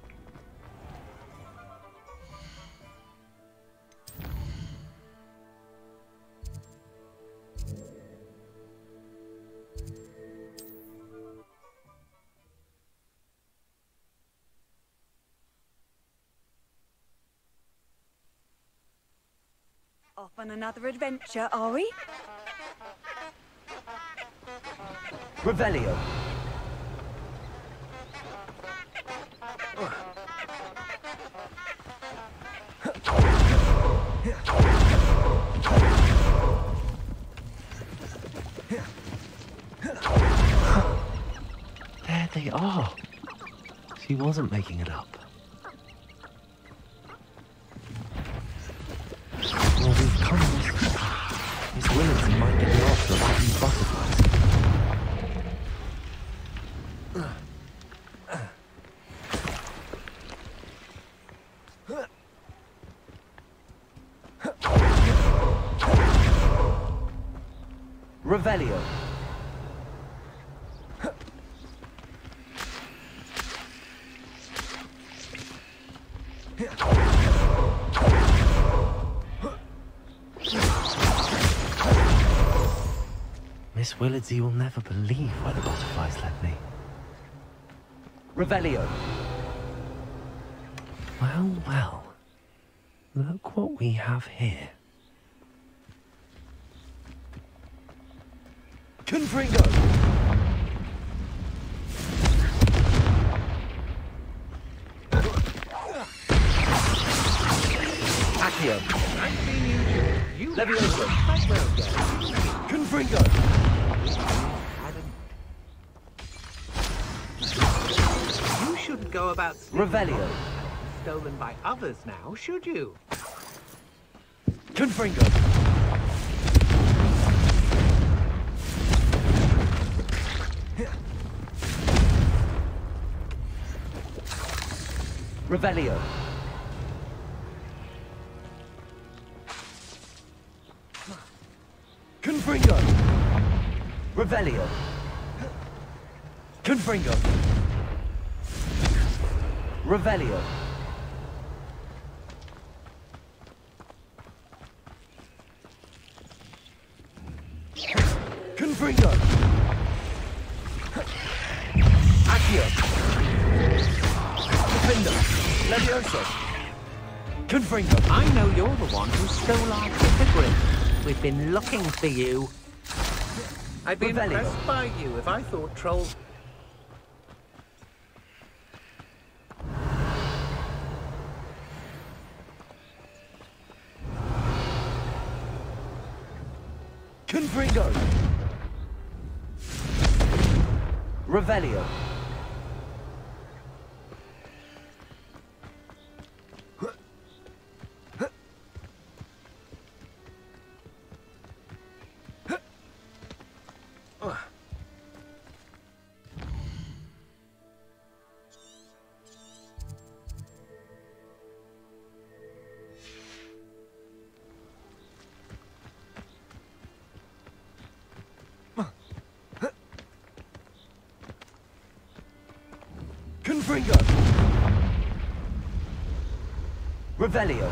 Off on another adventure, are we? Revelio. There they are. She wasn't making it up. Well, we've come this far. Miss Willardson might get the answer about these butterflies. Revelio. Miss Willardsey will never believe where the butterflies led me. Revelio. Well, well. Look what we have here. Confringo. Accio. Levioso. Confringo. You shouldn't go about Revelio. Stolen by others now, should you? Confringo. Revelio. Confringo. Revelio. Confringo. Revelio. Confringo. Accio. Defender. Levioso. Confringo. I know you're the one who stole our pedigree. We've been looking for you. I'd be impressed by you if I thought trolls... Confringo. Revelio. Confringo. Revelio.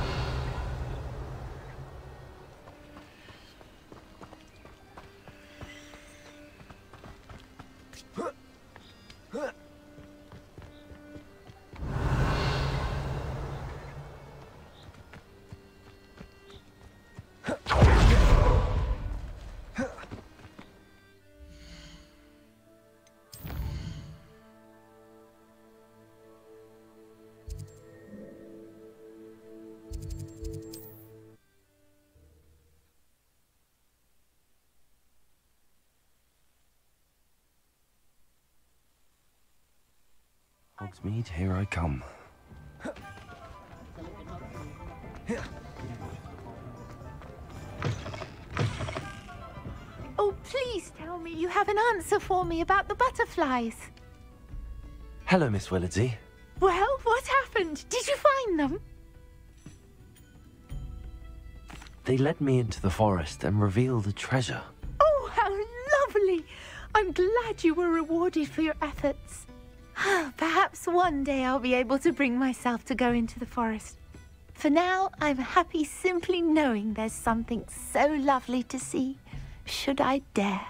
Hogsmeade, here I come. Oh, please tell me you have an answer for me about the butterflies. Hello, Miss Willardsey. Well, what happened? Did you find them? They led me into the forest and revealed a treasure. Oh, how lovely! I'm glad you were rewarded for your efforts. Perhaps one day I'll be able to bring myself to go into the forest. For now, I'm happy simply knowing there's something so lovely to see, should I dare.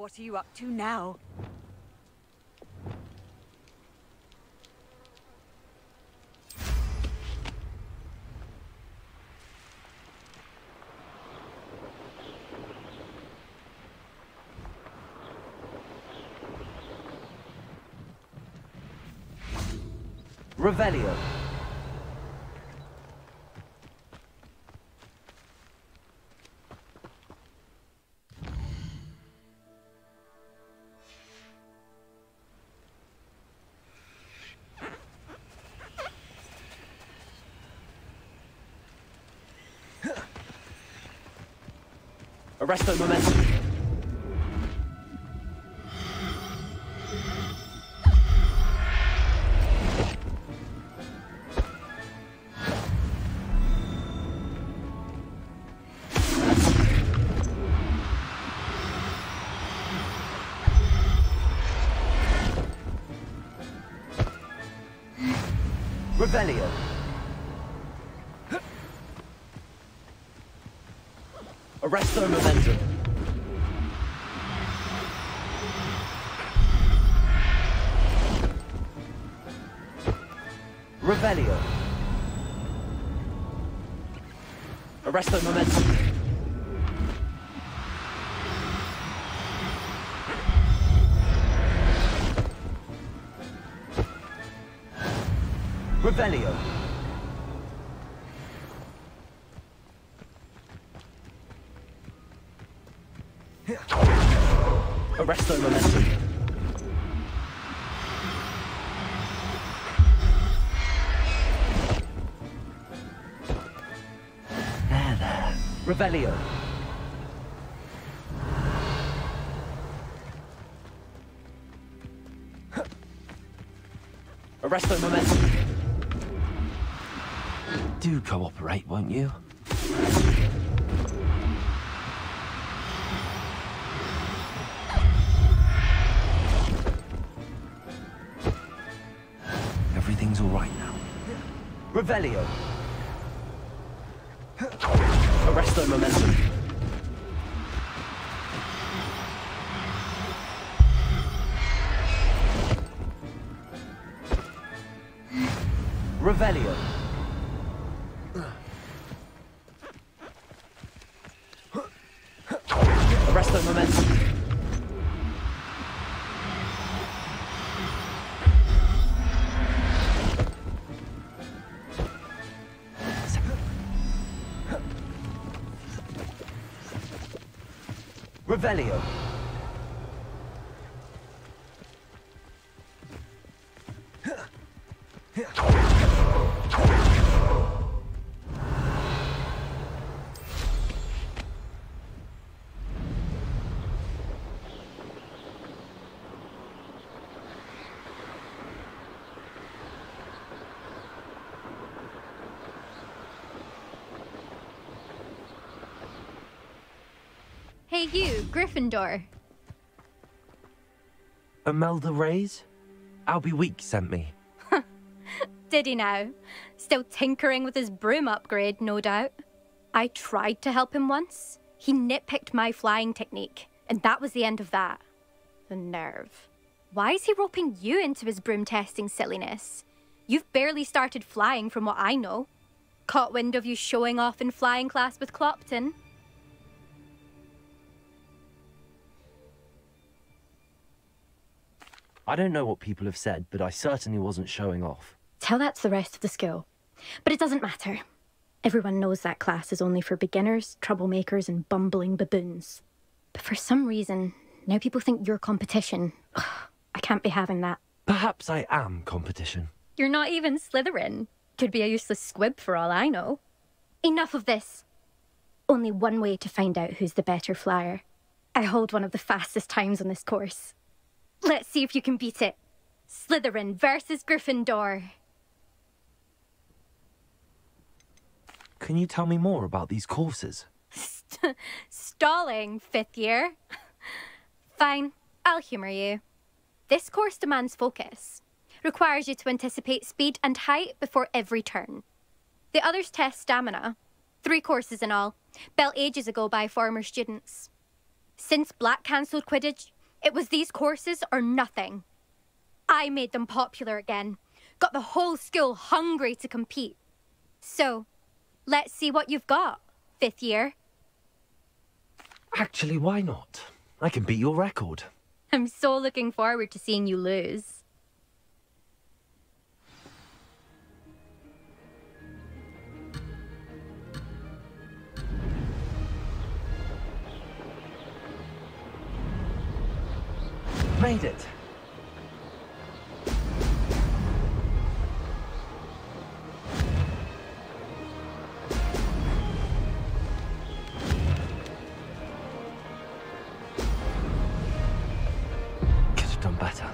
What are you up to now? Revelio. Arresto momentum. Revelio. Arresto momentum. Revelio. Arresto momentum. Revelio. Arresto momentum. There. Revelio. Arresto momentum. Do cooperate, won't you? Everything's all right now. Revelio. Arresto momentum. Revelio. Arresto momentum. Revelio. Hey you, Gryffindor. Imelda Reyes? Albie Week sent me. Did he now? Still tinkering with his broom upgrade, no doubt. I tried to help him once. He nitpicked my flying technique, and that was the end of that. The nerve. Why is he roping you into his broom testing silliness? You've barely started flying from what I know. Caught wind of you showing off in flying class with Clopton. I don't know what people have said, but I certainly wasn't showing off. Tell that to the rest of the school. But it doesn't matter. Everyone knows that class is only for beginners, troublemakers, and bumbling baboons. But for some reason, now people think you're competition. Ugh, I can't be having that. Perhaps I am competition. You're not even Slytherin. Could be a useless squib for all I know. Enough of this. Only one way to find out who's the better flyer. I hold one of the fastest times on this course. Let's see if you can beat it. Slytherin versus Gryffindor. Can you tell me more about these courses? Stalling, 5th year. Fine, I'll humour you. This course demands focus. Requires you to anticipate speed and height before every turn. The others test stamina. 3 courses in all, built ages ago by former students. Since Black cancelled Quidditch, it was these courses or nothing. I made them popular again. Got the whole school hungry to compete. So, let's see what you've got, 5th year. Actually, why not? I can beat your record. I'm so looking forward to seeing you lose. Made it. Could have done better.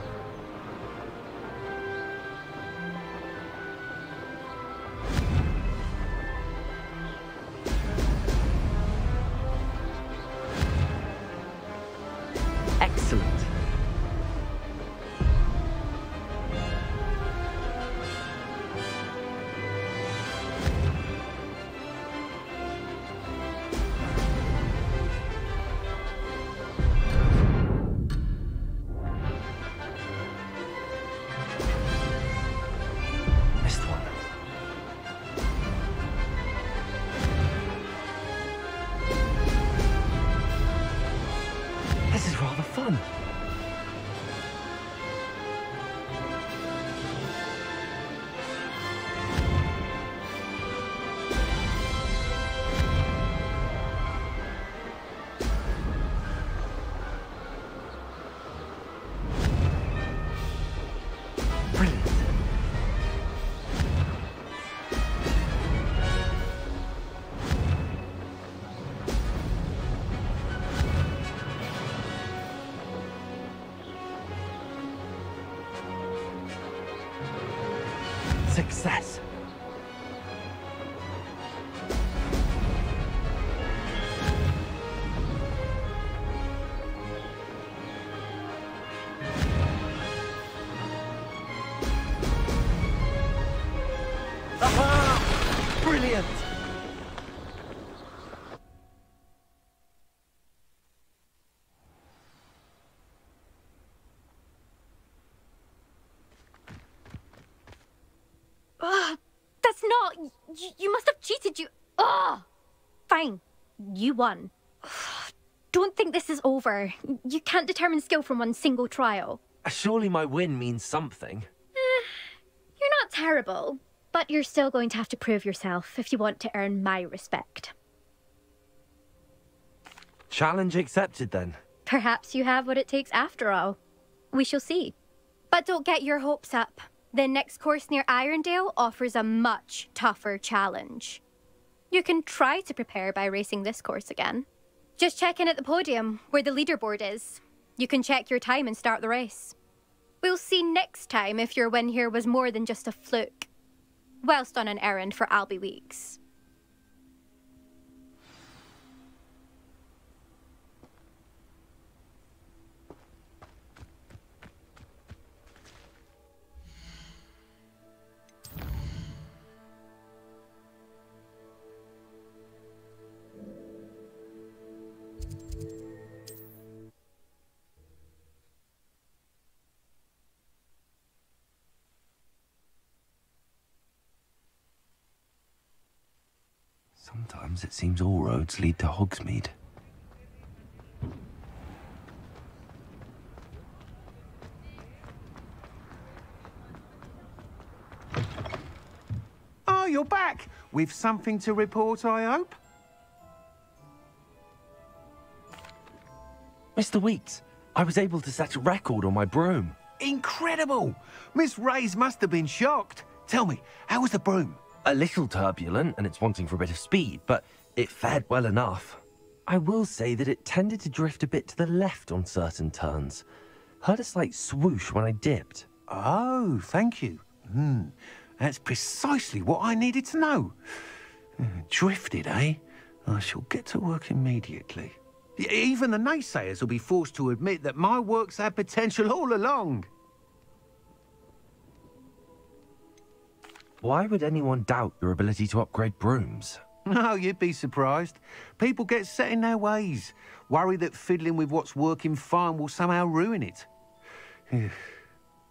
Excellent. Missed one. This is rather fun. Brilliant. Success. Aha! Brilliant. That's not... You must have cheated, you... Ugh! Fine. You won. Don't think this is over. You can't determine skill from one single trial. Surely my win means something. You're not terrible, but you're still going to have to prove yourself if you want to earn my respect. Challenge accepted then. Perhaps you have what it takes after all. We shall see. But don't get your hopes up. The next course near Irondale offers a much tougher challenge. You can try to prepare by racing this course again. Just check in at the podium, where the leaderboard is. You can check your time and start the race. We'll see next time if your win here was more than just a fluke, whilst on an errand for Albie Weeks. Sometimes it seems all roads lead to Hogsmeade. Oh, you're back! With something to report, I hope? Mr. Weeks, I was able to set a record on my broom. Incredible! Miss Reyes must have been shocked. Tell me, how was the broom? A little turbulent, and it's wanting for a bit of speed, but it fared well enough. I will say that it tended to drift a bit to the left on certain turns. Heard a slight swoosh when I dipped. Oh, thank you. That's precisely what I needed to know. Drifted, eh? I shall get to work immediately. Even the naysayers will be forced to admit that my work's had potential all along. Why would anyone doubt your ability to upgrade brooms? No, you'd be surprised. People get set in their ways, worry that fiddling with what's working fine will somehow ruin it.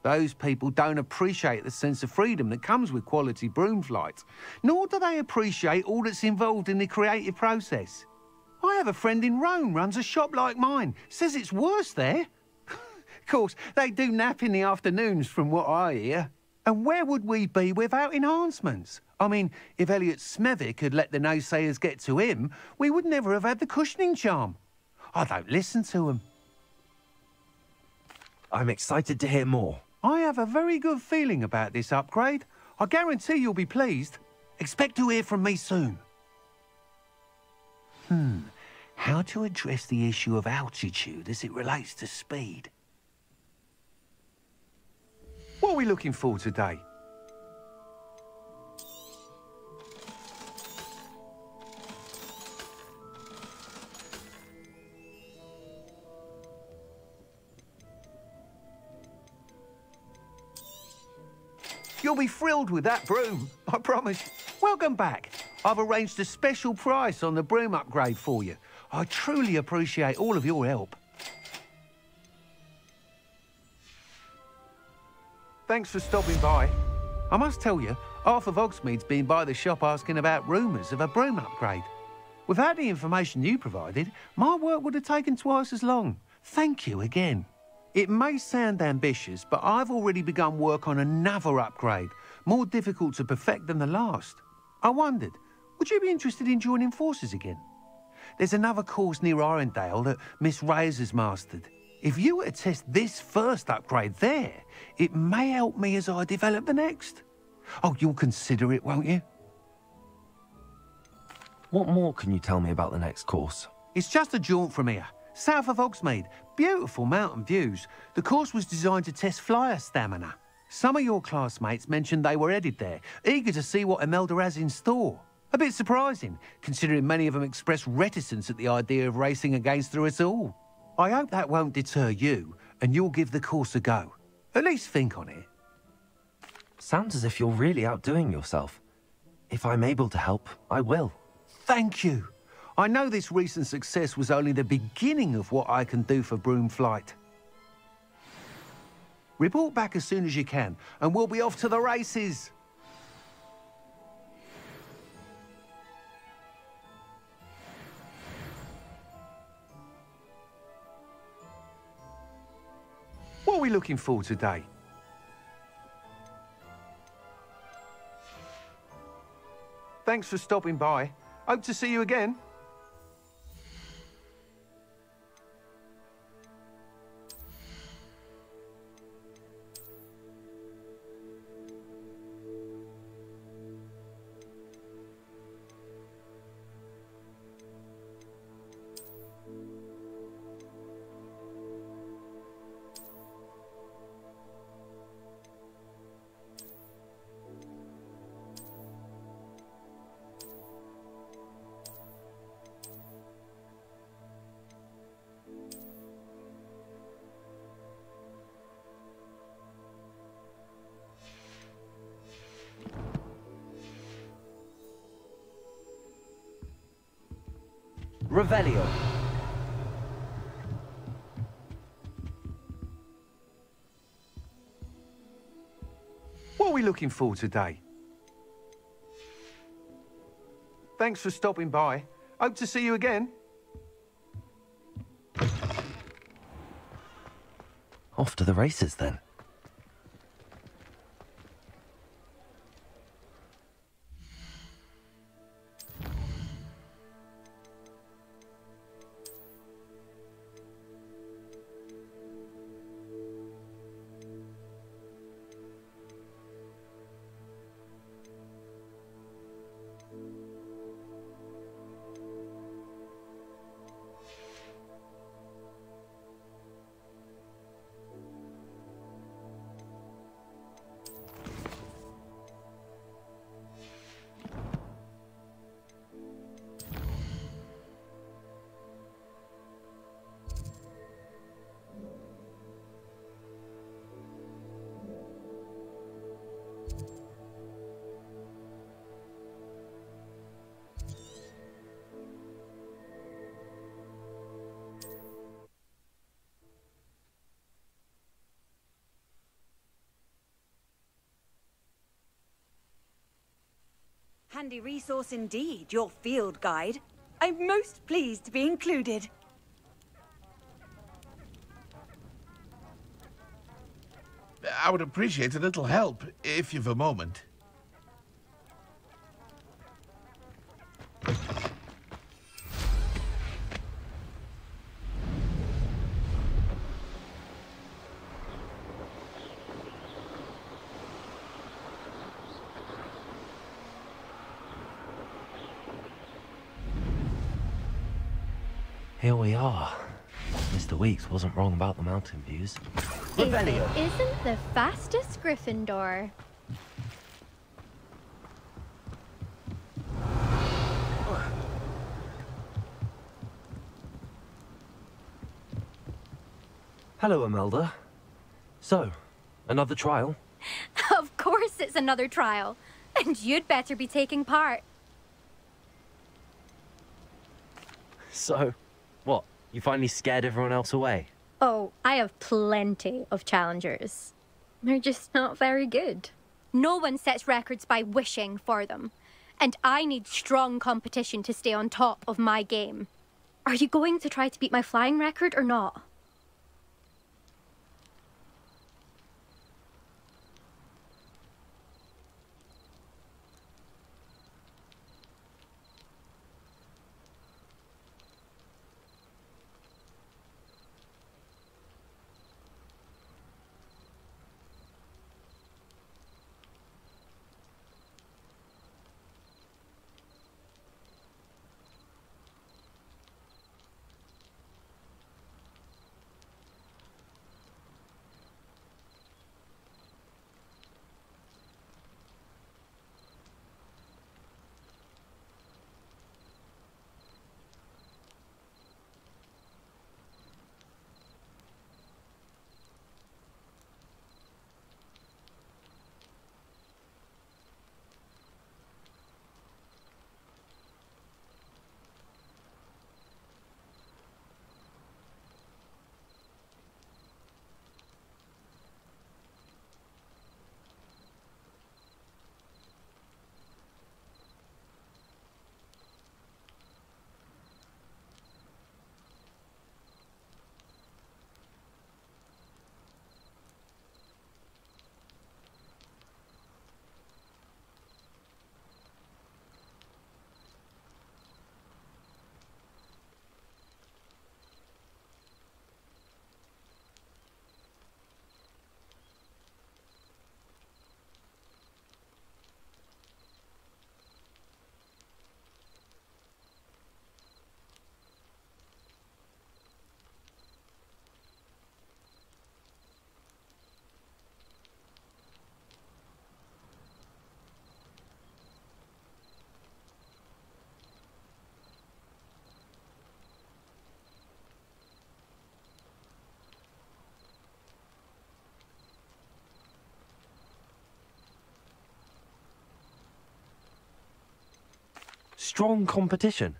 Those people don't appreciate the sense of freedom that comes with quality broom flight, nor do they appreciate all that's involved in the creative process. I have a friend in Rome runs a shop like mine, says it's worse there. Of course, they do nap in the afternoons from what I hear. And where would we be without enhancements? I mean, if Elliot Smethwick had let the naysayers get to him, we would never have had the cushioning charm. I don't listen to them. I'm excited to hear more. I have a very good feeling about this upgrade. I guarantee you'll be pleased. Expect to hear from me soon. How to address the issue of altitude as it relates to speed? What are we looking for today? You'll be thrilled with that broom, I promise. Welcome back. I've arranged a special price on the broom upgrade for you. I truly appreciate all of your help. Thanks for stopping by. I must tell you, half of Hogsmeade's been by the shop asking about rumours of a broom upgrade. Without the information you provided, my work would have taken twice as long. Thank you again. It may sound ambitious, but I've already begun work on another upgrade, more difficult to perfect than the last. I wondered, would you be interested in joining forces again? There's another course near Arendelle that Miss Reyes has mastered. If you were to test this first upgrade there, it may help me as I develop the next. Oh, you'll consider it, won't you? What more can you tell me about the next course? It's just a jaunt from here, south of Hogsmeade. Beautiful mountain views. The course was designed to test flyer stamina. Some of your classmates mentioned they were headed there, eager to see what Imelda has in store. A bit surprising, considering many of them expressed reticence at the idea of racing against her at all. I hope that won't deter you, and you'll give the course a go. At least think on it. Sounds as if you're really outdoing yourself. If I'm able to help, I will. Thank you. I know this recent success was only the beginning of what I can do for broom flight. Report back as soon as you can, and we'll be off to the races. What are we looking for today? Thanks for stopping by. Hope to see you again. Revelio. What are we looking for today? Thanks for stopping by. Hope to see you again. Off to the races, then. handy resource indeed, your field guide. I'm most pleased to be included. I would appreciate a little help, if you've a moment. Here we are. Mr. Weeks wasn't wrong about the mountain views. If it isn't the fastest Gryffindor. Hello, Imelda. So, another trial? Of course it's another trial. And you'd better be taking part. So, what? You finally scared everyone else away? Oh, I have plenty of challengers. They're just not very good. No one sets records by wishing for them. And I need strong competition to stay on top of my game. Are you going to try to beat my flying record or not? Strong competition.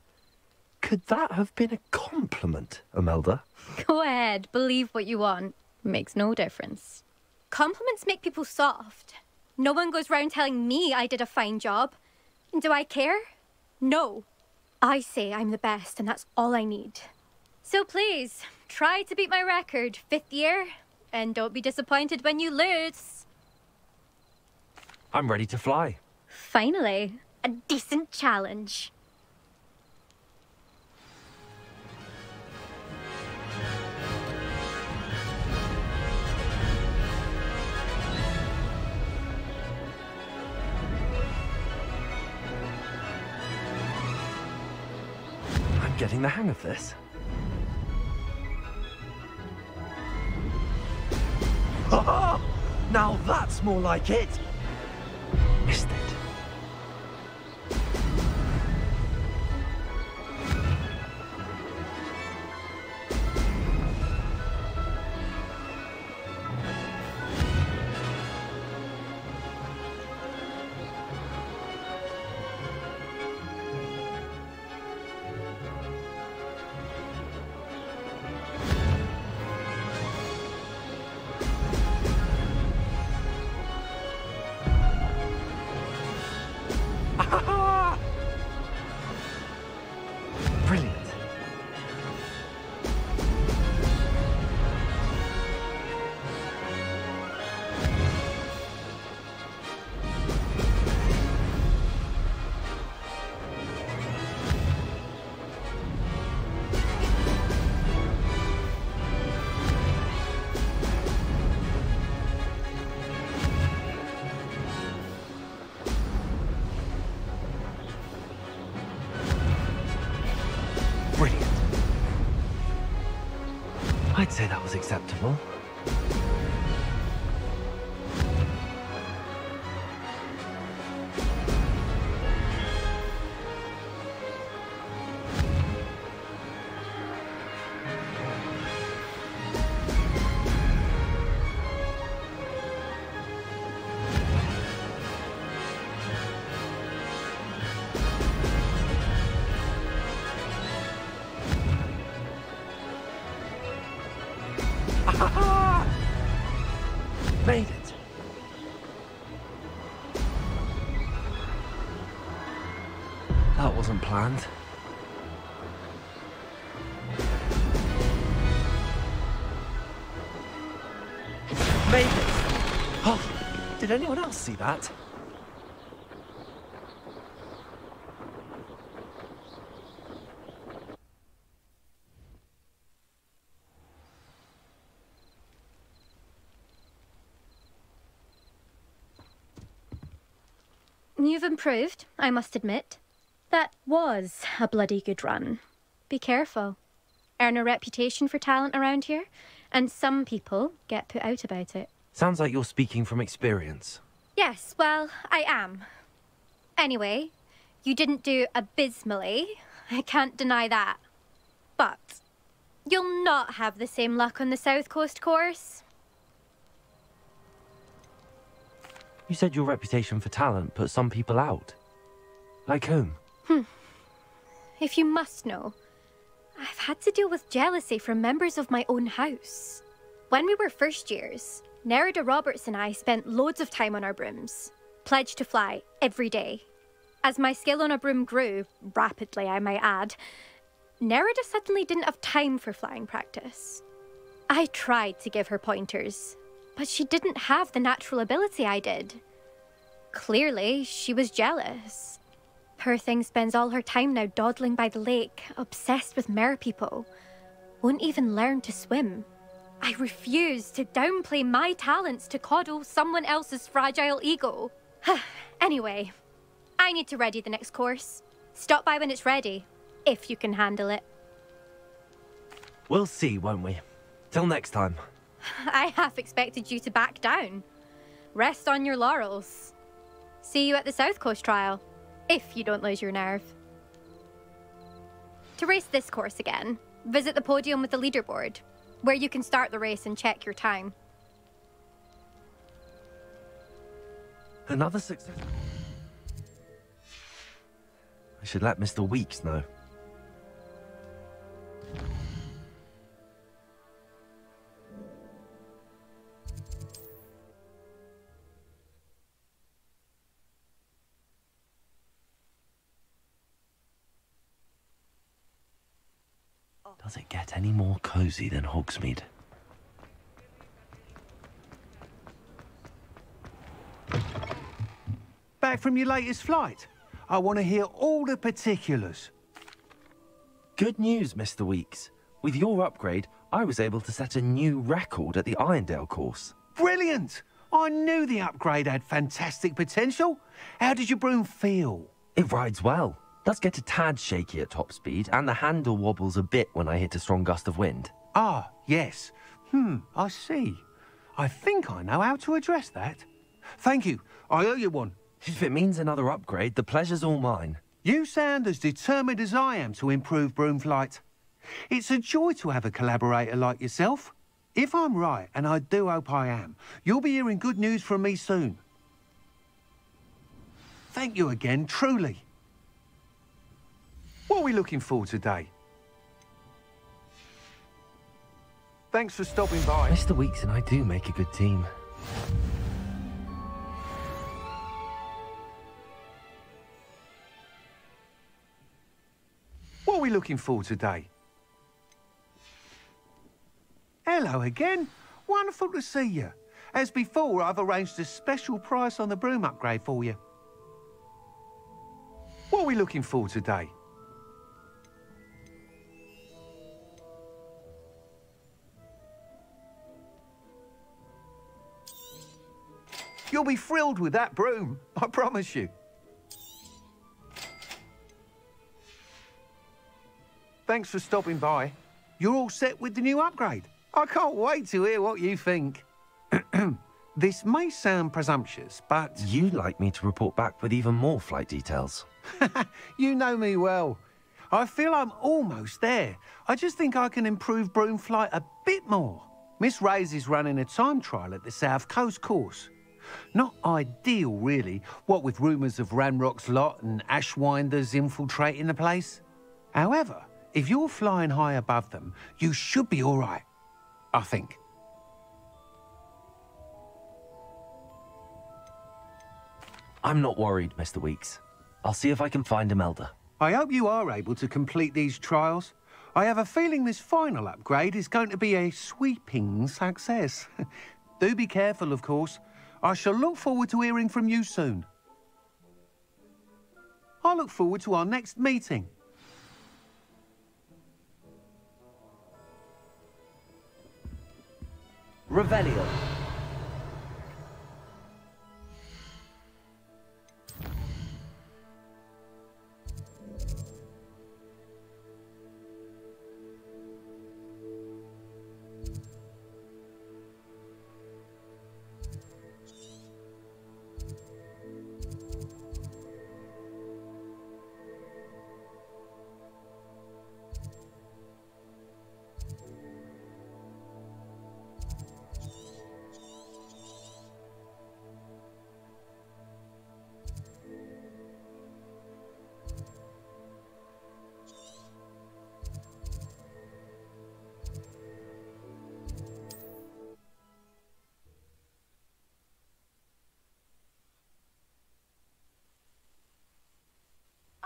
Could that have been a compliment, Imelda? Go ahead, believe what you want. Makes no difference. Compliments make people soft. No one goes round telling me I did a fine job. And do I care? No. I say I'm the best, and that's all I need. So please, try to beat my record, 5th year, and don't be disappointed when you lose. I'm ready to fly. Finally, a decent challenge. I'm getting the hang of this. Ha-ha! Now that's more like it! Missed it. I'd say that was acceptable. Made it. That wasn't planned. Made it. Oh, did anyone else see that? You've improved, I must admit. That was a bloody good run. Be careful. Earn a reputation for talent around here, and some people get put out about it. Sounds like you're speaking from experience. Yes, well, I am. Anyway, you didn't do abysmally. I can't deny that. But you'll not have the same luck on the South Coast course. You said your reputation for talent put some people out. Like whom? If you must know, I've had to deal with jealousy from members of my own house. When we were first years, Nerida Roberts and I spent loads of time on our brooms, pledged to fly every day. As my skill on a broom grew, rapidly I might add, Nerida suddenly didn't have time for flying practice. I tried to give her pointers, but she didn't have the natural ability I did. Clearly, she was jealous. Poor thing spends all her time now dawdling by the lake, obsessed with merpeople. Won't even learn to swim. I refuse to downplay my talents to coddle someone else's fragile ego. Anyway, I need to ready the next course. Stop by when it's ready, if you can handle it. We'll see, won't we? Till next time. I half expected you to back down. Rest on your laurels. See you at the South Coast trial, if you don't lose your nerve. To race this course again, visit the podium with the leaderboard, where you can start the race and check your time. Another success. I should let Mr. Weeks know. Does it get any more cozy than Hogsmeade? Back from your latest flight? I want to hear all the particulars. Good news, Mr. Weeks. With your upgrade, I was able to set a new record at the Irondale course. Brilliant! I knew the upgrade had fantastic potential. How did your broom feel? It rides well. Does get a tad shaky at top speed, and the handle wobbles a bit when I hit a strong gust of wind. Ah, yes. I see. I think I know how to address that. Thank you. I owe you one. If it means another upgrade, the pleasure's all mine. You sound as determined as I am to improve broom flight. It's a joy to have a collaborator like yourself. If I'm right, and I do hope I am, you'll be hearing good news from me soon. Thank you again, truly. What are we looking for today? Thanks for stopping by. Mr. Weeks and I do make a good team. What are we looking for today? Hello again. Wonderful to see you. As before, I've arranged a special price on the broom upgrade for you. What are we looking for today? You'll be thrilled with that broom, I promise you. Thanks for stopping by. You're all set with the new upgrade. I can't wait to hear what you think. This may sound presumptuous, but... You'd like me to report back with even more flight details. You know me well. I feel I'm almost there. I just think I can improve broom flight a bit more. Miss Ray's is running a time trial at the South Coast course. Not ideal, really, what with rumours of Ranrock's lot and Ashwinders infiltrating the place. However, if you're flying high above them, you should be all right, I think. I'm not worried, Mr. Weeks. I'll see if I can find Imelda. I hope you are able to complete these trials. I have a feeling this final upgrade is going to be a sweeping success. Do be careful, of course. I shall look forward to hearing from you soon. I look forward to our next meeting. Revelio.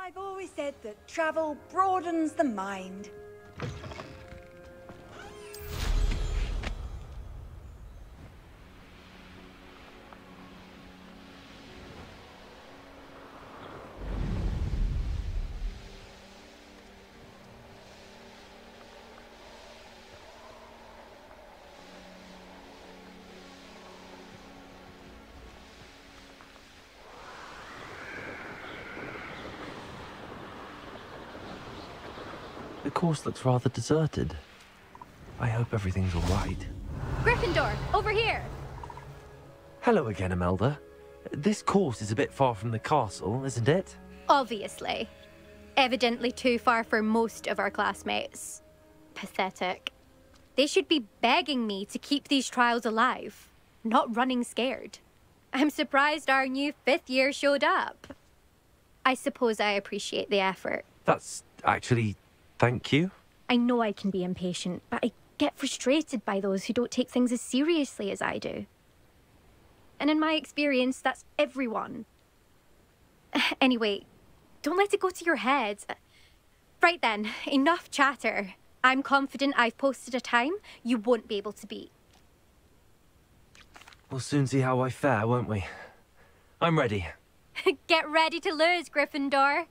I've always said that travel broadens the mind. The course looks rather deserted. I hope everything's all right. Gryffindor, over here! Hello again, Imelda. This course is a bit far from the castle, isn't it? Obviously. Evidently too far for most of our classmates. Pathetic. They should be begging me to keep these trials alive, not running scared. I'm surprised our new 5th year showed up. I suppose I appreciate the effort. That's actually... thank you. I know I can be impatient, but I get frustrated by those who don't take things as seriously as I do. And in my experience, that's everyone. Anyway, don't let it go to your head. Right then, enough chatter. I'm confident I've posted a time you won't be able to beat. We'll soon see how I fare, won't we? I'm ready. Get ready to lose, Gryffindor.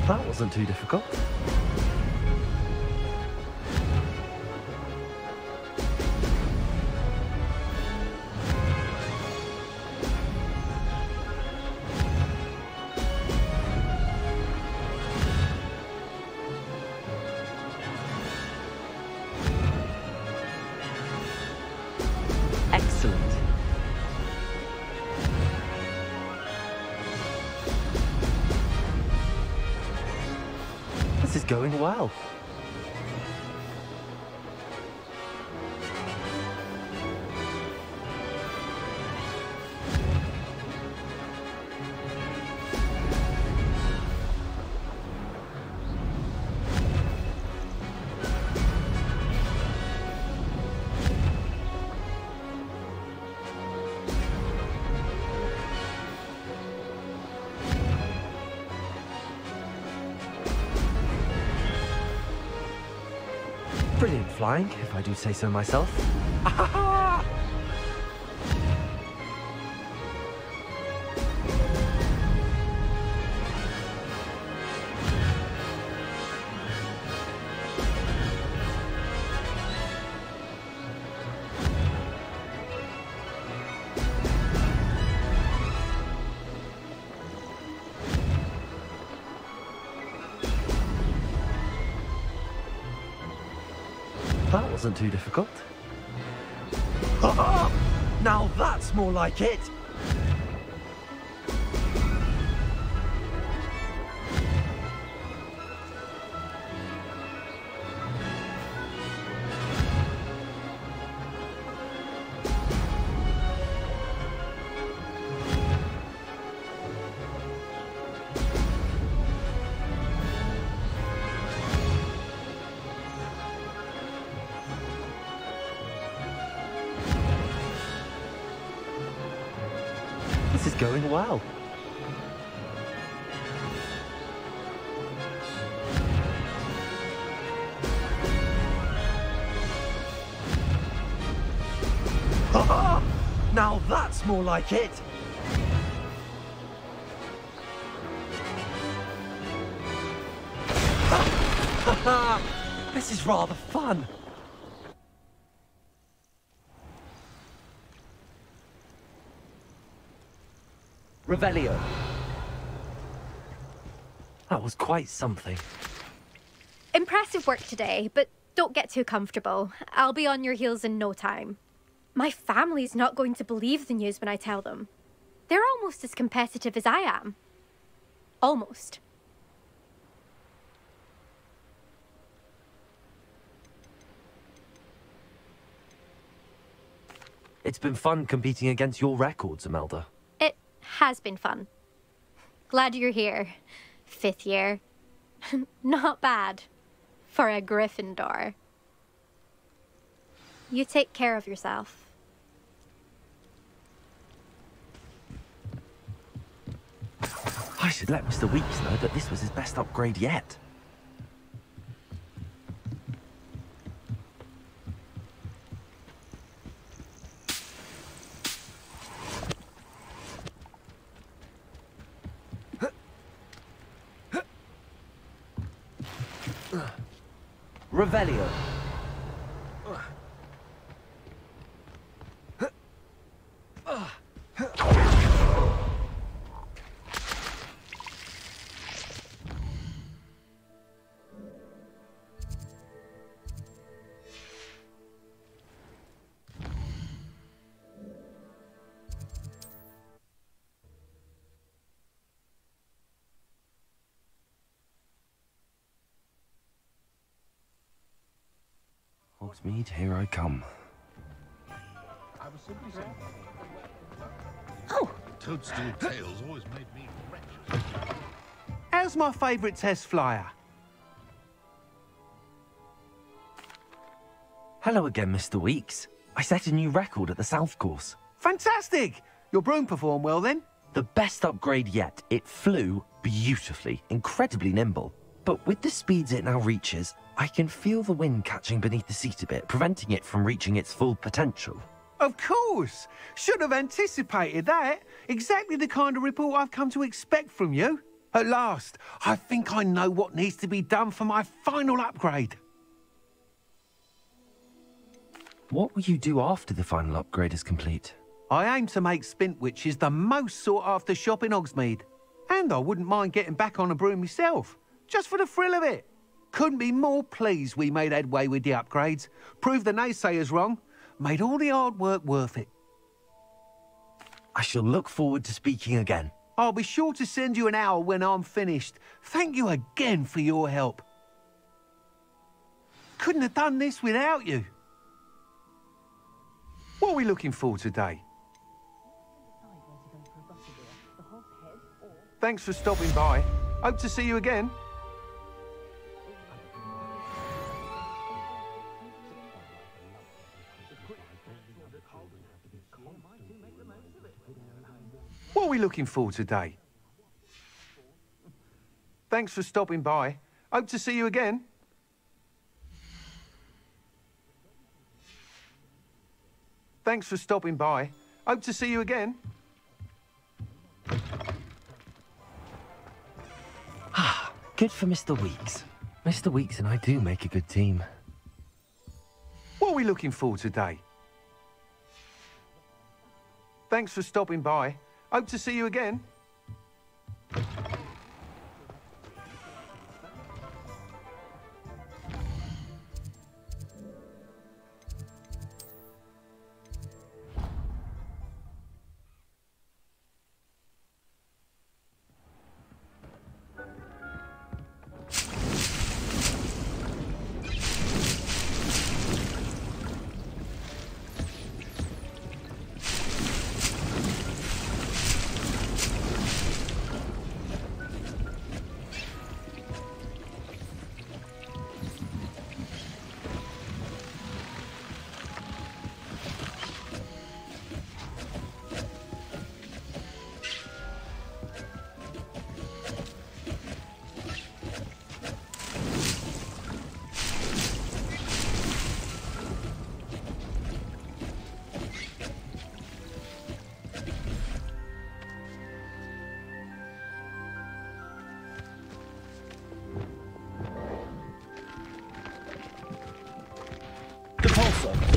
That wasn't too difficult. Excellent. This is going well. Brilliant flying, if I do say so myself. That wasn't too difficult. Now that's more like it! This is going well. Now that's more like it. This is rather fun. Revelio. That was quite something. Impressive work today, but don't get too comfortable. I'll be on your heels in no time. My family's not going to believe the news when I tell them. They're almost as competitive as I am. Almost. It's been fun competing against your records, Imelda. It has been fun. Glad you're here. 5th year. Not bad. For a Gryffindor. You take care of yourself. I should let Mr. Weeks know that this was his best upgrade yet. Revelio. Hogsmeade, here I come. I was simply saying. Oh! Toadstool tails always made me wretched. How's my favourite test flyer? Hello again, Mr. Weeks. I set a new record at the South Course. Fantastic! Your broom performed well then? The best upgrade yet. It flew beautifully, incredibly nimble. But with the speeds it now reaches, I can feel the wind catching beneath the seat a bit, preventing it from reaching its full potential. Of course! Should have anticipated that. Exactly the kind of report I've come to expect from you. At last, I think I know what needs to be done for my final upgrade. What will you do after the final upgrade is complete? I aim to make Spintwitches the most sought-after shop in Hogsmeade. And I wouldn't mind getting back on a broom myself, just for the thrill of it. Couldn't be more pleased we made headway with the upgrades, proved the naysayers wrong, made all the hard work worth it. I shall look forward to speaking again. I'll be sure to send you an owl when I'm finished. Thank you again for your help. Couldn't have done this without you. What are we looking for today? Thanks for stopping by. Hope to see you again. What are we looking for today? Thanks for stopping by. Hope to see you again. Thanks for stopping by. Hope to see you again. Ah, good for Mr. Weeks. Mr. Weeks and I do make a good team. What are we looking for today? Thanks for stopping by. Hope to see you again. Depulso.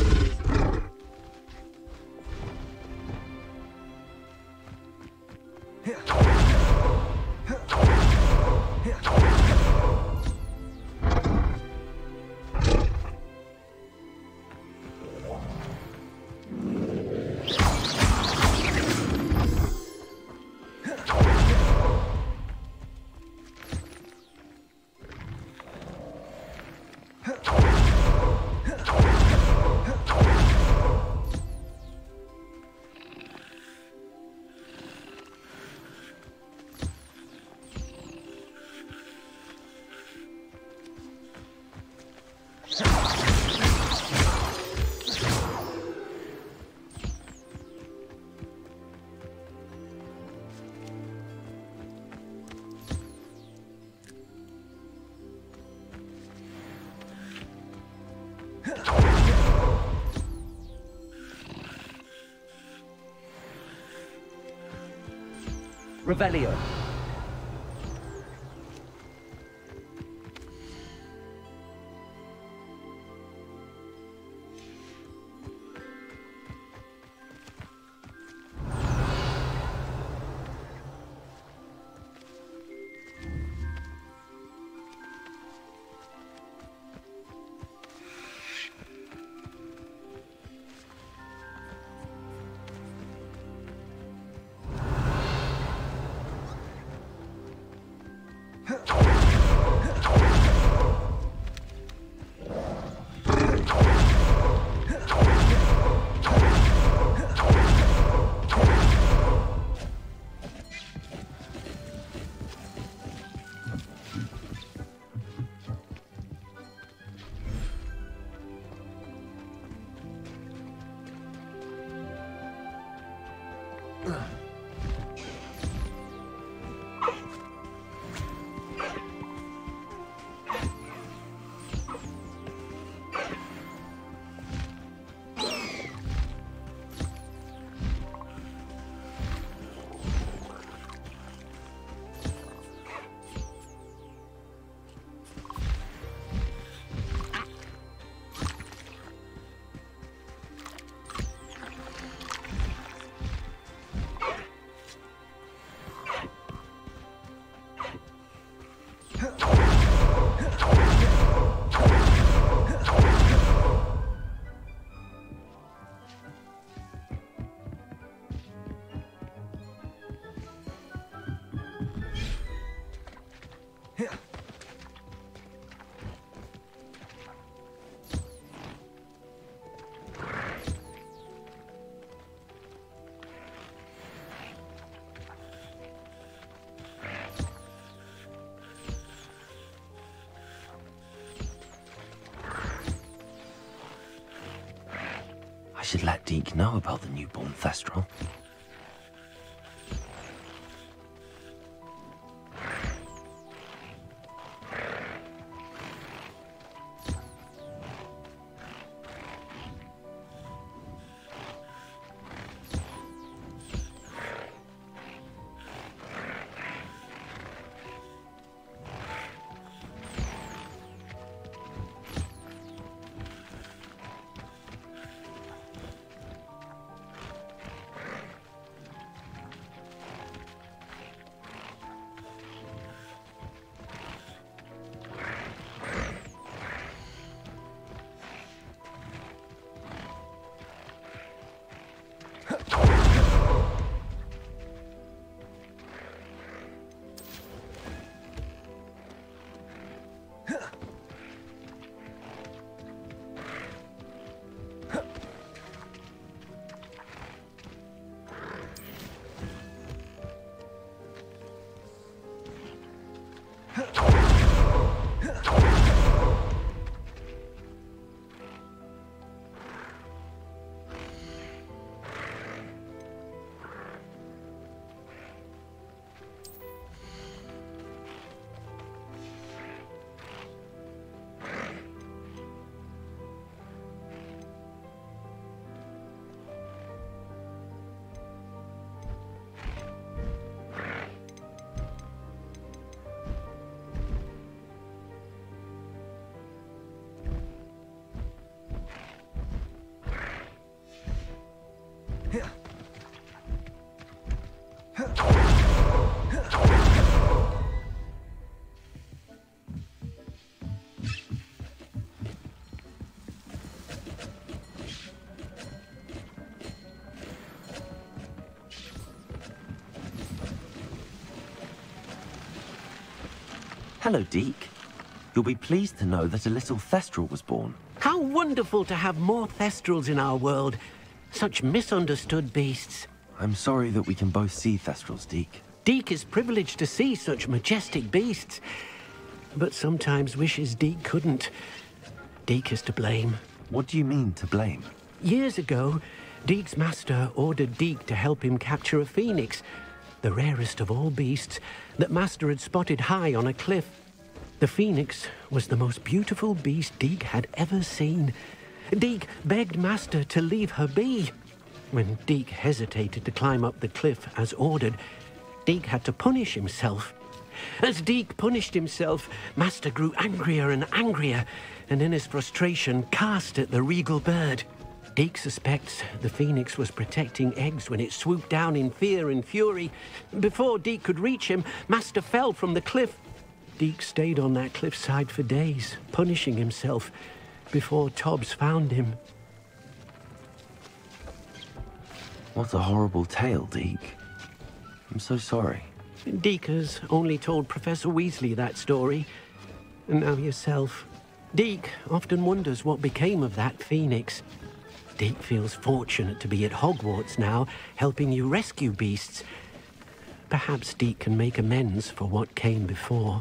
Revelio. I should let Deke know about the newborn Thestral. Hello, Deke. You'll be pleased to know that a little Thestral was born. How wonderful to have more Thestrals in our world. Such misunderstood beasts. I'm sorry that we can both see Thestrals, Deke. Deke is privileged to see such majestic beasts, but sometimes wishes Deke couldn't. Deke is to blame. What do you mean, to blame? Years ago, Deke's master ordered Deke to help him capture a phoenix, the rarest of all beasts, that master had spotted high on a cliff. The phoenix was the most beautiful beast Deke had ever seen. Deke begged master to leave her be. When Deke hesitated to climb up the cliff as ordered, Deke had to punish himself. As Deke punished himself, master grew angrier and angrier, and in his frustration cast at the regal bird. Deke suspects the phoenix was protecting eggs when it swooped down in fear and fury. Before Deke could reach him, master fell from the cliff. Deke stayed on that cliffside for days, punishing himself, before Tobbs found him. What a horrible tale, Deke. I'm so sorry. Deke has only told Professor Weasley that story, and now yourself. Deke often wonders what became of that phoenix. Deke feels fortunate to be at Hogwarts now, helping you rescue beasts. Perhaps Deke can make amends for what came before.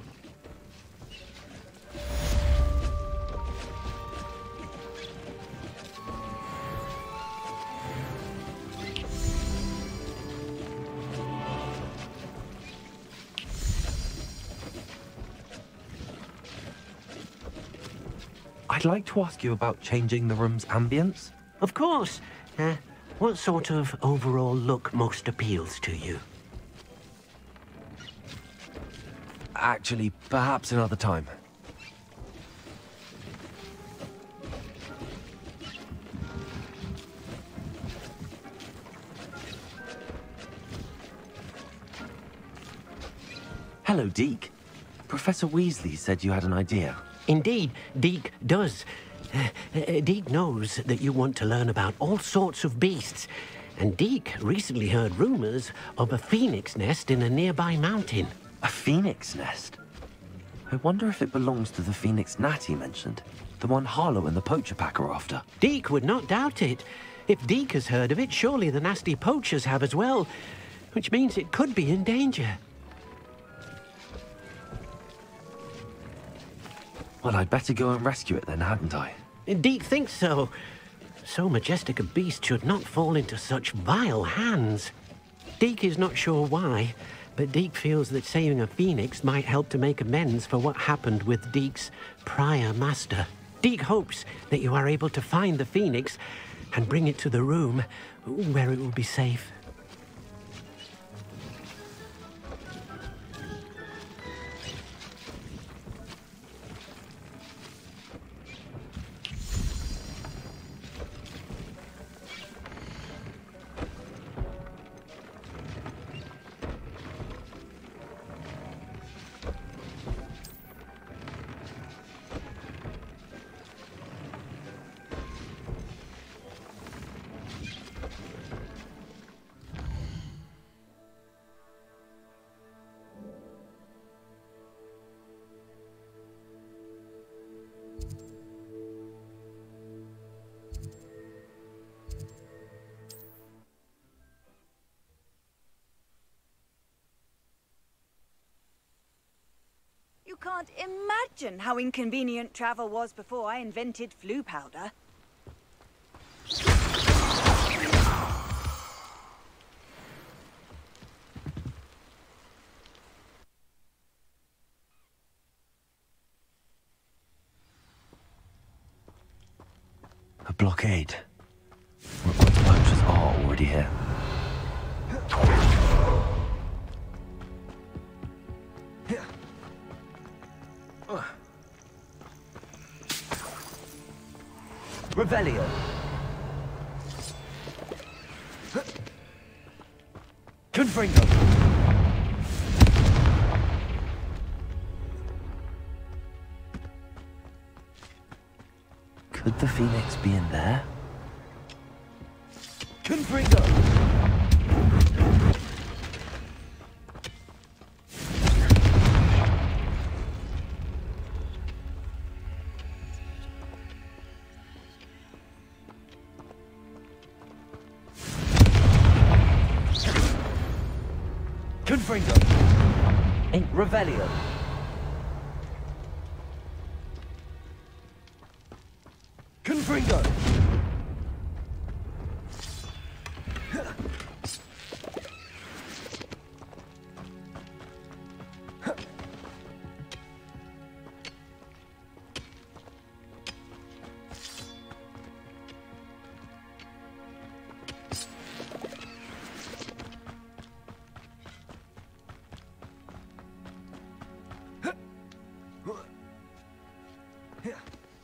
I'd like to ask you about changing the room's ambience. Of course. What sort of overall look most appeals to you? Actually, perhaps another time. Hello, Deke. Professor Weasley said you had an idea. Indeed, Deke does. Deke knows that you want to learn about all sorts of beasts, and Deke recently heard rumors of a phoenix nest in a nearby mountain. A phoenix nest? I wonder if it belongs to the phoenix gnat he mentioned, the one Harlow and the poacher pack are after. Deke would not doubt it. If Deke has heard of it, surely the nasty poachers have as well, which means it could be in danger. Well, I'd better go and rescue it then, hadn't I? Deke thinks so. So majestic a beast should not fall into such vile hands. Deke is not sure why, but Deke feels that saving a phoenix might help to make amends for what happened with Deke's prior master. Deke hopes that you are able to find the phoenix and bring it to the room where it will be safe. You can't imagine how inconvenient travel was before I invented flu powder. A blockade. What the poachers are already here. Revelio. Confringo. Could the phoenix be in there? Confringo. Confringo. Revelio. Confringo.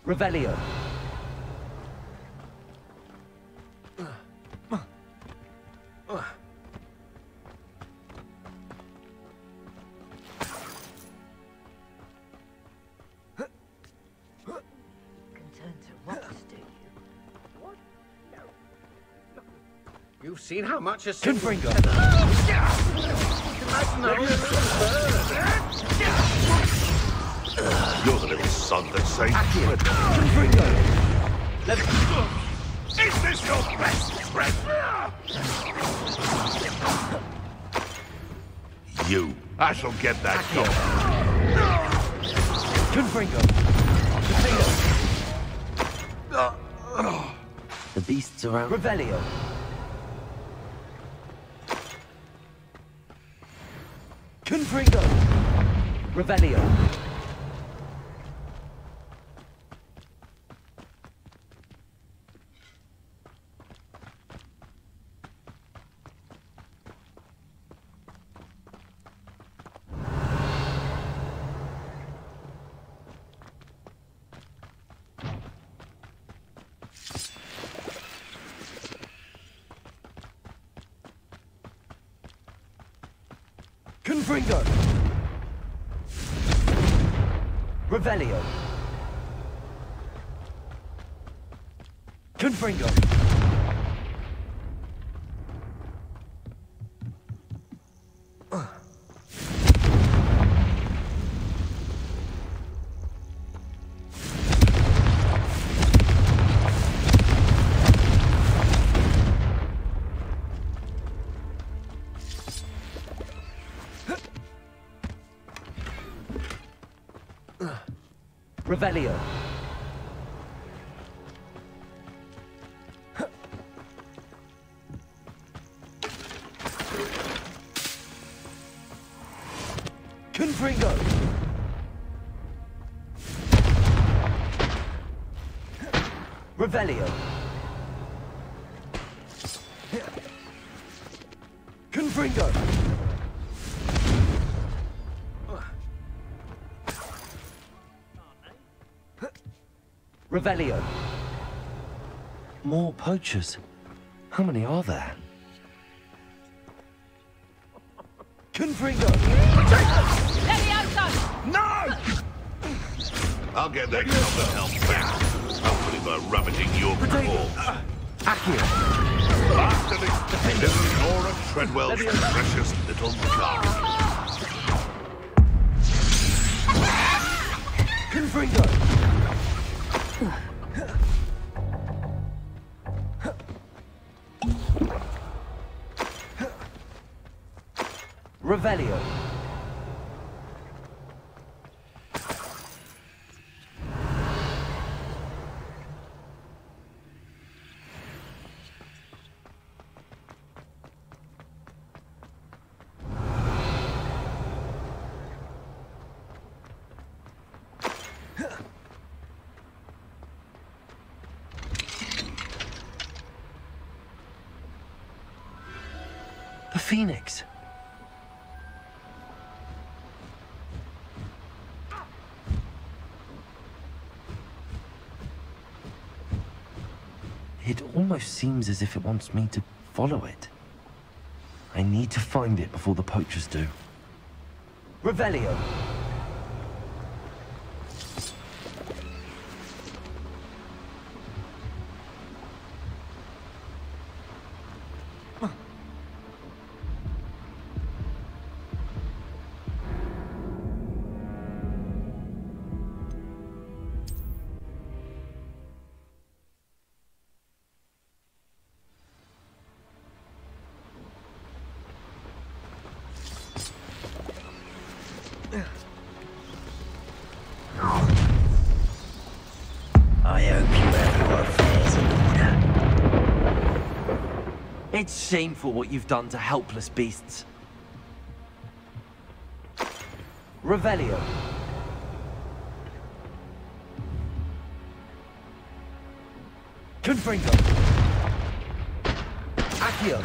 Revelio. You've seen how much a Confringo. You're the little son that saved Confringo. Is this your best friend? You. I shall get that dog. Confringo. The beasts around. Revelio. Confringo. Revelio. Confringo. Revelio. Confringo. Revelio. Confringo. Revelio. Confringo. Revelio. More poachers. How many are there? Confringo. No! I'll get that goblin help back. Hopefully by rummaging your corpse. Accio. Bastard! This is Nora Treadwell's precious little garbage. Confringo. Revelio. The Phoenix. It almost seems as if it wants me to follow it. I need to find it before the poachers do. Revelio. your affairs in order. It's shameful what you've done to helpless beasts. Revelio. Confringo. Accio.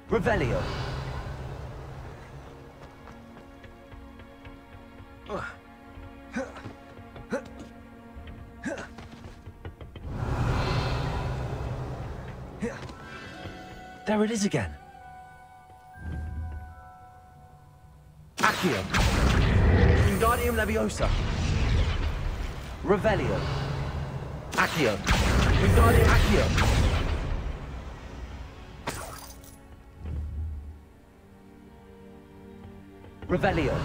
Revelio. There it is again. Accio. Wingardium Leviosa. Revelio. Accio. Wingardium Accio. Revelio.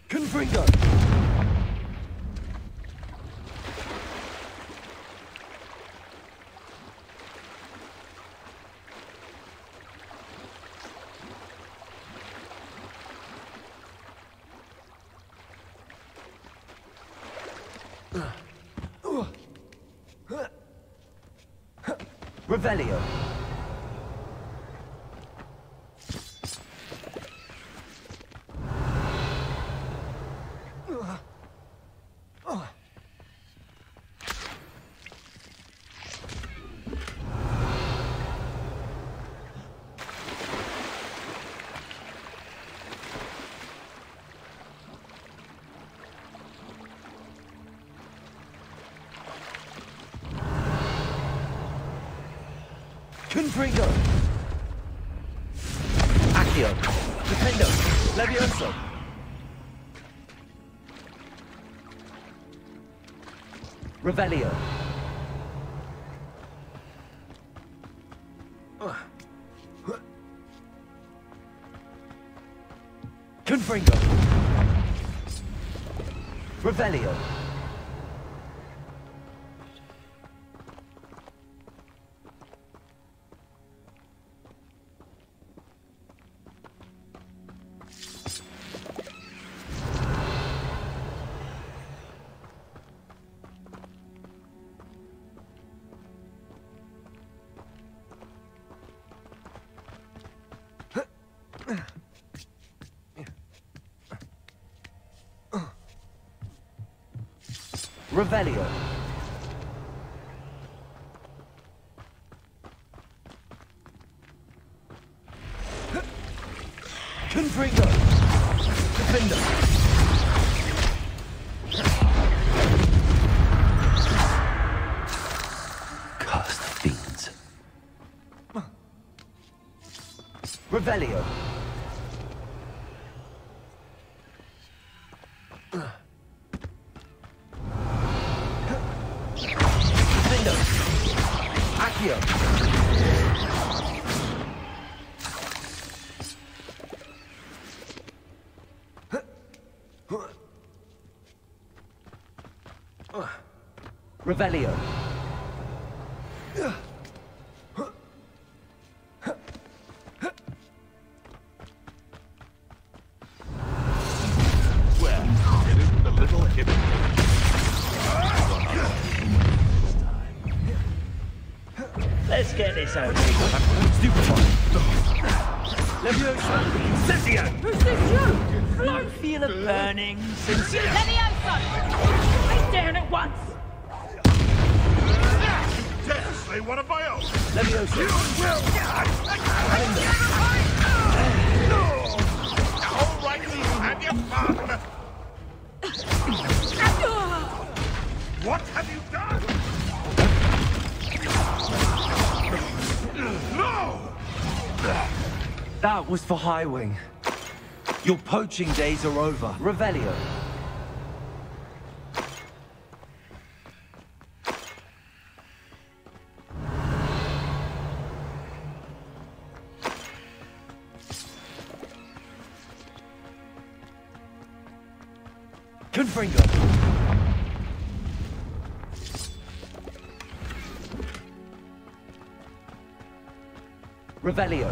Confringo. Revelio. Confringo. Accio. Defendo. Levioso. Revelio. Confringo. Revelio. Revelio. Confringo. Defender. Cursed fiends. Revelio. Accio. Revelio. Well, it isn't a little hidden. Let's get this over. Leviosa! Incendio! Feel a burning sensation. Leviosa! Face down at once! You dare slay one of my own! Leviosa! You will die! All right, you and your father! What have you done? No! That was for Highwing. Your poaching days are over. Revelio. Confringo. Revelio.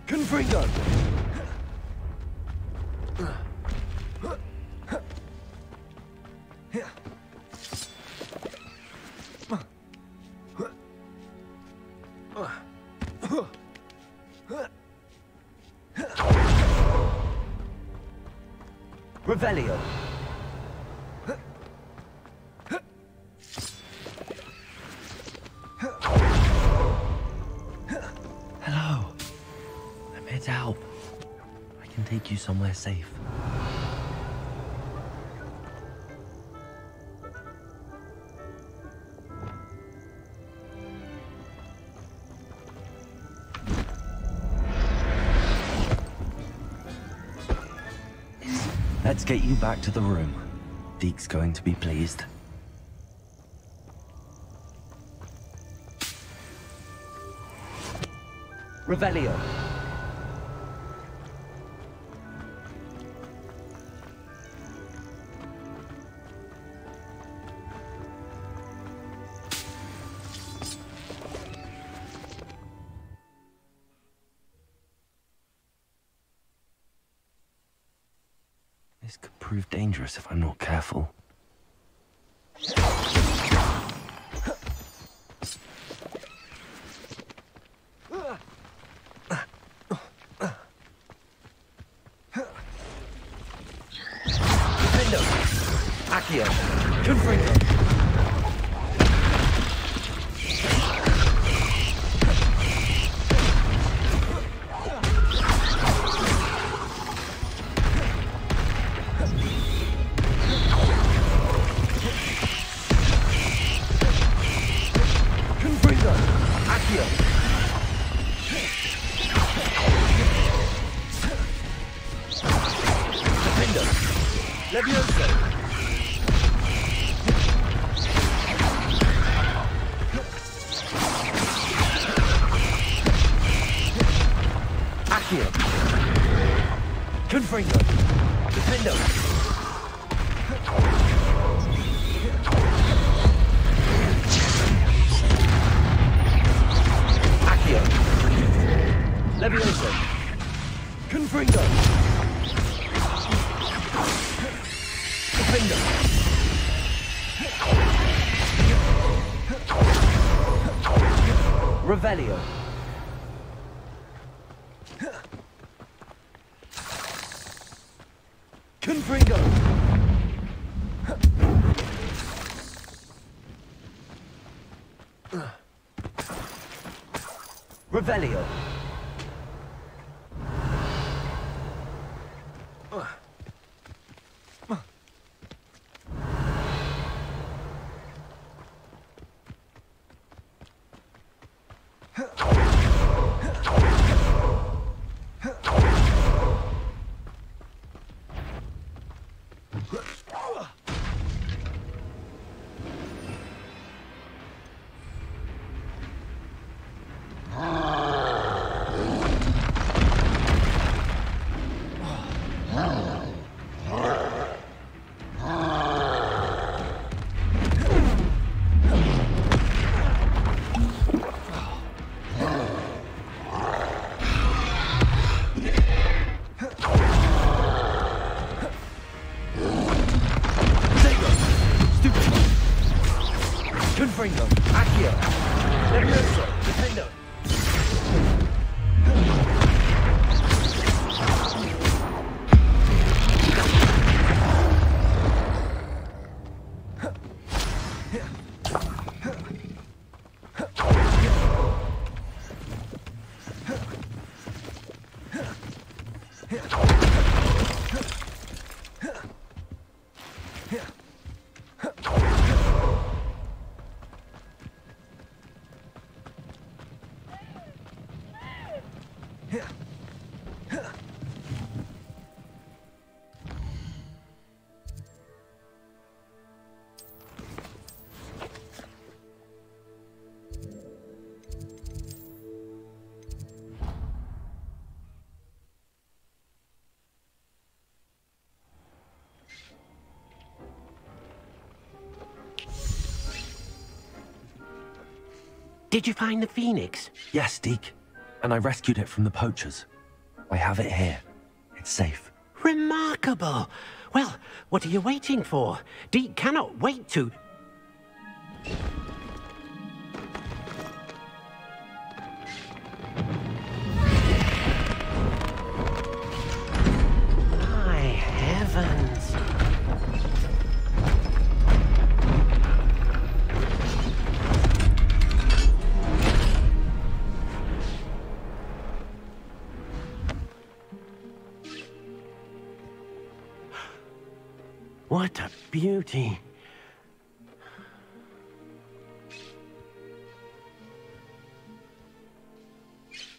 Confringo. Revelio. Hello. I'm here to help. I can take you somewhere safe. Let's get you back to the room. Deke's going to be pleased. Revelio. This could prove dangerous if I'm not careful. Defendo. Accio. Confringo. Confringo. Defendo. Accio. Levioso. Confringo. Defendo. Revelio. Confringo. Revelio. Confringo. Accio. Levioso. Defendo. Did you find the Phoenix? Yes, Deke. And I rescued it from the poachers. I have it here. It's safe. Remarkable! Well, what are you waiting for? Deke cannot wait to... My heavens! What a beauty.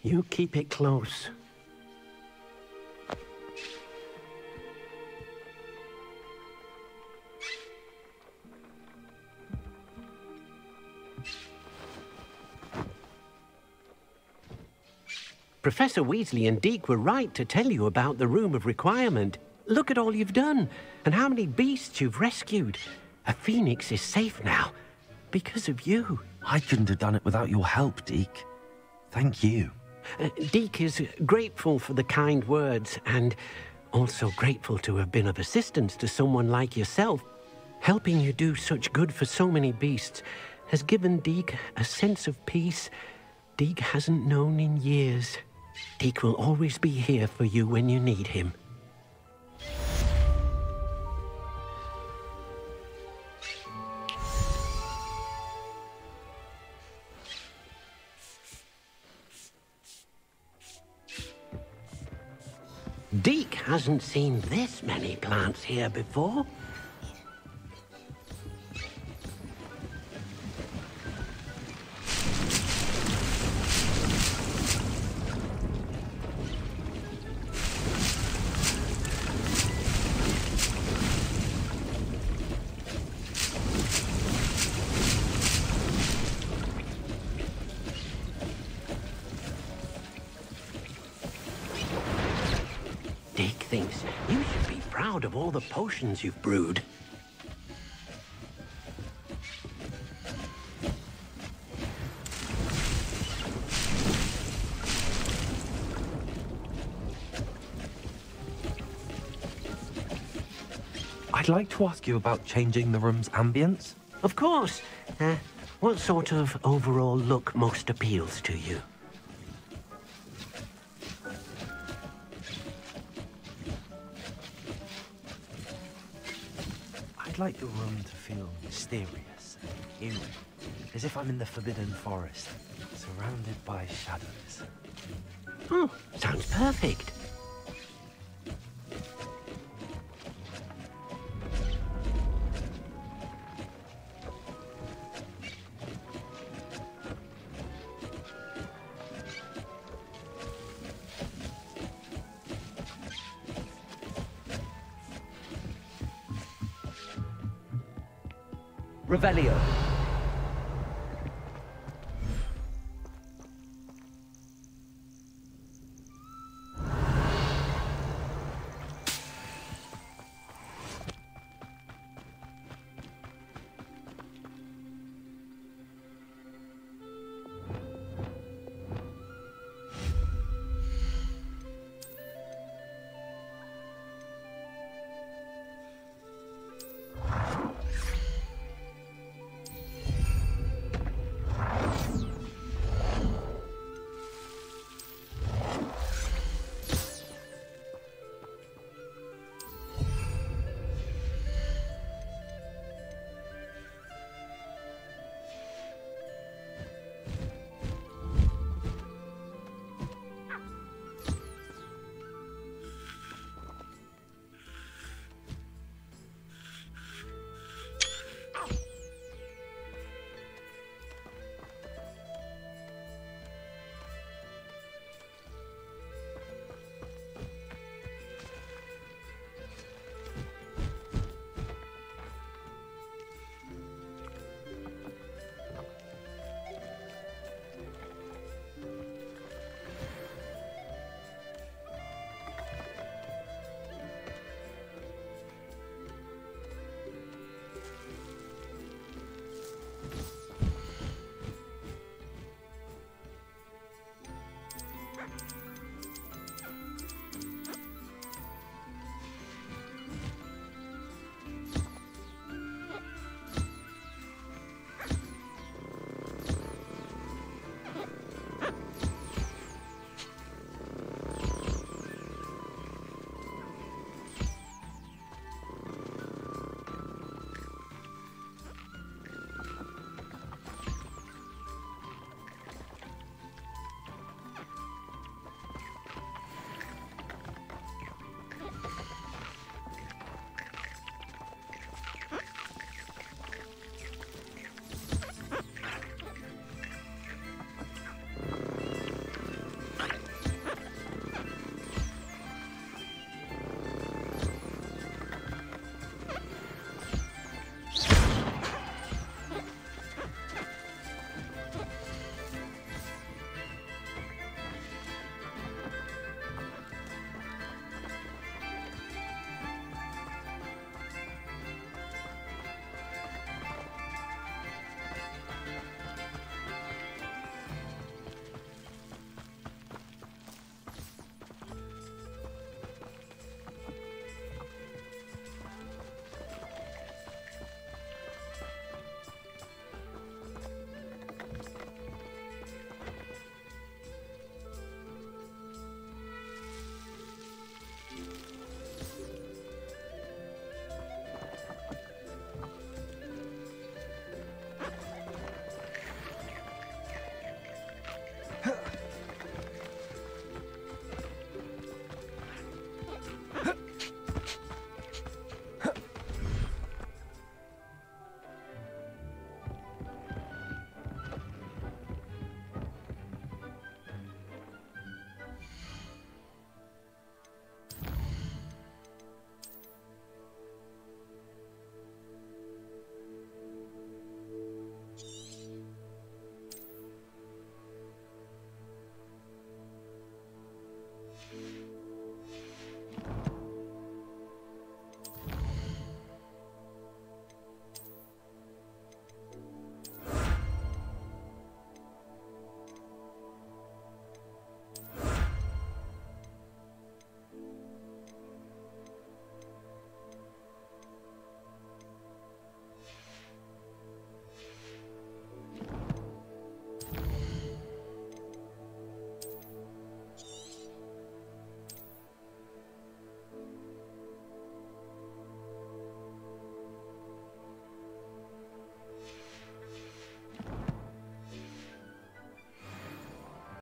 You keep it close. Professor Weasley and Deke were right to tell you about the Room of Requirement. Look at all you've done, and how many beasts you've rescued. A Phoenix is safe now, because of you. I couldn't have done it without your help, Deke. Thank you. Deke is grateful for the kind words, and also grateful to have been of assistance to someone like yourself. Helping you do such good for so many beasts has given Deke a sense of peace Deke hasn't known in years. Deke will always be here for you when you need him. Deke hasn't seen this many plants here before. Deke thinks you should be proud of all the potions you've brewed. I'd like to ask you about changing the room's ambience. Of course. What sort of overall look most appeals to you? I'd like the room to feel mysterious and eerie, as if I'm in the Forbidden Forest, surrounded by shadows. Oh, sounds perfect. Revelio.